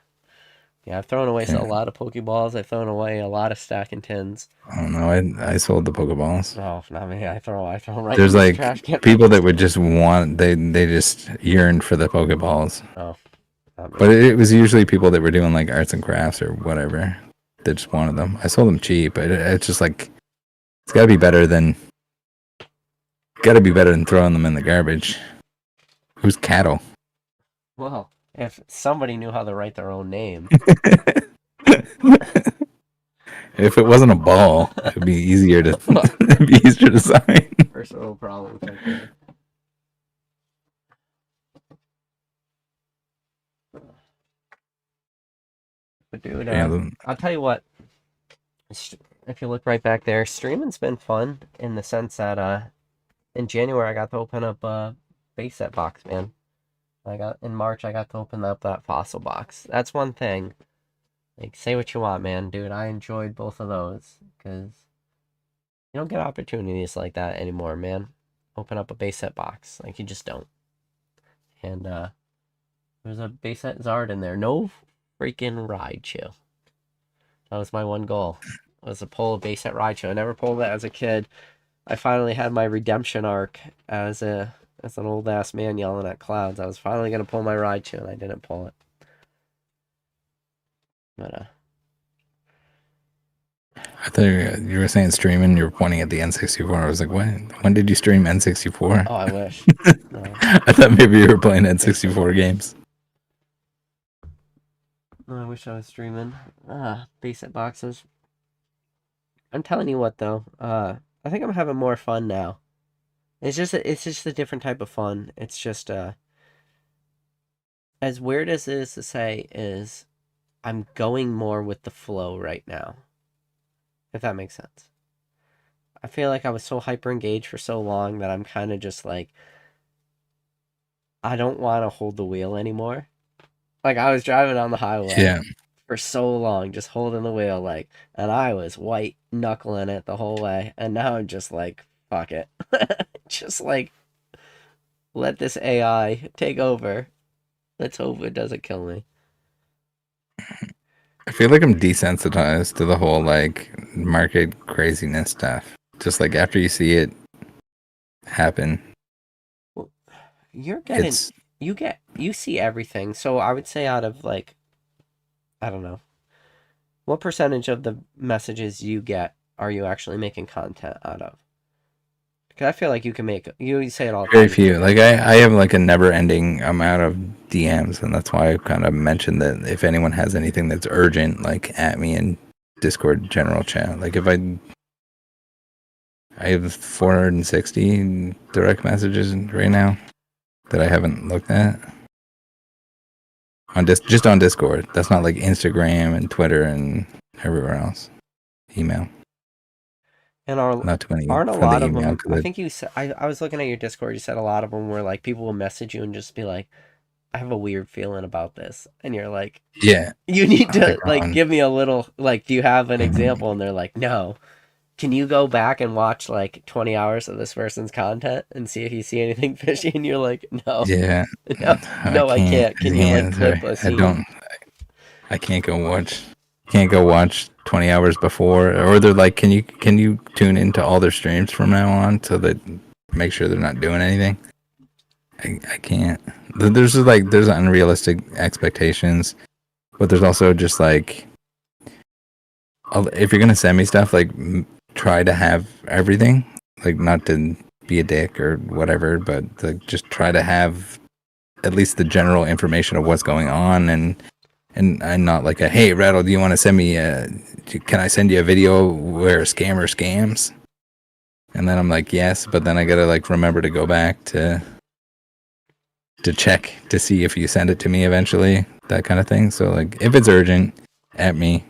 yeah. I've thrown away a Yeah. lot of Pokeballs. I've thrown away a lot of stacking tins. I don't know. I sold the Pokeballs. Oh, not me. I throw them right There's in the like trash can. people that would just want they just yearned for the Pokeballs. Oh, not me. But it was usually people that were doing like arts and crafts or whatever that just wanted them. I sold them cheap, but it's just like it's got to be better than throwing them in the garbage. Who's cattle? Well, if somebody knew how to write their own name. If it wasn't a ball, it'd be easier to it'd be easier to sign. First world problems right there. But dude, I'll tell you what. If you look right back there, streaming's been fun in the sense that in January I got to open up a base set box, man. In March I got to open up that fossil box. That's one thing. Like, say what you want, man, dude. I enjoyed both of those because you don't get opportunities like that anymore, man. Open up a base set box, like you just don't. And there's a base set Zard in there. No freaking Raichu. That was my one goal. Was to pull a base set Raichu. I never pulled it as a kid. I finally had my redemption arc as an old ass man yelling at clouds. I was finally gonna pull my Raichu and I didn't pull it. But I thought you were saying streaming. You were pointing at the N64. I was like, when did you stream N64? oh, I wish. No. I thought maybe you were playing N64 games. I wish I was streaming. Base set boxes. I'm telling you what though, I think I'm having more fun now. It's just a different type of fun. It's just as weird as it is to say, is I'm going more with the flow right now. If that makes sense. I feel like I was so hyper engaged for so long that I'm kind of just like, I don't want to hold the wheel anymore. Like, I was driving on the highway for so long, just holding the wheel, like, and I was white knuckling it the whole way. And now I'm just like, fuck it. Just like, let this AI take over. Let's hope it doesn't kill me. I feel like I'm desensitized to the whole like market craziness stuff. Just like after you see it happen, Well, you see everything. So I would say out of like, I don't know, what percentage of the messages you get are you actually making content out of? Because I feel like you say it all the time. very few. Like I have like a never-ending amount of DMs, and that's why I kind of mentioned that if anyone has anything that's urgent, like at me in Discord general chat. Like if I have 460 direct messages right now that I haven't looked at on just on Discord. That's not like Instagram and Twitter and everywhere else. Email. And Not too many. aren't a for lot the of email, them? I think you said I was looking at your Discord. You said a lot of them were like people will message you and just be like, "I have a weird feeling about this," and you're like, yeah, "You need to Like, like give me a little like. Do you have an example?" And they're like, "No." Can you go back and watch like 20 hours of this person's content and see if you see anything fishy? And you're like, no, yeah. no, I can't. Can you like clip a scene? I can't go watch. Can't go watch 20 hours before, or they're like, can you tune into all their streams from now on so that make sure they're not doing anything? I can't. There's unrealistic expectations, but there's also just like, if you're gonna send me stuff, like try to have everything, like not to be a dick or whatever, but just try to have at least the general information of what's going on, and not like hey Rattle, do you want to send me can I send you a video where a scammer scams? And then I'm like, yes, but then I gotta like remember to go back to to check to see if you send it to me eventually, that kind of thing. So like if it's urgent, at me,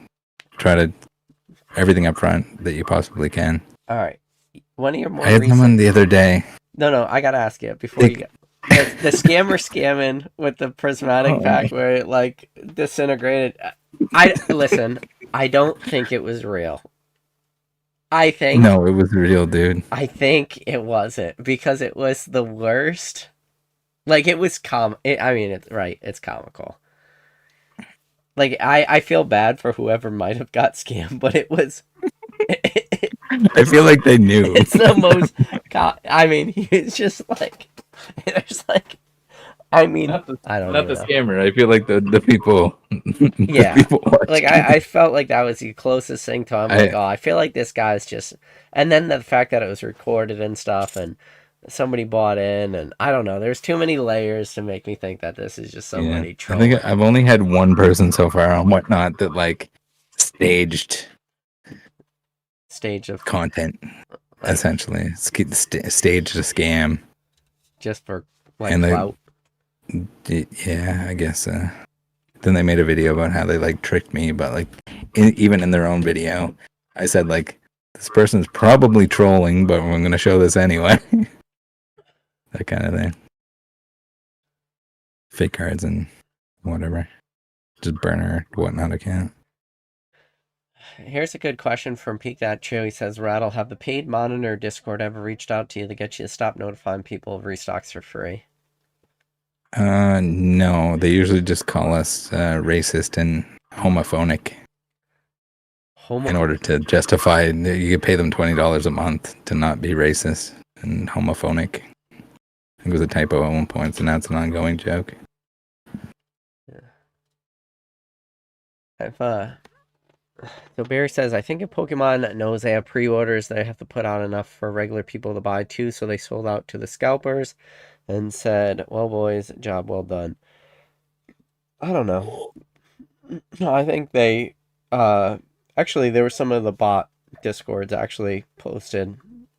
try to everything up front that you possibly can. All right. One of your more I had someone the other day. No, I gotta ask you before you get the scammer scamming with the prismatic pack where it like disintegrated. Listen. I don't think it was real. No, it was real, dude. I think it wasn't because it was the worst. Like it was it's comical. Like I feel bad for whoever might have got scammed, but it was. I feel like they knew. It's the most. He's just like. There's like. I don't know. Not the scammer. I feel like the people. Yeah. The people like I felt like that was the closest thing to. I feel like this guy's just. And then the fact that it was recorded and stuff, and somebody bought in, and I don't know. There's too many layers to make me think that this is just somebody trolling. I think I've only had one person so far on Whatnot that like staged of content, like, essentially staged a scam just for like clout. Yeah, I guess. Then they made a video about how they like tricked me, but like even in their own video, I said like this person's probably trolling, but I'm gonna show this anyway. That kind of thing. Fake cards and whatever, just burner Whatnot account. Here's a good question from Peak.Chew. He says, Rattle, have the paid monitor Discord ever reached out to you to get you to stop notifying people of restocks for free? No. They usually just call us racist and homophobic. In order to justify, you could pay them $20 a month to not be racist and homophobic. I think it was a typo at one point, so now it's an ongoing joke. Yeah. So Barry says, I think if Pokemon knows they have pre-orders, they have to put out enough for regular people to buy too, so they sold out to the scalpers and said, well, boys, job well done. I don't know. I think they, actually, there were some of the bot Discords actually posted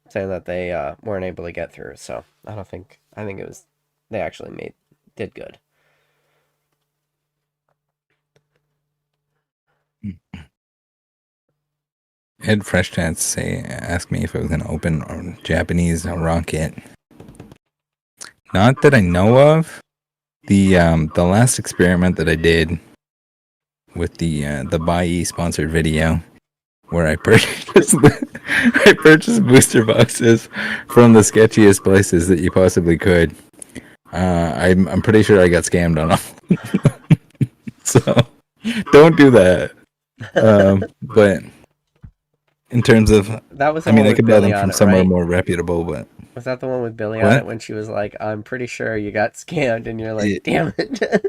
saying that they weren't able to get through, so I think it was, they actually did good. Ed Fresh Chance asked me if I was going to open a Japanese rocket. Not that I know of. The last experiment that I did with the Bai sponsored video, where I purchased booster boxes from the sketchiest places that you possibly could. I'm pretty sure I got scammed on them. So don't do that. But in terms of, that was I could buy them from somewhere more reputable, but was that the one with Billy on it when she was like, I'm pretty sure you got scammed, and you're like, damn it.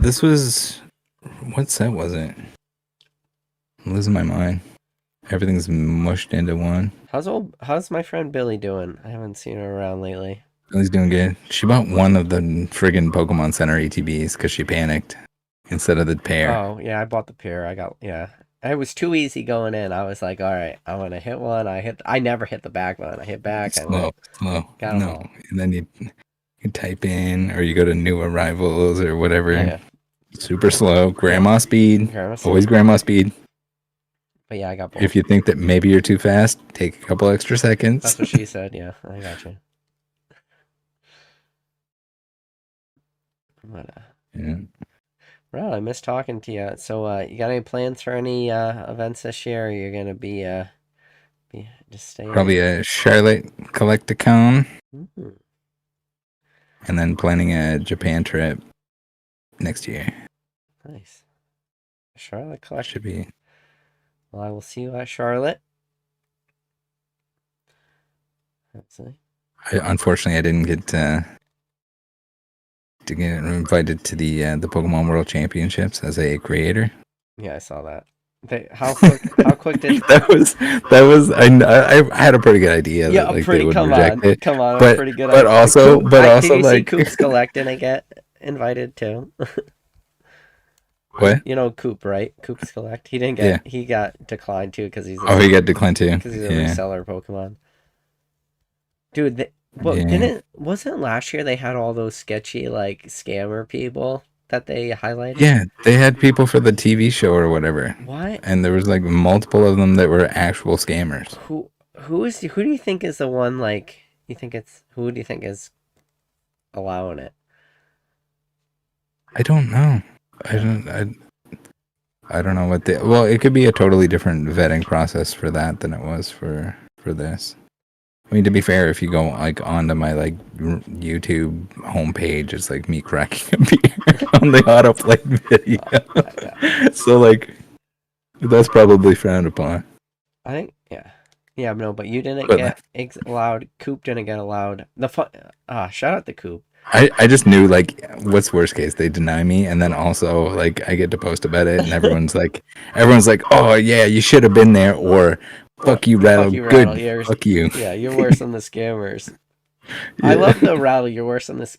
This was, what set was it? I'm losing my mind. Everything's mushed into one. How's my friend Billy doing? I haven't seen her around lately. Billy's doing good. She bought one of the friggin' Pokemon Center ETBs because she panicked instead of the pair. Oh, yeah, I bought the pair. It was too easy going in. I was like, all right, I want to hit one. I never hit the back one. I hit back. Slow. No. And then you type in, or you go to new arrivals or whatever. Yeah. Super slow. Grandma speed. Always grandma speed. But yeah, I got both. If you think that maybe you're too fast, take a couple extra seconds. That's what she said. Yeah, I got you. Yeah. Well, I miss talking to you. So, you got any plans for any events this year? Or you're gonna be just staying? Probably a Charlotte Collecticon, and then planning a Japan trip next year. Nice. Charlotte Collecticon should be. Well, I will see you at Charlotte. Unfortunately, I didn't get to get invited to the Pokemon World Championships as a creator. Yeah, I saw that. How quick did that was I had a pretty good idea that like they would reject it. Come on, but pretty good. But also, did you see Coop's Collect and get invited too? What? You know Coop, right? Coop's Collect. He didn't get. Yeah. He got declined too because he's. He got declined too. Because he's a reseller Pokemon. Dude, But Yeah. wasn't last year they had all those sketchy like scammer people that they highlighted? Yeah, they had people for the TV show or whatever, What? and there was like multiple of them that were actual scammers. Who who do you think is the one like you think it's who do you think is allowing it? I don't know. I Yeah. don't. I don't know what the. Well, it could be a totally different vetting process for that than it was for this. I mean, to be fair, if you go like onto my like YouTube homepage, it's like me cracking a beer on the autoplay Yeah. video. So like, that's probably frowned upon. I think yeah. Yeah, no, but you didn't But get allowed. Coop didn't get allowed. The fun. Shout out to Coop. I just knew like, what's worst case? They deny me, and then also like I get to post about it, and everyone's like, oh yeah, you should have been there, or fuck you, Fuck Rattle, you, Rattle. good, fuck you. Yeah, you're worse than the scammers. I Yeah. love the Rattle. You're worse than this.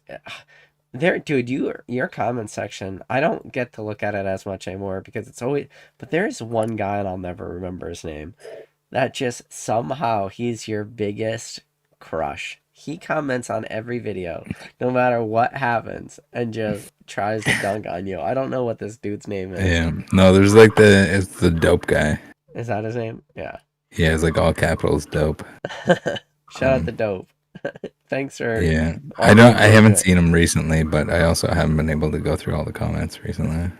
There, dude, your comment section. I don't get to look at it as much anymore because it's always. But there's one guy, and I'll never remember his name. That just somehow he's your biggest crush. He comments on every video, no matter what happens, and just tries to dunk on you. I don't know what this dude's name is. Yeah. No, there's like it's the dope guy. Is that his name? Yeah. Yeah, it's like all capitals dope. Shout out Um, to Dope. Thanks for yeah. all the I haven't engagement. seen him recently, but I also haven't been able to go through all the comments recently.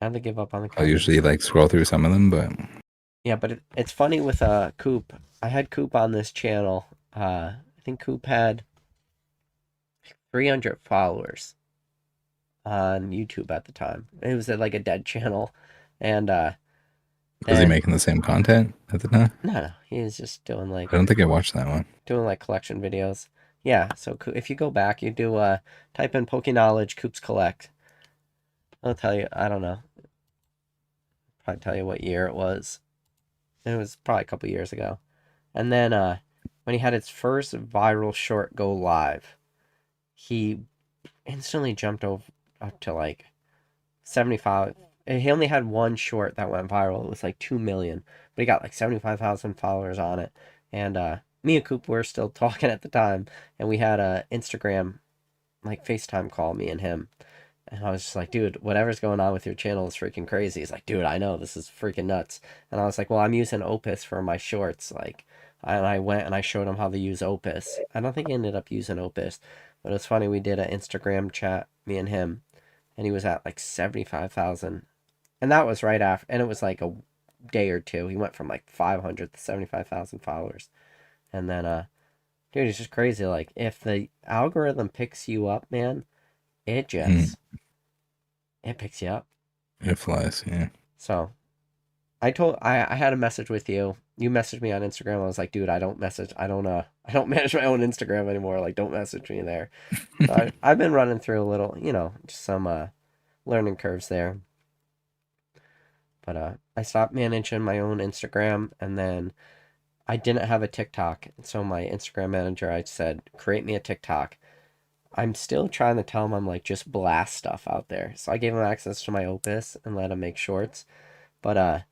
I have to give up on the I'll usually comments. like scroll through some of them, but Yeah, but it's funny with Coop. I had Coop on this channel. I think Coop had 300 followers on YouTube at the time. It was like a dead channel, and was he then making the same content at the time? no, he was just doing I don't think I watched that one. collection videos. Yeah, so if you go back, you do type in Poke Knowledge Coops Collect. I'll tell you. I don't know. Probably tell you what year it was. It was probably a couple years ago. And then when he had his first viral short go live, he instantly jumped up to like 75. He only had one short that went viral. It was like 2 million, but he got like 75,000 followers on it. And me and Coop were still talking at the time, and we had a Instagram like FaceTime call, me and him. And I was just like, dude, whatever's going on with your channel is freaking crazy. He's like, dude, I know, this is freaking nuts. And I was like, well, I'm using Opus for my shorts. Like, and I went and I showed him how to use Opus. I don't think he ended up using Opus, but it's funny. We did an Instagram chat, me and him, and he was at like 75,000. And that was right after, and it was like a day or two. He went from like 500 to 75,000 followers. And then, dude, it's just crazy. Like, if the algorithm picks you up, man, it Hmm. just it picks you up. It flies, yeah. So I had a message with you. You messaged me on Instagram. I was like, dude, I don't manage my own Instagram anymore. Like, don't message me there. So I've been running through a little, just some learning curves there. But I stopped managing my own Instagram, and then I didn't have a TikTok. So my Instagram manager, I said, create me a TikTok. I'm still trying to tell him I'm like just blast stuff out there. So I gave him access to my Opus and let him make shorts. But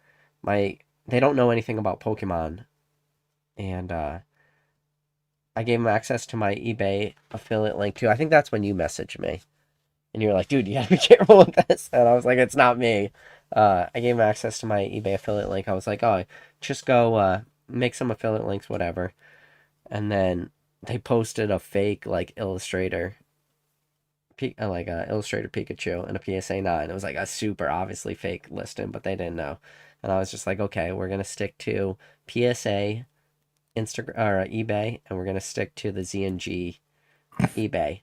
my they don't know anything about Pokemon, and I gave him access to my eBay affiliate link too. I think that's when you messaged me, and you're like, "Dude, you gotta be careful with this." And I was like, "It's not me." I gave him access to my eBay affiliate link. I was like, "Oh, just go make some affiliate links, whatever." And then they posted a fake like Illustrator Pikachu and a PSA 9. It was like a super obviously fake listing, but they didn't know. And I was just like, okay, we're gonna stick to PSA, Instagram or eBay, and we're gonna stick to the ZNG eBay.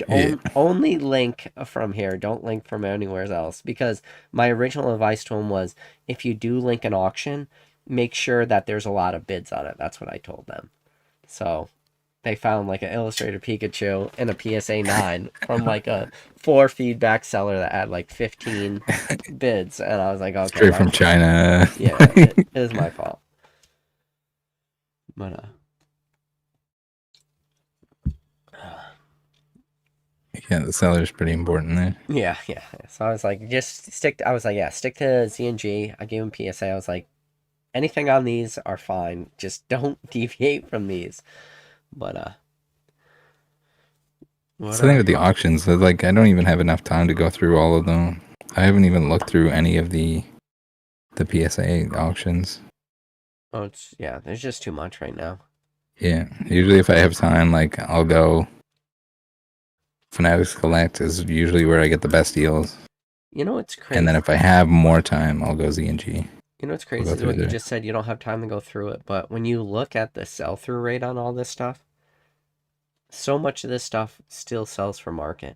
Yeah. Only link from here. Don't link from anywhere else, because my original advice to him was, if you do link an auction, make sure that there's a lot of bids on it. That's what I told them. So they found like an Illustrated Pikachu and a PSA 9 from like a 4 feedback seller that had like 15 bids. And I was like, okay, Straight from China. yeah, it is my fault. But, Yeah, the seller's pretty important there. yeah, yeah. So I was like, I was like, yeah, stick to ZNG. I gave him PSA. I was like, anything on these are fine. Just don't deviate from these. But, What So the thing with the auctions is like I don't even have enough time to go through all of them. I haven't even looked through any of the PSA auctions. Oh, it's yeah. There's just too much right now. Yeah, usually if I have time, like I'll go. Fanatics Collect is usually where I get the best deals, You know what's and then crazy? if I have more time, I'll go Z&G. You know what's I'll go crazy is through what you there. just said. You don't have time to go through it, but when you look at the sell-through rate on all this stuff, so much of this stuff still sells for market.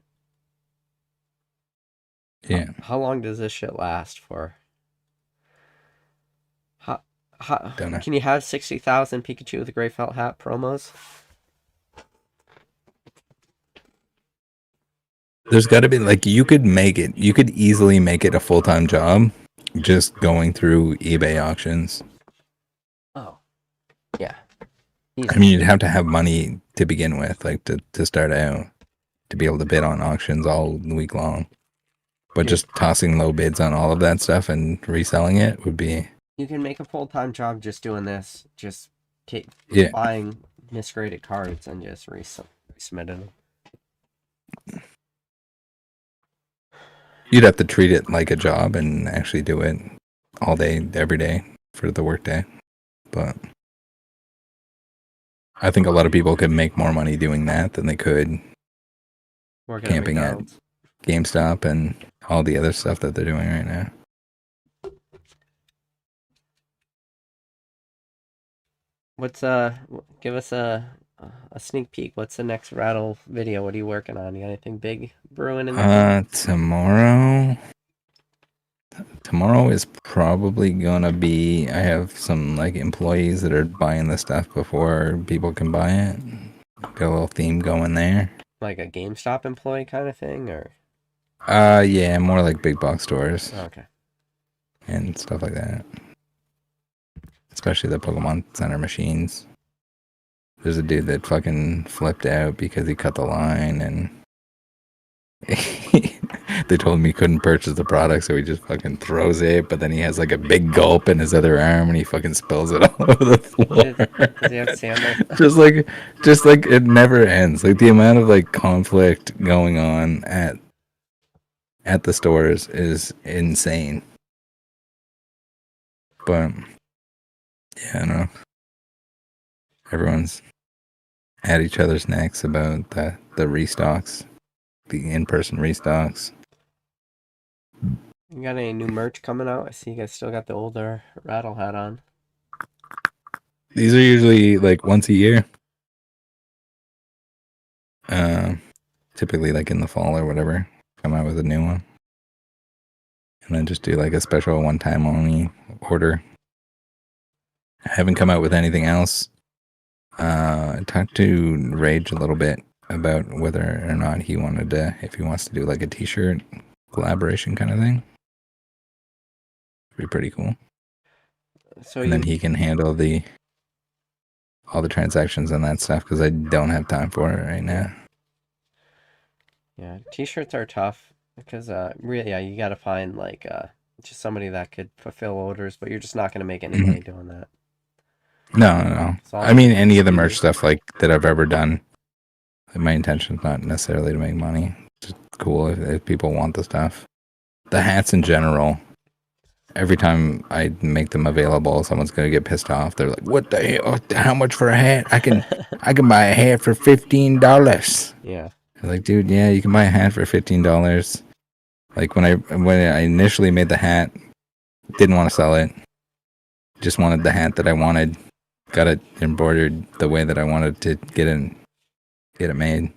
Yeah, How long does this shit last for? How, how don't know. can you have 60,000 Pikachu with a gray felt hat promos? There's got to be like you could make it. You could easily make it a full-time job, just going through eBay auctions. Oh, yeah, I easy. mean, you'd have to have money to begin with, like to start out, to be able to bid on auctions all week long. But Dude, just tossing low bids on all of that stuff and reselling it would be, you can make a full-time job just doing this, just yeah. buying misgraded cards and just resubmitting them. You'd have to treat it like a job and actually do it all day, every day for the workday. But I think a lot of people could make more money doing that than they could Working at camping at McDonald's. GameStop and all the other stuff that they're doing right now. What's give us a sneak peek. What's the next Rattle video? What are you working on? You got anything big brewing in the can? Tomorrow is probably gonna be. I have some like employees that are buying the stuff before people can buy it. Got a little theme going there. Like a GameStop employee kind of thing, or Yeah, more like big box stores oh, okay. and stuff like that. Especially the Pokemon Center machines. There's a dude that fucking flipped out because he cut the line and they told him he couldn't purchase the product, so he just fucking throws it, but then he has like a big gulp in his other arm and he fucking spills it all over the Does he have floor. sandals? just like it never ends. Like the amount of like conflict going on at the stores is insane. But yeah, I know. Everyone's at each other's necks about the restocks, the in-person restocks. You got any new merch coming out? I see you guys still got the older Rattle hat on. These are usually like once a year. Um, Typically like in the fall or whatever, come out with a new one, and then just do like a special one-time only order. I haven't come out with anything else. I talked to Rage a little bit about whether or not he wanted to, if he wants to do like a T-shirt collaboration kind of thing. It'd be pretty cool. So And then you, he can handle all the transactions and that stuff because I don't have time for it right now. yeah, t-shirts are tough because really, yeah, you got to find like just somebody that could fulfill orders, but you're just not gonna make any money Mhm. doing that. No, no, no. It's all I mean, any of the merch speed. stuff like that I've ever done. My intention is not necessarily to make money. It's just cool if people want the stuff. The hats in general. Every time I make them available, someone's gonna get pissed off. They're like, "What the hell? How much for a hat? I can buy a hat for $15." Yeah. Like, dude, yeah, you can buy a hat for $15. Like when I initially made the hat, didn't want to sell it. Just wanted the hat that I wanted. Got it embroidered the way that I wanted to get it made.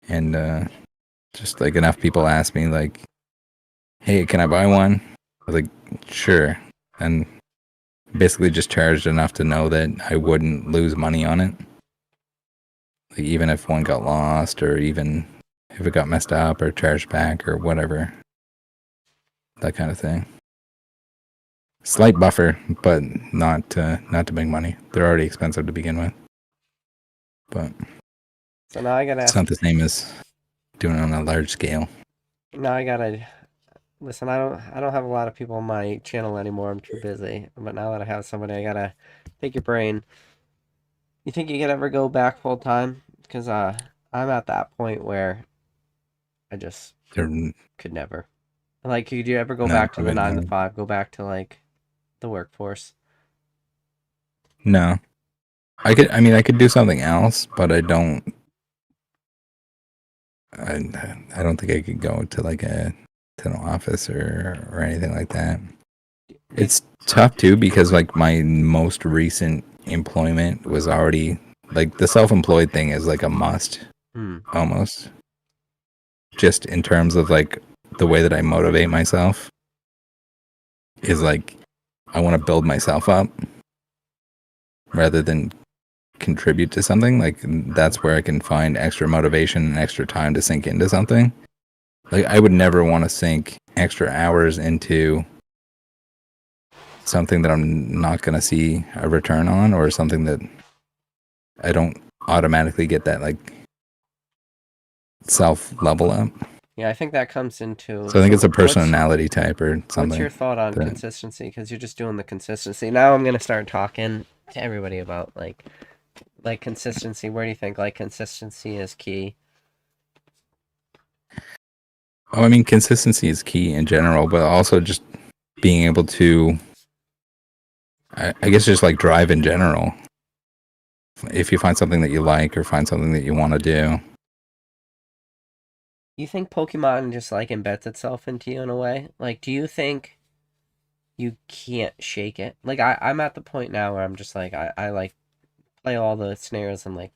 And just like enough people asked me like, "Hey, can I buy one?" I was like, "Sure." And basically just charged enough to know that I wouldn't lose money on it. Like even if one got lost or even if it got messed up or charged back or whatever. That kind of thing. Slight buffer, but not to make money. They're already expensive to begin with. But So now I gotta it's ask. not the same as doing it on a large scale. Now I gotta listen. I don't have a lot of people on my channel anymore. I'm too busy. But now that I have somebody, I gotta pick your brain. You think you could ever go back full time? Because I'm at that point where I just They're could never. Like, could you ever go no, back to the but 9 to no, 5, go back to like the workforce? no. I could. I mean, I could do something else, but I don't. I don't think I could go to like to an office or anything like that. Do, It's tough too because like my most recent employment was already like the self-employed thing is like a must hmm. almost. Just in terms of like the way that I motivate myself is like I want to build myself up rather than contribute to something. Like that's where I can find extra motivation and extra time to sink into something. Like I would never want to sink extra hours into something that I'm not going to see a return on or something that I don't automatically get that like self level up. Yeah, I think that comes into. So I think it's So a personality type or what's your something thought on that consistency? Because you're just doing the consistency. Now I'm gonna start talking to everybody about like consistency. Where do you think like consistency is key? oh, I mean consistency is key in general, but also just being able to I guess just like drive in general. If you find something that you like or find something that you want to do. You think Pokemon just like embeds itself into you in a way? Like, do you think you can't shake it? Like, I'm at the point now where I'm just like, I like play all the snares and like,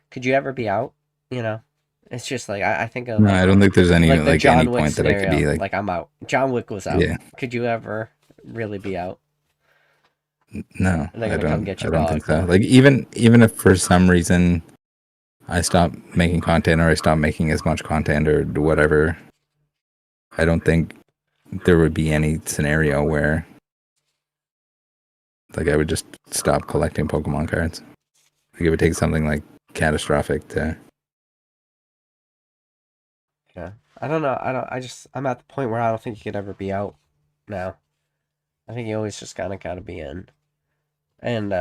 could you ever be out? You know? It's just like, I think of No, I don't think there's like the any John Wick point that I could be scenario. like, Like, I'm out. John Wick was out. yeah, Could you ever really be out? no, They're gonna come get I you don't probably, think so. huh? Like even if for some reason I stop making content or I stop making as much content or whatever, I don't think there would be any scenario where like I would just stop collecting Pokemon cards. Like it would take something like catastrophic to. Yeah. I don't know. I'm at the point where I don't think you could ever be out now. I think you always just kind of gotta be in. And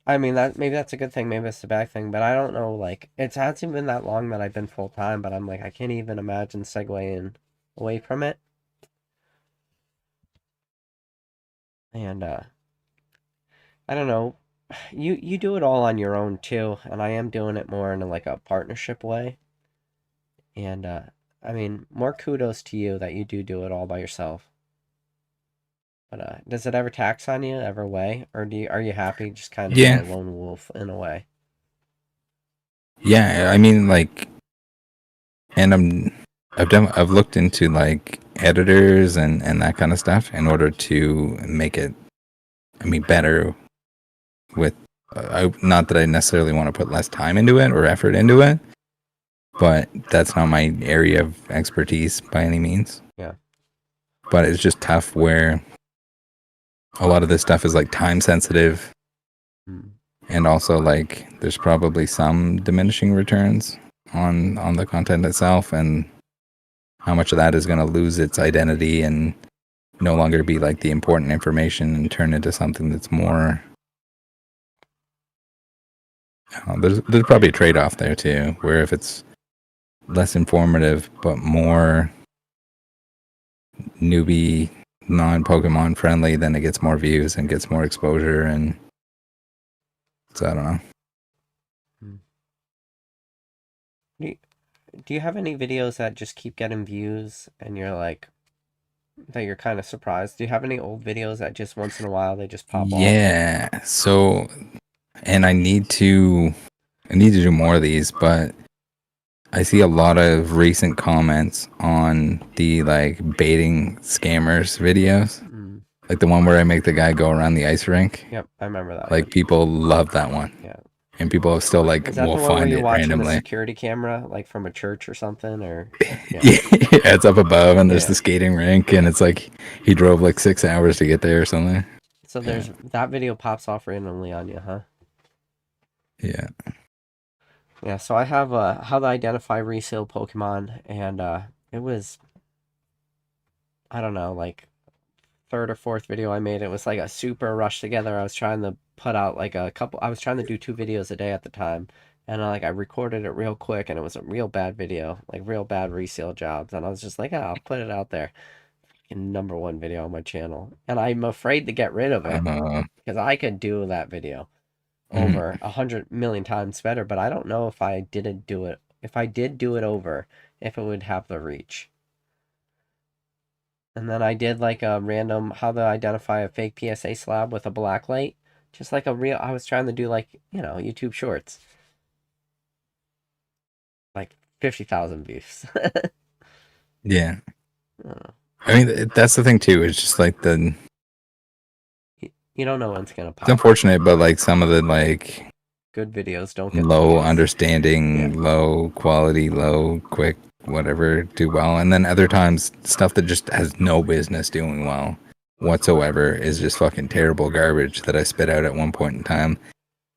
I mean that maybe that's a good thing, maybe it's a bad thing, but I don't know. Like it hasn't been that long that I've been full time, but I'm like I can't even imagine segueing away from it. And I don't know. You do it all on your own too, and I am doing it more in like a partnership way. And I mean, more kudos to you that you do it all by yourself. But does it ever tax on you, ever weigh, or are you happy just kind of being Yeah, a lone wolf in a way? yeah. I mean, like, and I've looked into like editors and that kind of stuff in order to make it. I mean, better with. Not that I necessarily want to put less time into it or effort into it, but that's not my area of expertise by any means. Yeah. But it's just tough where a lot of this stuff is like time sensitive Mm. and also like there's probably some diminishing returns on the content itself and how much of that is going to lose its identity and no longer be like the important information and turn into something that's more there's probably a trade-off there too where if it's less informative but more newbie non-Pokemon friendly, then it gets more views and gets more exposure, and so I don't know. Mm. Do you, do you have any videos that just keep getting views and you're like that you're kind of surprised? Do you have any old videos that just once in a while they just pop off? Yeah, so and I need to do more of these, but I see a lot of recent comments on the like baiting scammers videos, Mm. like the one where I make the guy go around the ice rink. Yep, I remember that Like one. people love that one, Yeah. and people have still like Is that will the one where find you're it watching the randomly. security camera, like from a church or something? Or yeah, Yeah, it's up above, and there's yeah. the skating rink, and it's like he drove like 6 hours to get there or something. So Yeah, there's that video pops off randomly on you, huh? yeah, Yeah. So I have how to identify resale Pokemon, and it was I don't know like third or fourth video I made. It was like a super rush together. I was trying to put out like a couple. I was trying to do 2 videos a day at the time, And I recorded it real quick, and it was a real bad video, like real bad resale jobs. And I was just like, oh, I'll put it out there. In #1 video on my channel. And I'm afraid to get rid of it Uh, because I could do that video mhm. over 100 million times better. But I don't know if I didn't do it. If I did do it over, if it would have the reach. And then I did like a random how to identify a fake PSA slab with a black light. Just like a real, I was trying to do like, YouTube shorts. Like 50,000 views. Yeah. Uh, I mean, that's the thing too. It's just like you don't know when it's going to it's pop. unfortunate, but like some of the like Good videos don't get the low views. understanding, Yeah. low quality, low quick, whatever do well, and then other times stuff that just has no business doing well whatsoever is just fucking terrible garbage that I spit out at one point in time.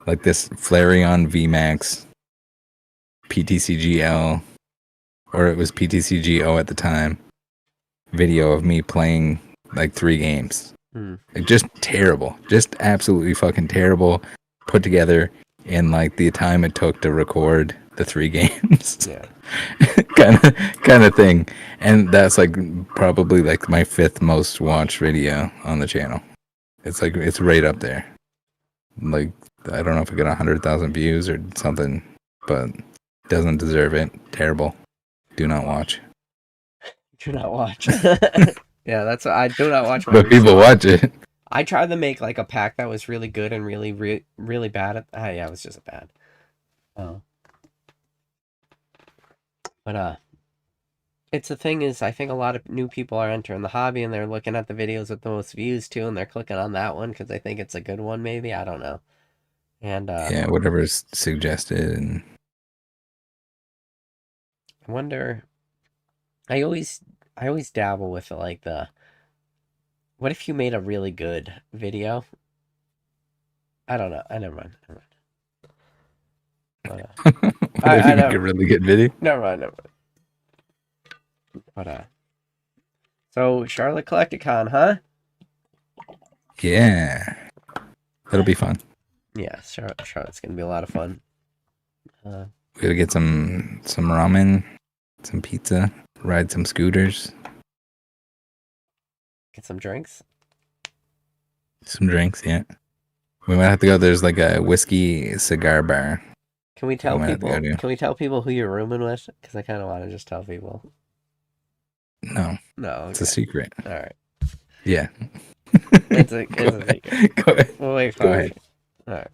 Like this Flareon VMAX PTCGL, or it was PTCGO at the time, video of me playing like 3 games. Hmm. Like just terrible. Just absolutely fucking terrible put together in like the time it took to record the 3 games. Yeah. kind of thing. And that's like probably like my 5th most watched video on the channel. It's like it's right up there. Like I don't know if it got 100,000 views or something, but doesn't deserve it. Terrible. Do not watch. Do not watch. Yeah, that's I do not watch my But people resale. watch it. I tried to make like a pack that was really good and really bad at. Yeah, it was just bad. Oh, but it's the thing is, I think a lot of new people are entering the hobby and they're looking at the videos with the most views too, and they're clicking on that one because they think it's a good one. Maybe I don't know. And Yeah, whatever's suggested. And I wonder. I always dabble with like the. What if you made a really good video? I don't know. I never mind. Never mind. But, what if I you make a never. really good video? Never mind. Never mind. But so Charlotte Collecticon, huh? Yeah, that'll be fun. Yeah, Charlotte's gonna be a lot of fun. Uh, We gotta get some ramen, some pizza, ride some scooters, get some drinks. some drinks. Yeah, we might have to go. There's like a whiskey cigar bar. Can we We tell might have to go people? to. Can we tell people who you're rooming with? Because I kind of want to just tell people. No, No, it's a okay. secret. All right. Yeah. It's a Go secret. ahead. Go ahead. We'll wait for Go it. ahead. All right.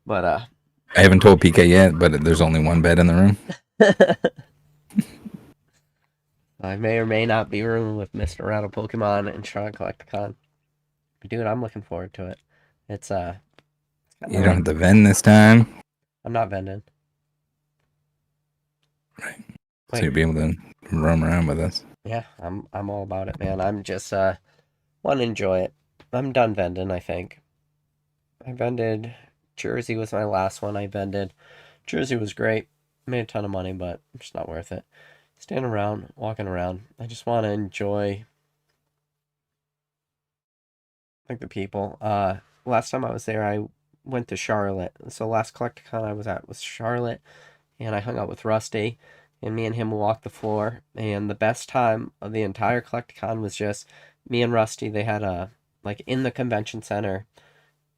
But I haven't told PK yet, but there's only one bed in the room. I may or may not be rooming with Mr. Rattle Pokemon and Charlotte Collecticon. But dude, I'm looking forward to it. It's You don't have to vend this time. I'm not vending. Right. Wait. So you'll be able to roam around with us. Yeah, I'm all about it, man. I'm just want to enjoy it. I'm done vending, I think. I vended Jersey was my last one I vended. Jersey was great. Made a ton of money, but it's not worth it. Standing around, walking around. I just want to enjoy like the people. Last time I was there, I went to Charlotte. So last Collecticon I was at was Charlotte, and I hung out with Rusty, and me and him walked the floor. And the best time of the entire Collecticon was just me and Rusty. They had a like in the convention center,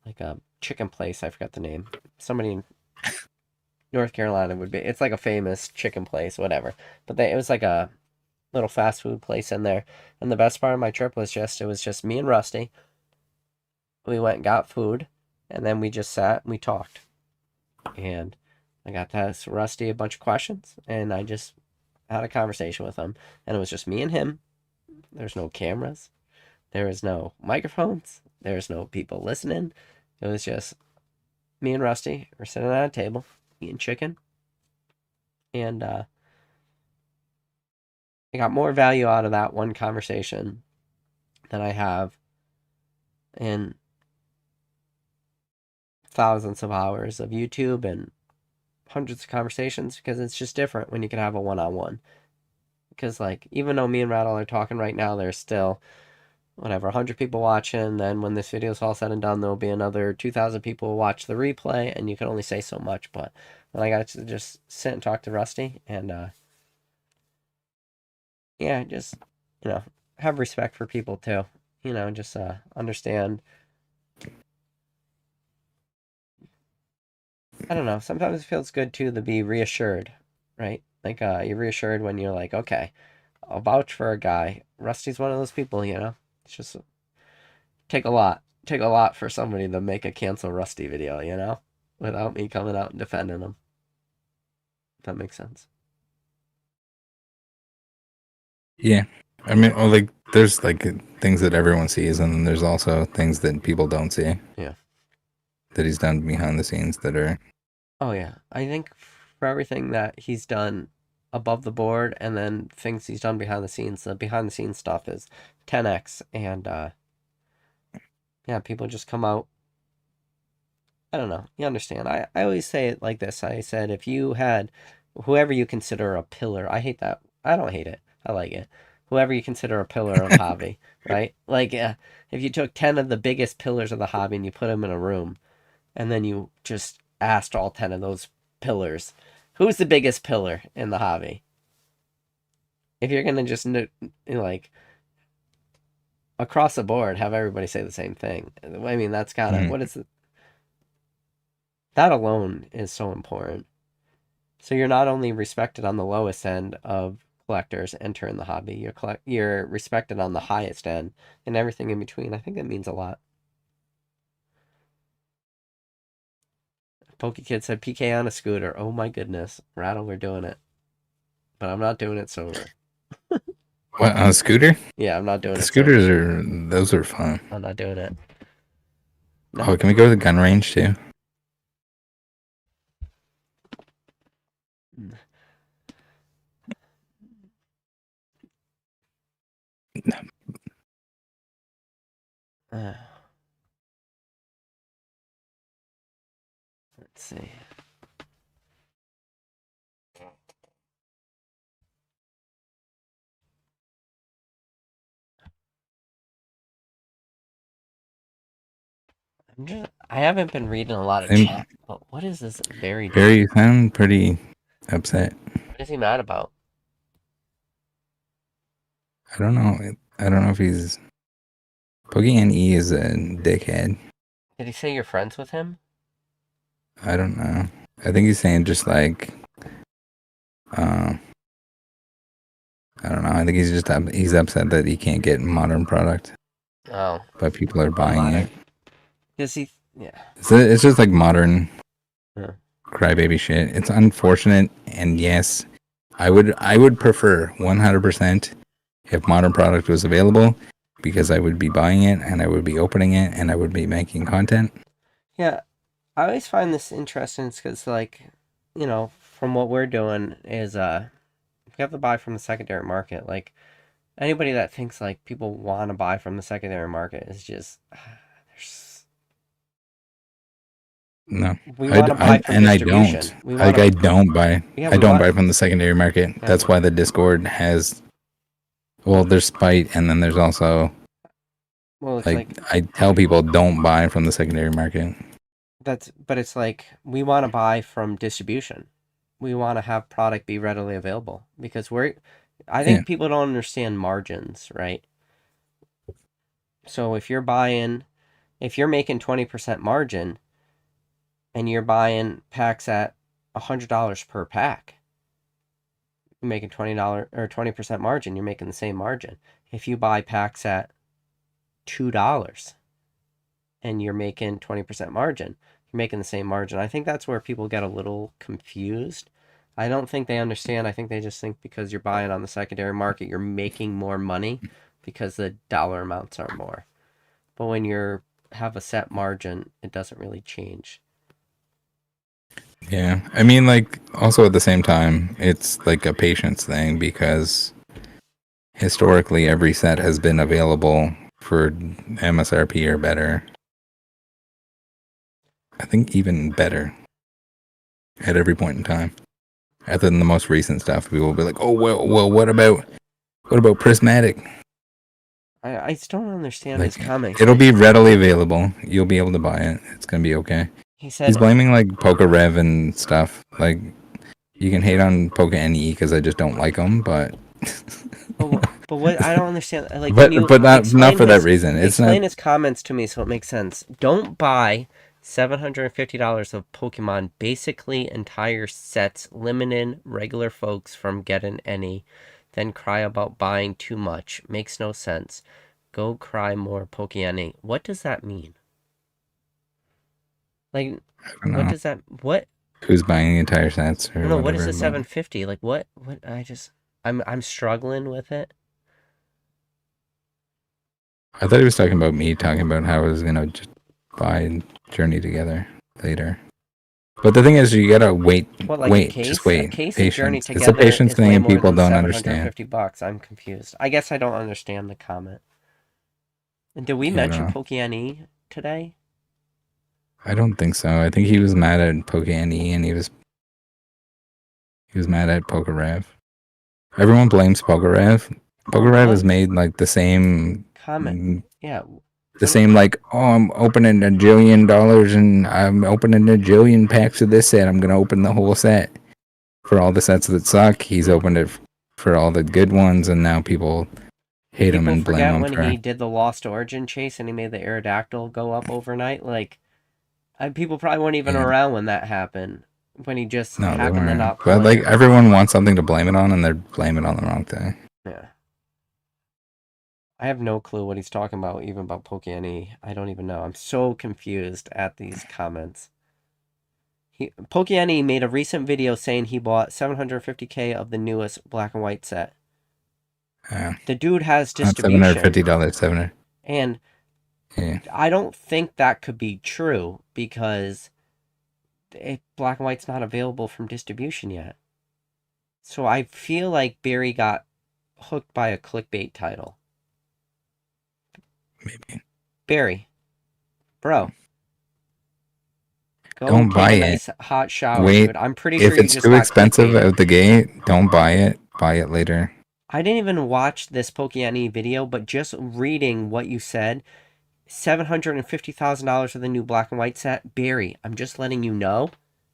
like a chicken place. I forgot the name. Somebody in North Carolina would be. It's like a famous chicken place, whatever. But it was like a little fast food place in there. And the best part of my trip was it was just me and Rusty. We went and got food, and then we just sat and we talked. And I got to ask Rusty a bunch of questions, and I just had a conversation with him. And it was just me and him. There's no cameras. There is no microphones. There's no people listening. It was just me and Rusty. We're sitting at a table eating chicken. And I got more value out of that one conversation than I have in thousands of hours of YouTube and hundreds of conversations, because it's just different when you can have a one-on-one. Because like even though me and Rattle are talking right now, there's still whatever, 100 people watching. Then when this video is all said and done, there'll be another 2,000 people watch the replay, and you can only say so much. But then I got to just sit and talk to Rusty, and yeah, just, have respect for people too. Just understand. I don't know. Sometimes it feels good too to be reassured, right? Like you're reassured when you're like, okay, I'll vouch for a guy. Rusty's one of those people, It's just take a lot for somebody to make a cancel Rusty video, without me coming out and defending him. If that makes sense. Yeah. I mean, well, like, there's like things that everyone sees, and then there's also things that people don't see. Yeah. That he's done behind the scenes that are. Oh yeah, I think for everything that he's done above the board, and then things he's done behind the behind the scenes stuff is 10x, and yeah, people just come out. I don't know. You understand. I always say it like this. I said, if you had whoever you consider a pillar, I hate that. I don't hate it. I like it. Whoever you consider a pillar of the hobby, right? Like, if you took 10 of the biggest pillars of the hobby and you put them in a room, and then you just asked all 10 of those pillars, who's the biggest pillar in the hobby? If you're going to just, like, across the board, have everybody say the same thing. I mean, that's gotta, Mhm. what is it? That alone is so important. So you're not only respected on the lowest end of collectors entering the hobby, you're respected on the highest end and everything in between. I think that means a lot. PokeKid said PK on a scooter. Oh my goodness. Rattle, we're doing it. But I'm not doing it sober. What, on a scooter? Yeah, I'm not doing The it sober. scooters those are fun. I'm not doing it. No. Oh, can we go to the gun range too? Uh, let's see. I haven't been reading a lot of chat, but what is this very Barry, you sound pretty upset. What is he mad about? I don't know. I don't know if he's. Pokey E is a dickhead. Did he say you're friends with him? I don't know. I think he's saying just like, I don't know. I think he's just he's upset that he can't get modern product. Oh. But people are buying it. Does he? Yeah. It's just like modern crybaby shit. It's unfortunate, and yes, I would prefer 100% if modern product was available, because I would be buying it and I would be opening it and I would be making content. Yeah, I always find this interesting because, like, from what we're doing is we have to buy from the secondary market. Like, anybody that thinks like people want to buy from the secondary market is just No, we want to buy from distribution. I don't buy. Yeah, I don't buy from the secondary market. Yeah. That's why the Discord has. Well, there's spite, and then there's also. Well, it's like I tell people don't buy from the secondary market. But it's like we want to buy from distribution. We want to have product be readily available because I think people don't understand margins, right? So if you're making 20% margin and you're buying packs at $100 per pack, you're making $20 or 20% margin, you're making the same margin. If you buy packs at $2 and you're making 20% margin, you're making the same margin. I think that's where people get a little confused. I don't think they understand. I think they just think because you're buying on the secondary market, you're making more money because the dollar amounts are more. But when you have a set margin, it doesn't really change. Yeah, I mean, like, also at the same time, it's like a patience thing because historically every set has been available for MSRP or better. I think even better at every point in time. Other than the most recent stuff, people will be like, "Oh well, what about prismatic?" I just don't understand Like, his comments. it'll be readily available. You'll be able to buy it. It's gonna be okay. He He's said, blaming like Poker Rev and stuff. Like, you can hate on Poker NE because I just don't like them, but but what I don't understand, like when but you not for that reason. It's not. explain his comments to me so it makes sense. Don't buy $750 of Pokemon, basically entire sets, limiting regular folks from getting any, then cry about buying too much. Makes no sense. Go cry more, Pokemon. What does that mean? Like, I don't what know does that, what? who's buying the entire sets or No, what is whatever. the But 750? Like, what, I'm struggling with it. I thought he was talking about me talking about how I was gonna just buy Journey together later. But the thing is, you gotta wait, What, like a just case? A wait. case of Journey Patience. It's a together patience is thing, way and more people than don't understand. $750. I'm confused. I guess I don't understand the comment. And did we Yeah, I don't mention know. Pokemon today? I don't think so. I think he was mad at Pokemon and he was mad at Pokerev. Everyone blames Pokerev. Pokerev What has made like the same, comment? Yeah. like, oh, I'm opening $1 jillion and I'm opening $1 jillion packs of this set. I'm gonna open the whole set for all the sets that suck. He's opened it for all the good ones, and now people hate him People and blame forget him when for. he did the Lost Origin chase and he made the Aerodactyl go up overnight. Like, people probably weren't even Yeah, around when that happened. When he just no, they happened to weren't. not pull But an like air. everyone wants something to blame it on, and they're blaming it on the wrong thing. Yeah. I have no clue what he's talking about, even about Pokemon. I don't even know. I'm so confused at these comments. Pokemon made a recent video saying he bought 750K of the newest black and white set. Yeah, The dude has not distribution, $750. 700. and Yeah, I don't think that could be true because black and white's not available from distribution yet. So I feel like Barry got hooked by a clickbait title. maybe. Barry, bro, go Don't take buy a it. nice hot shower, Wait. dude. I'm pretty sure If you it's just too got expensive clickbaited. out the gate, don't buy it. Buy it later. I didn't even watch this Pokemon video, but just reading what you said, $750,000 for the new black and white set. Barry, I'm just letting you know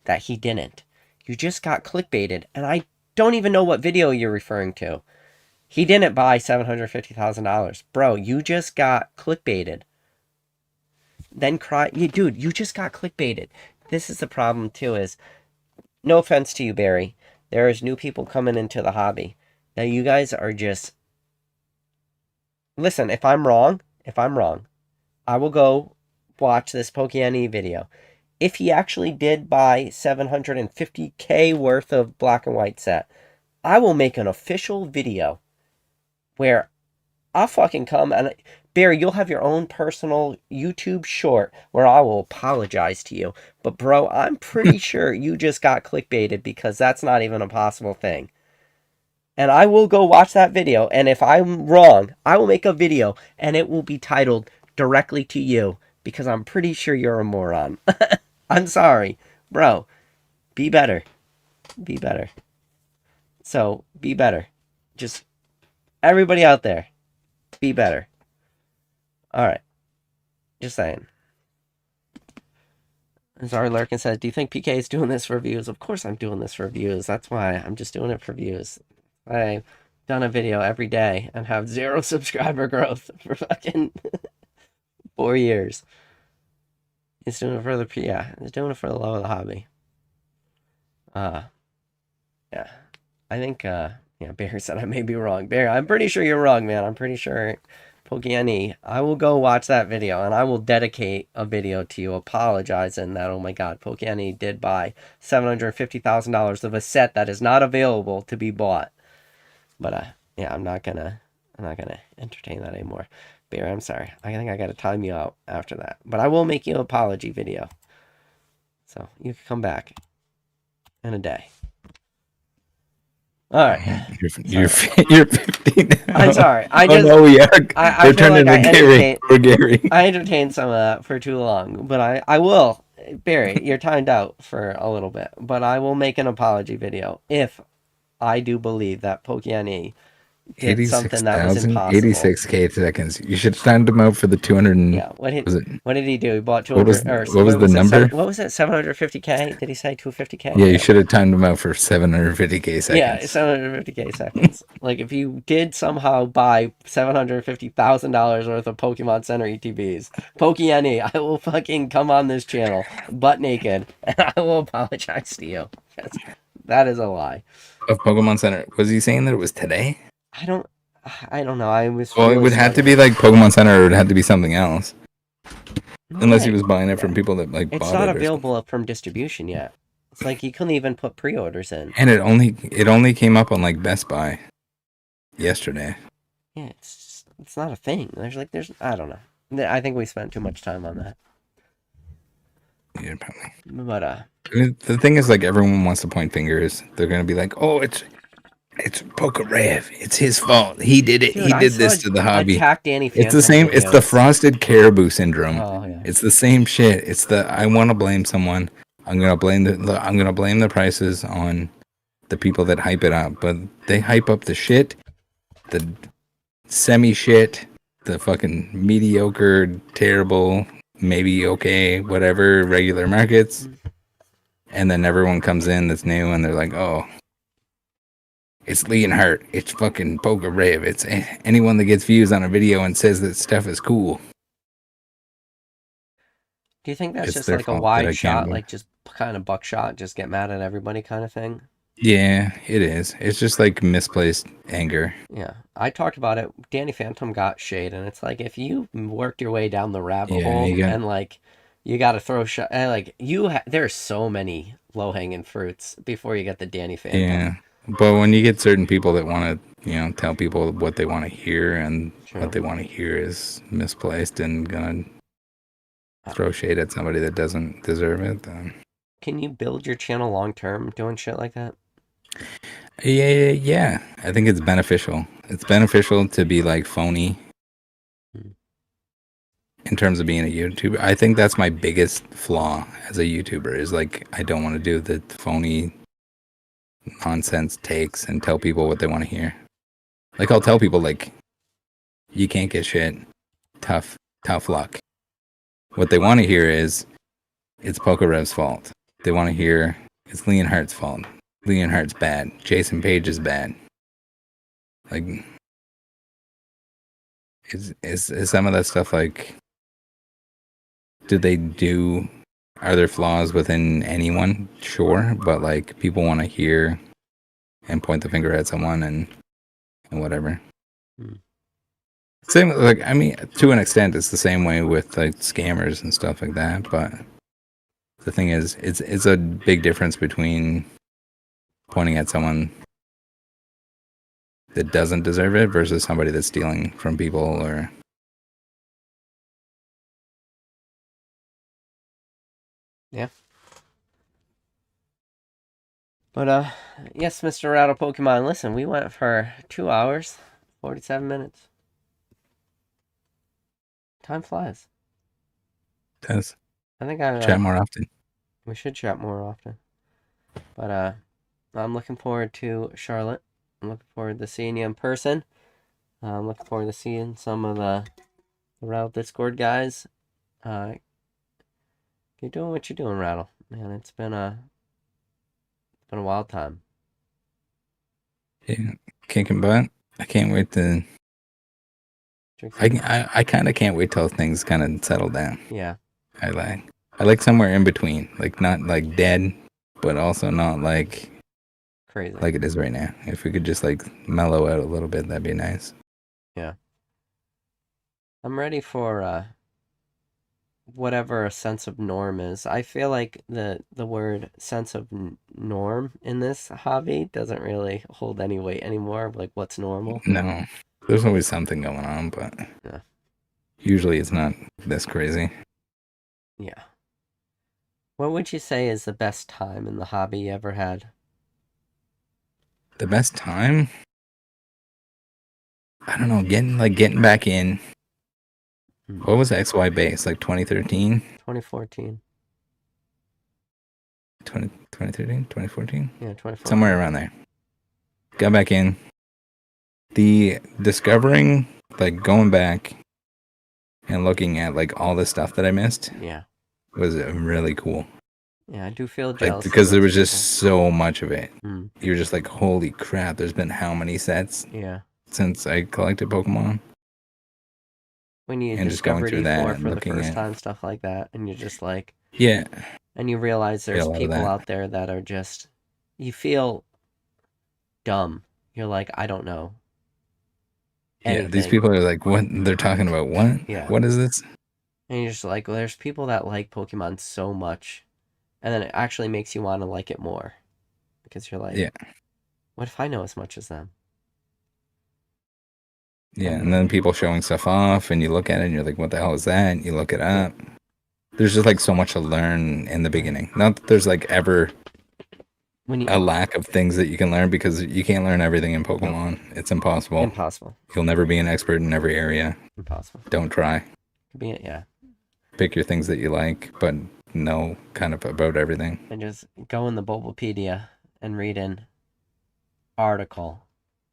that he didn't. You just got clickbaited, and I don't even know what video you're referring to. He didn't buy $750,000. Bro, you just got clickbaited. Then dude, you just got clickbaited. This is the problem too, is no offense to you, Barry. There is new people coming into the hobby. Now you guys are just, listen, if I'm wrong, I will go watch this Pokemon video. If he actually did buy 750K worth of black and white set, I will make an official video where I'll fucking come and Barry, you'll have your own personal YouTube short where I will apologize to you. But bro, I'm pretty sure you just got clickbaited because that's not even a possible thing. And I will go watch that video, and if I'm wrong, I will make a video and it will be titled directly to you because I'm pretty sure you're a moron. I'm sorry. Bro, be better. Be better. So, be better. Just everybody out there, be better. All right. Just saying. Zari Larkin says, do you think PK is doing this for views? Of course I'm doing this for views. That's why I'm just doing it for views. I've done a video every day and have 0 subscriber growth for fucking 4 years. He's doing it for the he's doing it for the love of the hobby. Yeah. I think Barry said I may be wrong. Barry, I'm pretty sure you're wrong, man. I'm pretty sure Pokemon. I will go watch that video and I will dedicate a video to you apologizing that, oh my god, Pokemon did buy $750,000 of a set that is not available to be bought. But yeah, I'm not gonna entertain that anymore. Barry, I'm sorry. I think I gotta time you out after that. But I will make you an apology video. So you can come back in a day. All right. You're 50 now. I'm sorry. Oh no, yeah. I We're feel turning like to Gary. We're Gary. I entertained some of that for too long, but I will. Barry, you're timed out for a little bit, but I will make an apology video if I do believe that Pokemon did something that was 86,000, impossible. 86K seconds. You should have timed him out for the 200. Yeah. What did he do? He bought What 200 was the number? What was it? 750K? Did he say 250K? Yeah, you should have timed him out for 750K seconds. Yeah, 750K seconds. Like if you did somehow buy $750,000 worth of Pokemon Center ETBs, Pokey.NE, I will fucking come on this channel butt naked and I will apologize to you. That is a lie. Of Pokemon Center. Was he saying that it was today? I don't know. I was Well, really it would have to be like Pokemon Center, or it would have to be something else. Unless he was buying it from people that like it's bought not it. available from distribution yet. It's like you couldn't even put pre-orders in. And it only came up on like Best Buy yesterday. Yeah, it's not a thing. There's I don't know. I think we spent too much time on that. Yeah, probably. But I mean, the thing is, like, everyone wants to point fingers. They're gonna be like, "Oh, it's Pokerev. It's his fault. He did it. Dude, he did this to the hobby." Attack Danny It's the Phantom same. videos. It's the frosted caribou syndrome. Oh yeah. It's the same shit. It's the I want to blame someone. I'm gonna blame the prices on the people that hype it up, but they hype up the shit, the semi shit, the fucking mediocre, terrible, maybe okay, whatever, regular markets. And then everyone comes in that's new and they're like, oh, it's Leonhardt. It's fucking Pokerev. It's anyone that gets views on a video and says that stuff is cool. Do you think that's just like a wide shot, like just kind of buckshot, just get mad at everybody kind of thing? Yeah, it is. It's just like misplaced anger. Yeah, I talked about it. Danny Phantom got shade, and it's like if you worked your way down the rabbit hole and like you got to throw shot, like there's so many low hanging fruits before you get the Danny Phantom. Yeah, but when you get certain people that want to, tell people what they want to hear, and what they want to hear is misplaced and gonna throw shade at somebody that doesn't deserve it, then. Can you build your channel long term doing shit like that? Yeah. I think it's beneficial. It's beneficial to be like phony in terms of being a YouTuber. I think that's my biggest flaw as a YouTuber is like I don't want to do the phony nonsense takes and tell people what they want to hear. Like I'll tell people like you can't get shit. Tough luck. What they want to hear is it's Pokerev's fault. They want to hear it's Leonhardt's fault. Leonhardt's bad. Jason Page is bad. Like, is some of that stuff like? Are there flaws within anyone? Sure, but like people want to hear and point the finger at someone and whatever. Same, like I mean, to an extent, it's the same way with like scammers and stuff like that. But the thing is, it's a big difference between pointing at someone that doesn't deserve it versus somebody that's stealing from people or. Yeah. But yes, Mr. Rattle Pokemon, listen, we went for 2 hours, 47 minutes. Time flies. It does. I think chat more often. We should chat more often. But I'm looking forward to Charlotte. I'm looking forward to seeing you in person. I'm looking forward to seeing some of the Rattle Discord guys. You're doing what you're doing, Rattle. Man, it's been a wild time. Yeah, kicking butt. I can't wait to. I kind of can't wait till things kind of settle down. Yeah. I like somewhere in between, like not like dead, but also not like crazy like it is right now. If we could just like mellow out a little bit, that'd be nice. Yeah. I'm ready for whatever a sense of norm is. I feel like the word sense of norm in this hobby doesn't really hold any weight anymore. Like what's normal? No, there's always something going on, but yeah. Usually it's not this crazy. Yeah. What would you say is the best time in the hobby you ever had? The best time? I don't know, getting back in. What was XY base? Like 2013? 2014. 2013? 2014? Yeah, 2014. Somewhere around there. Got back in. The discovering, like going back and looking at like all the stuff that I missed Yeah. was really cool. Yeah, I do feel Like jealous of because there those was people. just so much of it. Mm. You're just like, holy crap! There's been how many sets Yeah. since I collected Pokemon, When you and just going discovered through that E4 and for the looking first at time, stuff like that, and you're just like, yeah, and you realize get a there's lot of people that. out there that are just, you feel dumb. You're like, I don't know Yeah, these anything. people are like, what? They're talking about what? Yeah. What is this? And you're just like, well, there's people that like Pokemon so much, and then it actually makes you want to like it more. Because you're like, Yeah, what if I know as much as them? yeah. And And then people showing stuff off, and you look at it, and you're like, what the hell is that? And you look it yeah, up. There's just like so much to learn in the beginning. Not that there's like ever when you, a lack of things that you can learn because you can't learn everything in nope, Pokemon. It's impossible. impossible. You'll never be an expert in every area. Impossible. Don't try. Be it, yeah. Pick your things that you like, but know kind of about everything. And just go in the Bulbapedia and read in article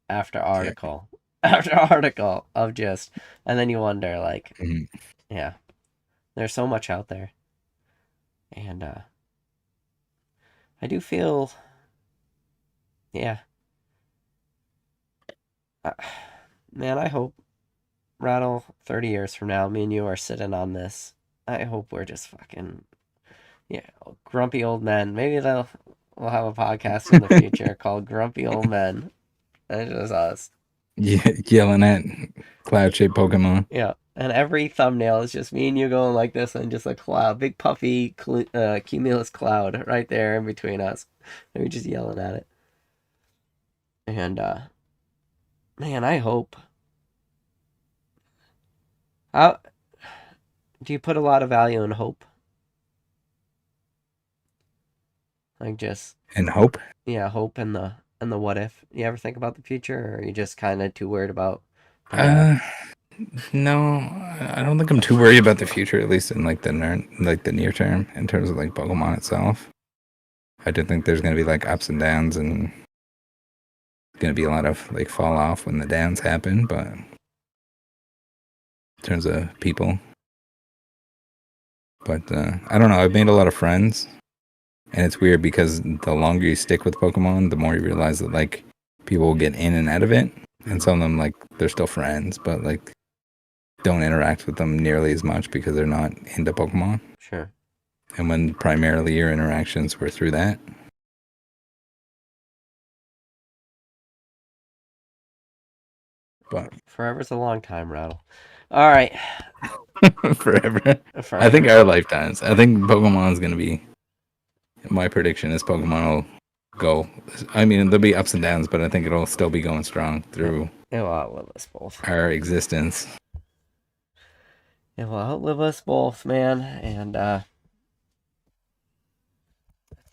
after Yeah. article after article of just, and then you wonder, like, Mhm. yeah, there's so much out there. And I do feel, yeah, uh, man, I hope Rattle 30 years from now, me and you are sitting on this. I hope we're just fucking, yeah, grumpy old men. Maybe we'll have a podcast in the future called Grumpy Old Men. It's just us. Yeah, yelling at cloud-shaped Pokemon. Yeah. And every thumbnail is just me and you going like this and just a cloud, big puffy cumulus cloud right there in between us. And we just yelling at it. And man, I hope. How do you put a lot of value in hope? Like just And hope. yeah, hope and the what if. You ever think about the future, or are you just kind of too worried about the now? Uh, no, I don't think I'm too worried about the future, at least in like the near term, in terms of like Pokemon itself. I do think there's gonna be like ups and downs, and gonna be a lot of like fall off when the downs happen. But in terms of people, but I don't know. I've made a lot of friends, and it's weird because the longer you stick with Pokemon, the more you realize that like people will get in and out of it, and some of them like they're still friends, but like don't interact with them nearly as much because they're not into Pokemon. Sure. And when primarily your interactions were through that. But Forever's a long time, Rattle. All right. forever. Forever. I think our lifetimes. I think Pokemon's gonna be my prediction is Pokemon will go. I mean, there'll be ups and downs, but I think it'll still be going strong through It will outlive us both. our existence. It will outlive us both, man. And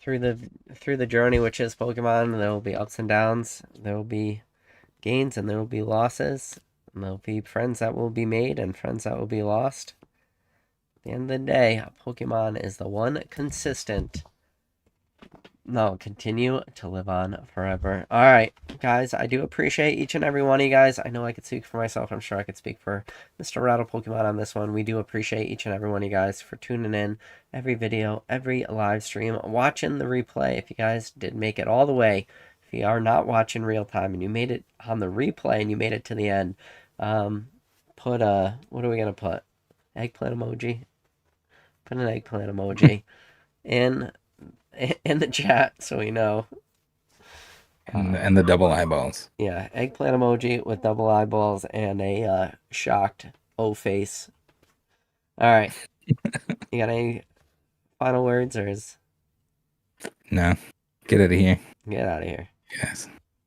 through the journey, which is Pokemon, there will be ups and downs. There will be gains and there will be losses. And there will be friends that will be made and friends that will be lost. At the end of the day, Pokemon is the one consistent. No, continue to live on forever. All right, guys, I do appreciate each and every one of you guys. I know I could speak for myself. I'm sure I could speak for Mr. Rattle Pokemon on this one. We do appreciate each and every one of you guys for tuning in every video, every live stream, watching the replay. If you guys did make it all the way, if you are not watching real time and you made it on the replay and you made it to the end, put a, what are we going to put? Eggplant emoji? Put an eggplant emoji in the chat so we know. And the double eyeballs. Yeah, eggplant emoji with double eyeballs and a shocked O face. All right. You got any final words, or is No. Get out of here. get out of here? Yes.